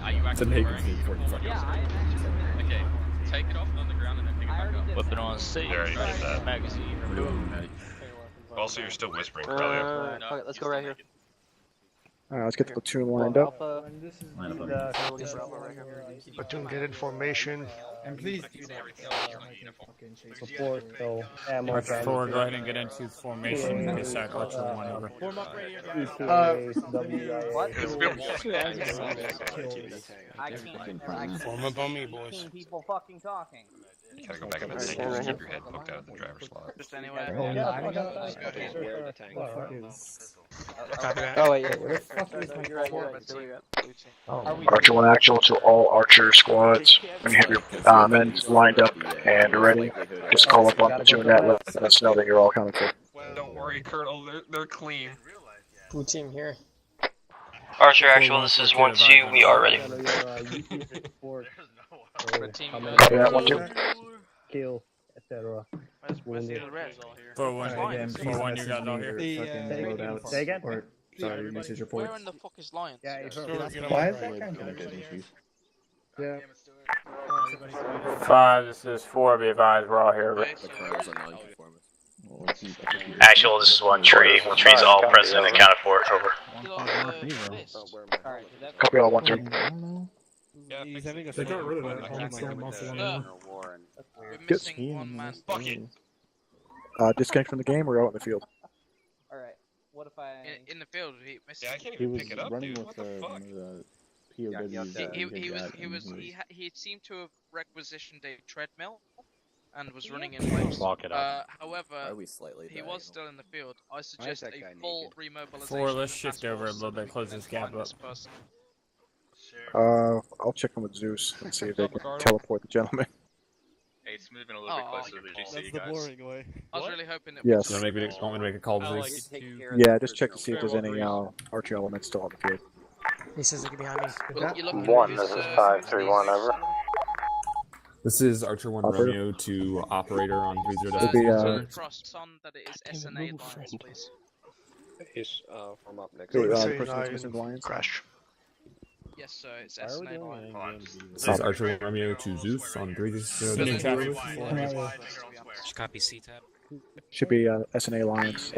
Speaker 17: Are you actually wearing it?
Speaker 14: Yeah,
Speaker 17: I am actually. Okay, take it off on the ground and then pick it back up.
Speaker 14: Weapon on safe.
Speaker 22: They already did that.
Speaker 14: Magazine removed.
Speaker 22: Also, you're still whispering, Aurelia.
Speaker 17: Okay, let's go right here.
Speaker 19: Alright, let's get the platoon lined up.
Speaker 9: Platoon, get in formation.
Speaker 1: And please
Speaker 18: Support, so ammo.
Speaker 12: Archer 4, go ahead and get into formation. GySgt Archer 1 over.
Speaker 1: Form up right here,
Speaker 4: What?
Speaker 21: Form up on me, boys.
Speaker 4: People fucking talking.
Speaker 22: You gotta go back in the tank and keep your head poked out of the driver's slot.
Speaker 8: Just anywhere.
Speaker 4: Oh wait,
Speaker 6: Archer 1 actual to all Archer squads. When you have your men lined up and ready, just call up on platoon that, let us know that you're all counted for.
Speaker 22: Don't worry, Colonel, they're clean.
Speaker 16: Blue team here.
Speaker 5: Archer actual, this is 1-2, we are ready.
Speaker 6: Copy that, 1-2.
Speaker 18: Kill, etc.
Speaker 12: 4-1, you guys all here?
Speaker 18: Say again?
Speaker 1: Sorry, this is your point.
Speaker 8: Where in the fuck is Lions?
Speaker 1: Why is that kind of
Speaker 19: Yeah.
Speaker 3: 5, this is 4, be advised, we're all here.
Speaker 2: Actual, this is 1 tree. 1 tree's all present and accounted for. Over.
Speaker 6: Copy all 1-3.
Speaker 19: They got rid of that.
Speaker 8: We're missing 1 man.
Speaker 19: Disconnect from the game or out in the field?
Speaker 4: Alright, what if I...
Speaker 8: In the field, he missed.
Speaker 22: Yeah, I can't even pick it up, dude. What the fuck?
Speaker 8: He seemed to have requisitioned a treadmill and was running in place.
Speaker 14: Lock it up.
Speaker 8: However, he was still in the field. I suggest a full remobilization.
Speaker 12: 4, let's shift over a little bit, close this gap up.
Speaker 19: I'll check in with Zeus and see if they can teleport the gentleman.
Speaker 22: Hey, it's moving a little bit closer to the GC,
Speaker 16: That's
Speaker 22: guys.
Speaker 16: the boring way.
Speaker 8: I was really hoping that.
Speaker 19: Yes.
Speaker 22: Want me to make a call to Zeus?
Speaker 19: Yeah, just check to see if there's any Archer elements still on the field.
Speaker 16: He says look behind me.
Speaker 8: Well,
Speaker 13: 1, this is 531, over.
Speaker 23: This is Archer 1
Speaker 19: Operator.
Speaker 23: Romeo to operator on 30.
Speaker 19: It'll be,
Speaker 8: Cross on that it is SNA lines, please.
Speaker 13: He's from up next.
Speaker 19: the person that's missing Lions.
Speaker 9: Crash.
Speaker 8: Yes, sir, it's SNA lines.
Speaker 23: This is Archer 1 Romeo to Zeus on 30.
Speaker 14: Just copy C-tab.
Speaker 19: Should be SNA Lions.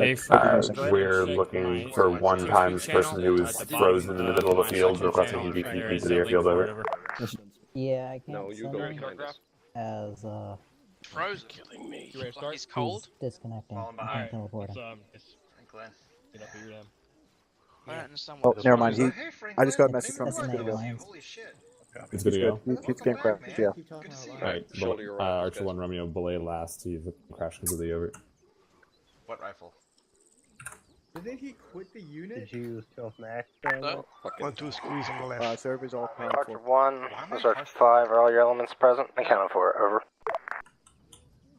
Speaker 10: We're looking for one times person who is frozen in the middle of a field, requesting he be TP'd to the airfield, over.
Speaker 24: Yeah, I can't
Speaker 13: No, you go behind us.
Speaker 24: as
Speaker 8: Frozen. Killing me. Like he's cold.
Speaker 24: disconnecting.
Speaker 8: Alright.
Speaker 24: Teleporting.
Speaker 8: I don't understand
Speaker 19: Oh,
Speaker 8: what
Speaker 19: never mind. I just got a message from him.
Speaker 24: SNA
Speaker 19: He's good to go.
Speaker 24: Lions.
Speaker 23: It's good to go.
Speaker 19: He's getting crashed, yeah.
Speaker 23: Alright, Archer 1 Romeo, belay last. He's crashed completely over.
Speaker 21: What rifle?
Speaker 1: Didn't he quit the unit?
Speaker 18: Did you self-max?
Speaker 9: 1-2, squeeze on the left.
Speaker 19: Servers all
Speaker 13: Archer 1, this is Archer 5, are all your elements present? Accounted for, over.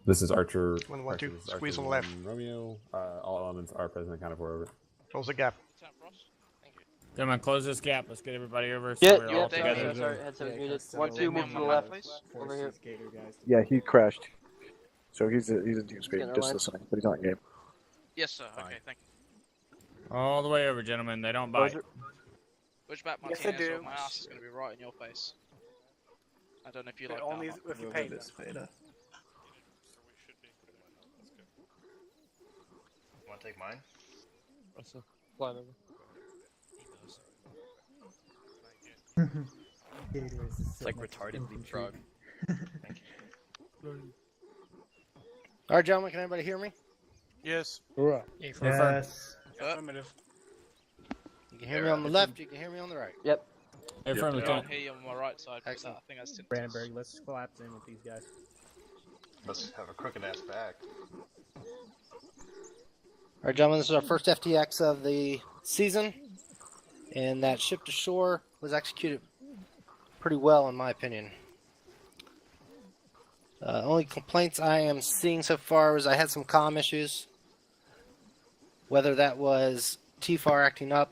Speaker 23: This is Archer.
Speaker 9: 1-1-2, squeeze on the left.
Speaker 23: Romeo, all elements are present, accounted for, over.
Speaker 9: Close the gap.
Speaker 12: Come on, close this gap. Let's get everybody over.
Speaker 16: Yeah,
Speaker 12: we're all together.
Speaker 16: sorry, headset muted. 1-2, move to the left. Over here.
Speaker 19: Yeah, he crashed. So he's in TeamSpeak, just listening, but he's not in game.
Speaker 8: Yes, sir. Okay, thank you.
Speaker 12: All the way over, gentlemen. They don't bite.
Speaker 8: Which back
Speaker 16: Yes,
Speaker 8: Martinez,
Speaker 16: I do.
Speaker 8: or my ass is going to be right in your face. I don't know if you like
Speaker 16: Only
Speaker 8: that.
Speaker 16: if you pay.
Speaker 21: Want to take mine?
Speaker 16: Flying over.
Speaker 17: It's like retardedly drug.
Speaker 7: Alright, gentlemen, can everybody hear me?
Speaker 21: Yes.
Speaker 1: Yes.
Speaker 21: Affirmative.
Speaker 7: You can hear me on the left, you can hear me on the right.
Speaker 16: Yep.
Speaker 8: I can't hear you on my right side.
Speaker 7: Excellent.
Speaker 8: I think that's tinnitus.
Speaker 18: Brandenburg, let's collapse in with these guys.
Speaker 11: Must have a crooked ass back.
Speaker 7: Alright, gentlemen, this is our first FTX of the season, and that ship to shore was executed pretty well, in my opinion. Only complaints I am seeing so far is I had some comm issues. Whether that was TFAR acting up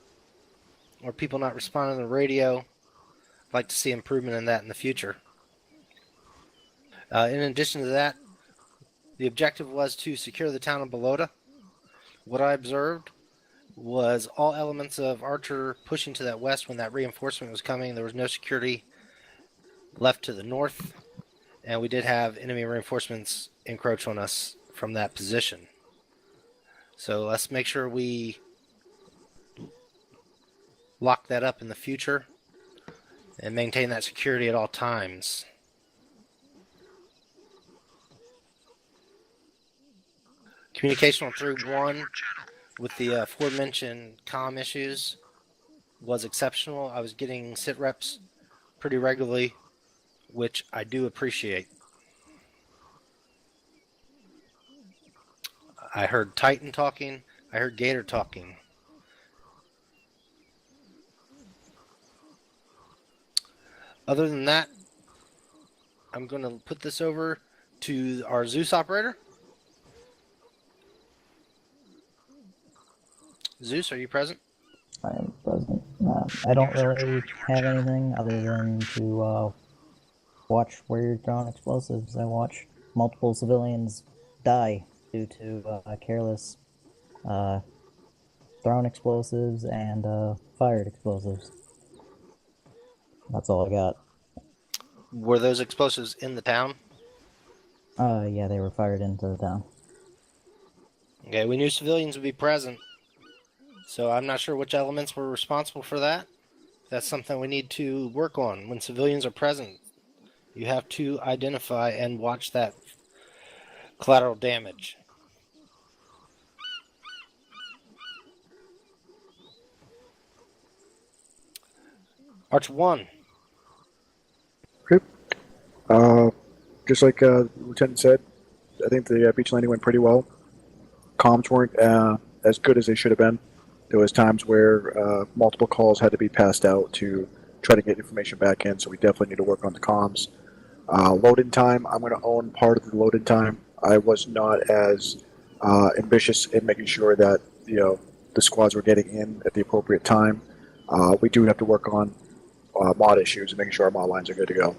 Speaker 7: or people not responding to the radio, I'd like to see improvement in that in the future. In addition to that, the objective was to secure the town of Balota. What I observed was all elements of Archer pushing to that west when that reinforcement was coming. There was no security left to the north, and we did have enemy reinforcements encroach on us from that position. So let's make sure we lock that up in the future and maintain that security at all times. Communication on 3-1 with the aforementioned comm issues was exceptional. I was getting sit reps pretty regularly, which I do appreciate. I heard Titan talking. I heard Gator talking. Other than that, I'm going to put this over to our Zeus operator. Zeus, are you present?
Speaker 24: I am present. I don't really have anything other than to watch where you're throwing explosives. I watch multiple civilians die due to careless thrown explosives and fired explosives. That's all I got.
Speaker 7: Were those explosives in the town?
Speaker 24: Yeah, they were fired into the town.
Speaker 7: Okay, we knew civilians would be present, so I'm not sure which elements were responsible for that. That's something we need to work on. When civilians are present, you have to identify and watch that collateral damage. Archer 1.
Speaker 6: Okay. Just like the Lieutenant said, I think the beach landing went pretty well. Comms weren't as good as they should have been. There was times where multiple calls had to be passed out to try to get information back in, so we definitely need to work on the comms. Load-in time, I'm going to own part of the load-in time. I was not as ambitious in making sure that the squads were getting in at the appropriate time. We do have to work on mod issues and making sure our mod lines are good to go.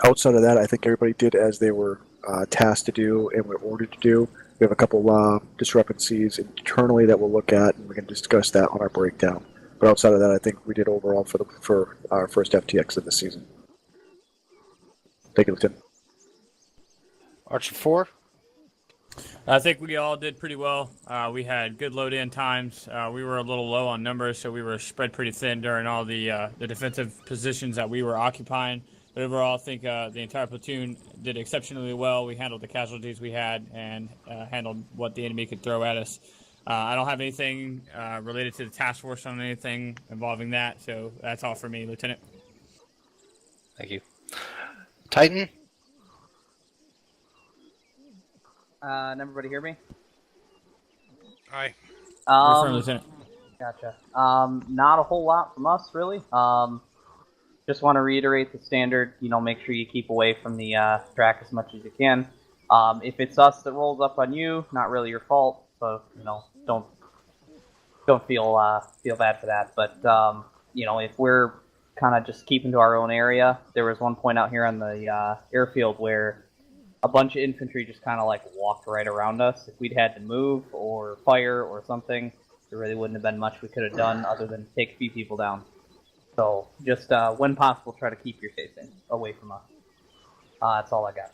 Speaker 6: Outside of that, I think everybody did as they were tasked to do and were ordered to do. We have a couple discrepancies internally that we'll look at, and we can discuss that on our breakdown. But outside of that, I think we did overall for our first FTX of the season. Thank you, Lieutenant.
Speaker 7: Archer 4.
Speaker 15: I think we all did pretty well. We had good load-in times. We were a little low on numbers, so we were spread pretty thin during all the defensive positions that we were occupying. But overall, I think the entire platoon did exceptionally well. We handled the casualties we had and handled what the enemy could throw at us. I don't have anything related to the task force on anything involving that, so that's all for me, Lieutenant.
Speaker 7: Thank you. Titan?
Speaker 4: Can everybody hear me?
Speaker 21: Hi.
Speaker 15: Affirm, Lieutenant.
Speaker 4: Gotcha. Not a whole lot from us, really. Just want to reiterate the standard, make sure you keep away from the track as much as you can. If it's us that rolls up on you, not really your fault, so, don't feel bad for that. But, if we're kind of just keeping to our own area, there was one point out here on the airfield where a bunch of infantry just kind of walked right around us. If we'd had to move or fire or something, there really wouldn't have been much we could have done other than take a few people down. So just when possible, try to keep your facing away from us. That's all I got.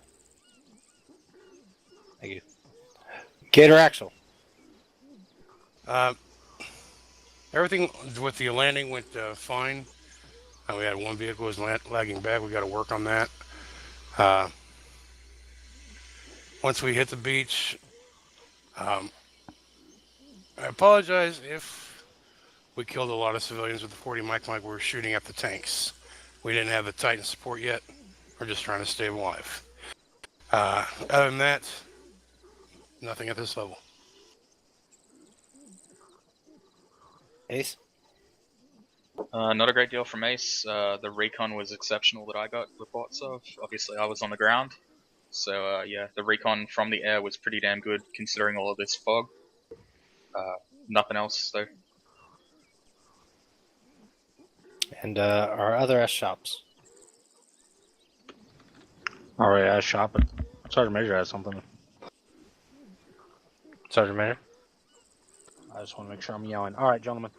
Speaker 7: Thank you. Gator Axel.
Speaker 21: Everything
Speaker 2: Everything with the landing went fine. We had one vehicle was lagging back. We got to work on that. Once we hit the beach, I apologize if we killed a lot of civilians with the 40 mic we were shooting at the tanks. We didn't have the Titan support yet. We're just trying to stay alive. Other than that, nothing at this level.
Speaker 7: Ace?
Speaker 3: Not a great deal from Ace. The recon was exceptional that I got reports of. Obviously, I was on the ground. So, yeah, the recon from the air was pretty damn good considering all of this fog. Nothing else, though.
Speaker 7: And our other S shops.
Speaker 5: Alright, S shop. Sergeant Major has something.
Speaker 7: Sergeant Major?
Speaker 5: I just want to make sure I'm yelling. Alright, gentlemen.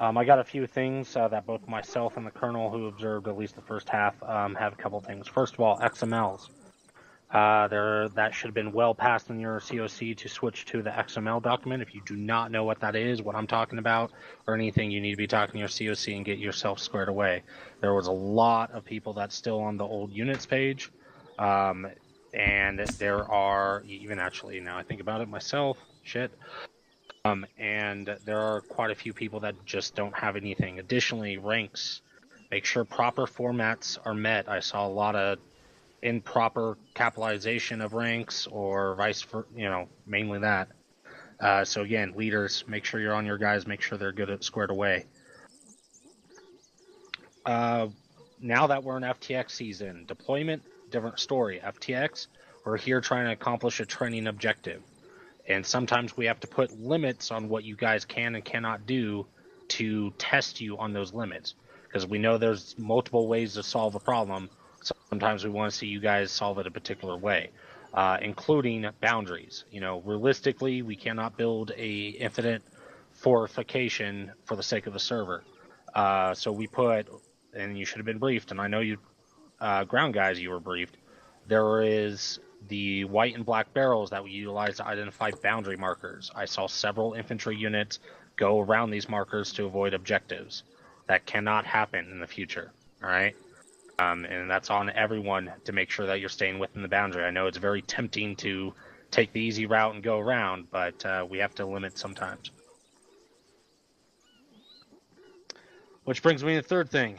Speaker 5: I got a few things that both myself and the Colonel, who observed at least the first half, have a couple things. First of all, XMLs. That should have been well past in your COC to switch to the XML document. If you do not know what that is, what I'm talking about, or anything, you need to be talking to your COC and get yourself squared away. There was a lot of people that's still on the old units page, and there are, even actually, now I think about it myself, and there are quite a few people that just don't have anything. Additionally, ranks, make sure proper formats are met. I saw a lot of improper capitalization of ranks or vice versa, mainly that. So again, leaders, make sure you're on your guys, make sure they're good at squared away. Now that we're in FTX season, deployment, different story. FTX, we're here trying to accomplish a training objective. And sometimes we have to put limits on what you guys can and cannot do to test you on those limits. Because we know there's multiple ways to solve a problem. Sometimes we want to see you guys solve it a particular way, including boundaries. Realistically, we cannot build a infinite fortification for the sake of the server. So we put, and you should have been briefed, and I know you ground guys, you were briefed. There is the white and black barrels that we utilize to identify boundary markers. I saw several infantry units go around these markers to avoid objectives. That cannot happen in the future, all right? And that's on everyone to make sure that you're staying within the boundary. I know it's very tempting to take the easy route and go around, but we have to limit sometimes. Which brings me to the third thing.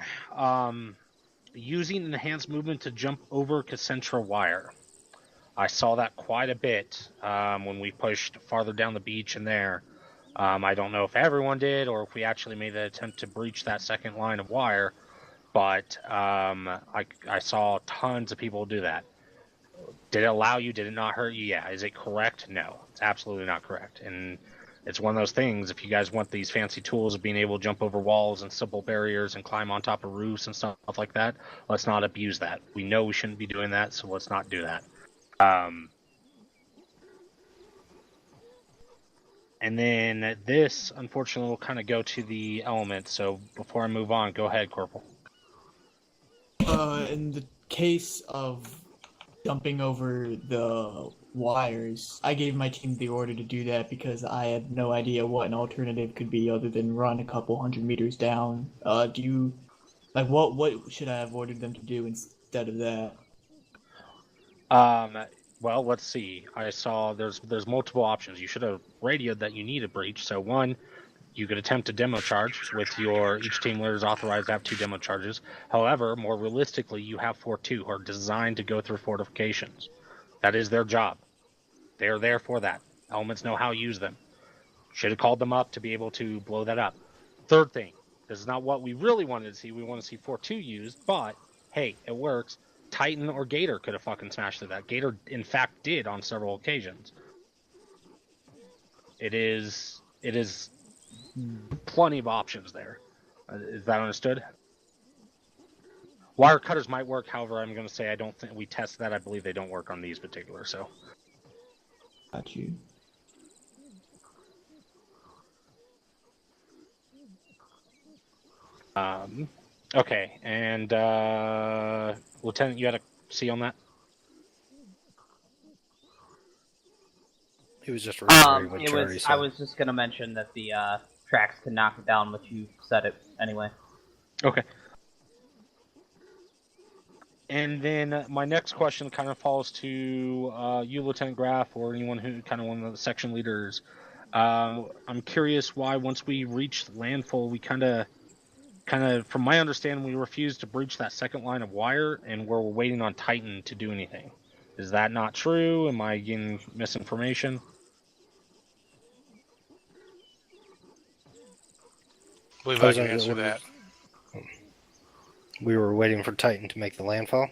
Speaker 5: Using enhanced movement to jump over Concentra wire. I saw that quite a bit when we pushed farther down the beach and there. I don't know if everyone did or if we actually made an attempt to breach that second line of wire, but I saw tons of people do that. Did it allow you? Did it not hurt you? Yeah. Is it correct? No. It's absolutely not correct. And it's one of those things, if you guys want these fancy tools of being able to jump over walls and simple barriers and climb on top of roofs and stuff like that, let's not abuse that. We know we shouldn't be doing that, so let's not do that. And then this, unfortunately, will kind of go to the elements. So before I move on, go ahead, Corporal.
Speaker 20: In the case of jumping over the wires, I gave my team the order to do that because I had no idea what an alternative could be other than run a couple 100 meters down. What should I have ordered them to do instead of that?
Speaker 5: Well, let's see. I saw there's multiple options. You should have radioed that you need a breach. So one, you could attempt a demo charge with each team leader is authorized to have 2 demo charges. However, more realistically, you have 4-2 who are designed to go through fortifications. That is their job. They're there for that. Elements know how to use them. Should have called them up to be able to blow that up. Third thing, this is not what we really wanted to see. We want to see 4-2 used, but hey, it works. Titan or Gator could have fucking smashed through that. Gator, in fact, did on several occasions. It is plenty of options there. Is that understood? Wire cutters might work, however, I'm going to say I don't think we tested that. I believe they don't work on these particular, so.
Speaker 20: Got you.
Speaker 5: Okay, and Lieutenant, you had a C on that?
Speaker 7: He was just
Speaker 4: I was just going to mention that the tracks can knock it down, but you said it anyway.
Speaker 5: Okay. And then my next question kind of falls to you, Lieutenant Graff, or anyone who kind of one of the section leaders. I'm curious why once we reached landfall, we kind of, from my understanding, we refused to breach that second line of wire, and we're waiting on Titan to do anything. Is that not true? Am I getting misinformation?
Speaker 2: I believe I can answer that.
Speaker 7: We were waiting for Titan to make the landfall.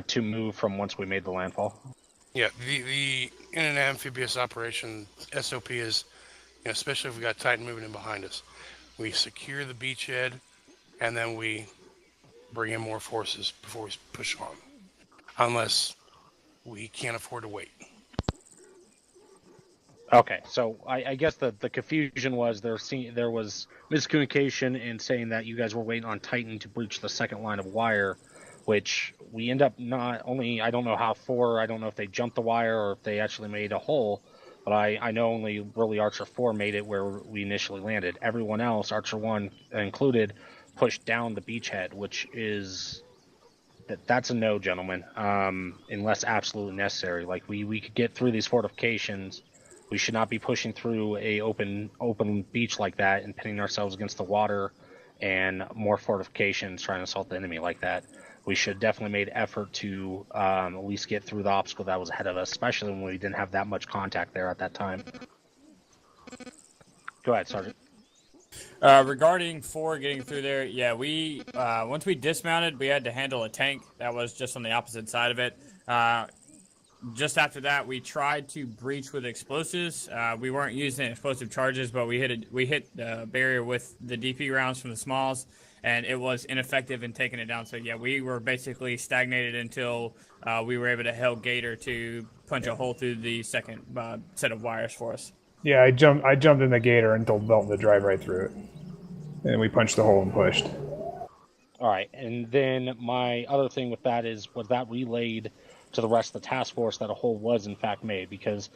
Speaker 5: To move from once we made the landfall.
Speaker 2: Yeah, the in an amphibious operation SOP is, especially if we got Titan moving in behind us, we secure the beachhead, and then we bring in more forces before we push on, unless we can't afford to wait.
Speaker 5: Okay, so I guess the confusion was there was miscommunication in saying that you guys were waiting on Titan to breach the second line of wire, which we end up not only, I don't know how I don't know if they jumped the wire or if they actually made a hole, but I know only really Archer 4 made it where we initially landed. Everyone else, Archer 1 included, pushed down the beachhead, which is... That's a no, gentlemen, unless absolutely necessary. Like, we could get through these fortifications. We should not be pushing through a open beach like that and pitting ourselves against the water and more fortifications trying to assault the enemy like that. We should definitely made effort to at least get through the obstacle that was ahead of us, especially when we didn't have that much contact there at that time. Go ahead, Sergeant.
Speaker 15: Regarding 4 getting through there, yeah, we once we dismounted, we had to handle a tank that was just on the opposite side of it. Just after that, we tried to breach with explosives. We weren't using explosive charges, but we hit the barrier with the DP rounds from the smalls, and it was ineffective in taking it down. So yeah, we were basically stagnated until we were able to hail Gator to punch a hole through the second set of wires for us.
Speaker 10: Yeah, I jumped in the Gator and told Belton to drive right through it. And we punched the hole and pushed.
Speaker 5: All right, and then my other thing with that is, was that relayed to the rest of the task force that a hole was in fact made? Because,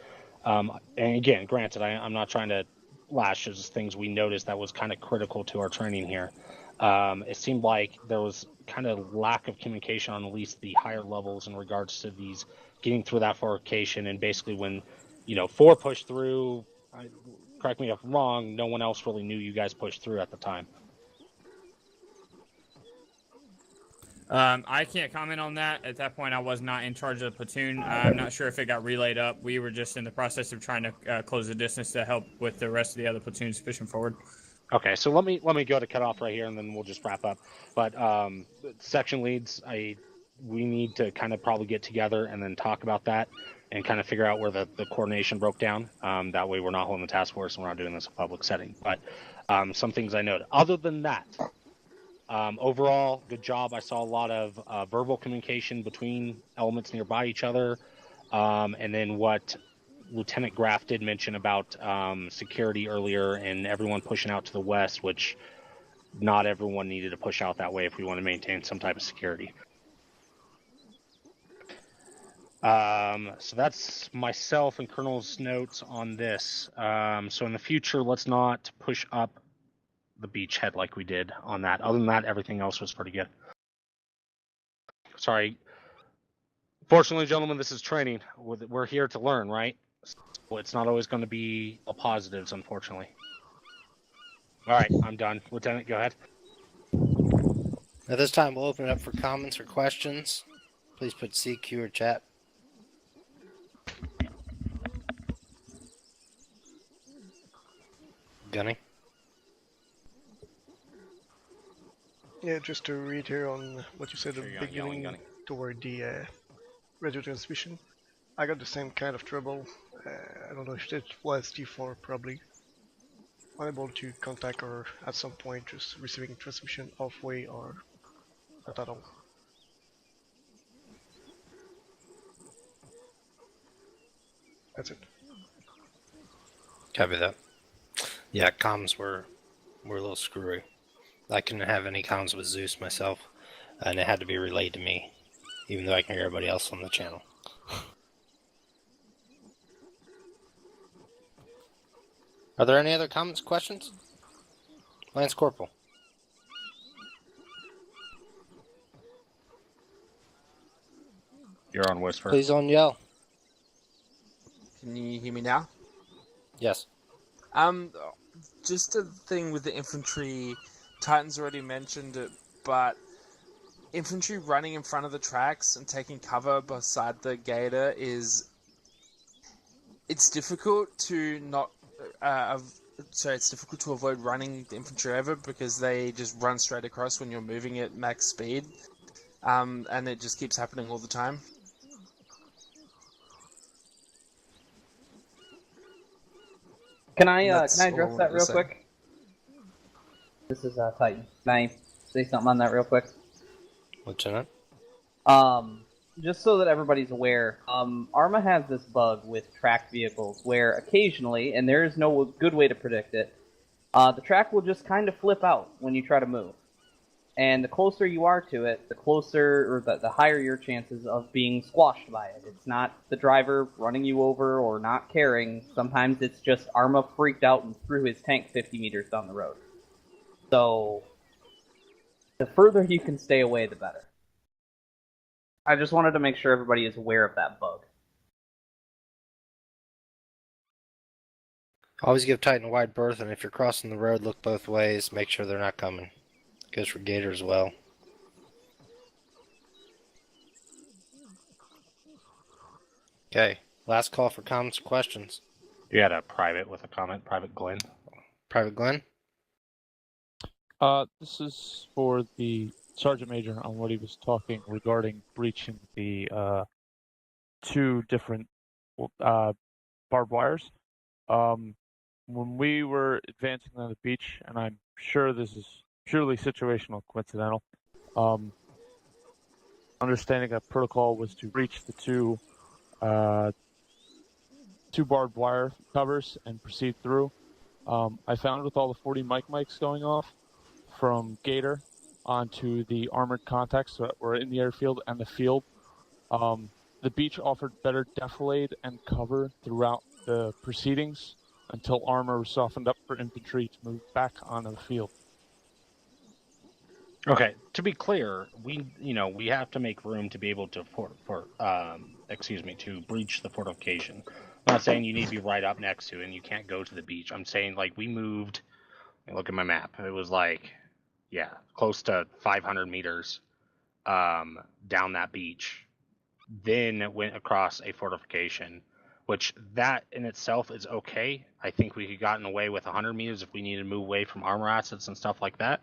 Speaker 5: and again, granted, I'm not trying to lash, it's just things we noticed that was kind of critical to our training here. It seemed like there was kind of lack of communication on at least the higher levels in regards to these getting through that fortification, and basically when 4 pushed through, correct me if I'm wrong, no one else really knew you guys pushed through at the time.
Speaker 15: I can't comment on that. At that point, I was not in charge of the platoon. I'm not sure if it got relayed up. We were just in the process of trying to close the distance to help with the rest of the other platoons pushing forward.
Speaker 5: Okay, so let me go to cut off right here, and then we'll just wrap up. But section leads, we need to kind of probably get together and then talk about that and kind of figure out where the coordination broke down. That way we're not holding the task force and we're not doing this in a public setting. But some things I noted. Other than that, overall, good job. I saw a lot of verbal communication between elements nearby each other. And then what Lieutenant Graff did mention about security earlier and everyone pushing out to the west, which not everyone needed to push out that way if we want to maintain some type of security. So that's myself and Colonel's notes on this. So in the future, let's not push up the beachhead like we did on that. Other than that, everything else was pretty good. Sorry. Fortunately, gentlemen, this is training. We're here to learn, right? So it's not always going to be all positives, unfortunately. All right, I'm done. Lieutenant, go ahead.
Speaker 7: At this time, we'll open it up for comments or questions. Please put CQ or chat. Gunny?
Speaker 9: Yeah, just to read here on what you said at the beginning toward the radio transmission. I got the same kind of trouble. I don't know if it was T4, probably. Unable to contact or at some point just receiving transmission halfway or not at all. That's it.
Speaker 7: Copy that. Yeah, comms were a little screwy. I couldn't have any comms with Zeus myself, and it had to be relayed to me, even though I can hear everybody else on the channel. Are there any other comments, questions? Lance Corporal.
Speaker 5: You're on Whisper.
Speaker 7: Please on yell.
Speaker 13: Can you hear me now?
Speaker 7: Yes.
Speaker 13: Just a thing with the infantry. Titan's already mentioned it, but infantry running in front of the tracks and taking cover beside the gator it's difficult to not it's difficult to avoid running the infantry over because they just run straight across when you're moving at max speed, and it just keeps happening all the time.
Speaker 4: Can I
Speaker 13: That's all I
Speaker 4: address
Speaker 13: wanted
Speaker 4: that
Speaker 13: to
Speaker 4: real
Speaker 13: say.
Speaker 4: quick? This is Titan. Can I say something on that real quick?
Speaker 7: Lieutenant?
Speaker 4: Just so that everybody's aware, Arma has this bug with tracked vehicles where occasionally, and there is no good way to predict it, the track will just kind of flip out when you try to move. And the closer you are to it, the closer, or the higher your chances of being squashed by it. It's not the driver running you over or not caring. Sometimes it's just Arma freaked out and threw his tank 50 meters down the road. So, the further you can stay away, the better. I just wanted to make sure everybody is aware of that bug.
Speaker 7: Always give Titan a wide berth, and if you're crossing the road, look both ways. Make sure they're not coming. Goes for Gator as well. Okay, last call for comments or questions.
Speaker 5: You had a private with a comment, Private Glenn.
Speaker 7: Private Glenn?
Speaker 14: This is for the Sergeant Major on what he was talking regarding breaching the two different barbed wires. When we were advancing on the beach, and I'm sure this is purely situational, coincidental, understanding that protocol was to breach the two barbed wire covers and proceed through. I found with all the 40 mics going off from Gator onto the armored contacts that were in the airfield and the field, the beach offered better defilade and cover throughout the proceedings until armor was softened up for infantry to move back onto the field.
Speaker 5: Okay, to be clear, we have to make room to be able to to breach the fortification. I'm not saying you need to be right up next to it and you can't go to the beach. I'm saying like we moved. Look at my map. It was like, close to 500 meters down that beach. Then it went across a fortification, which that in itself is okay. I think we could gotten away with 100 meters if we needed to move away from armor assets and stuff like that.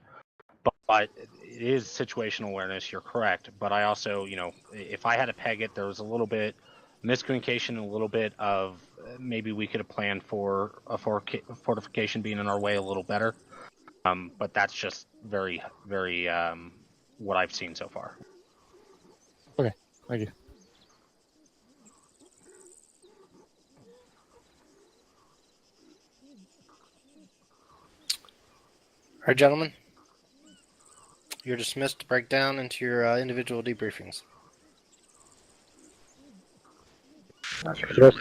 Speaker 5: But it is situational awareness. You're correct. But I also, if I had to peg it, there was a little bit miscommunication and a little bit of maybe we could have planned for a fortification being in our way a little better. But that's just very, very what I've seen so far.
Speaker 14: Okay, thank you.
Speaker 7: All right, gentlemen. You're dismissed to break down into your individual debriefings.
Speaker 22: Yes.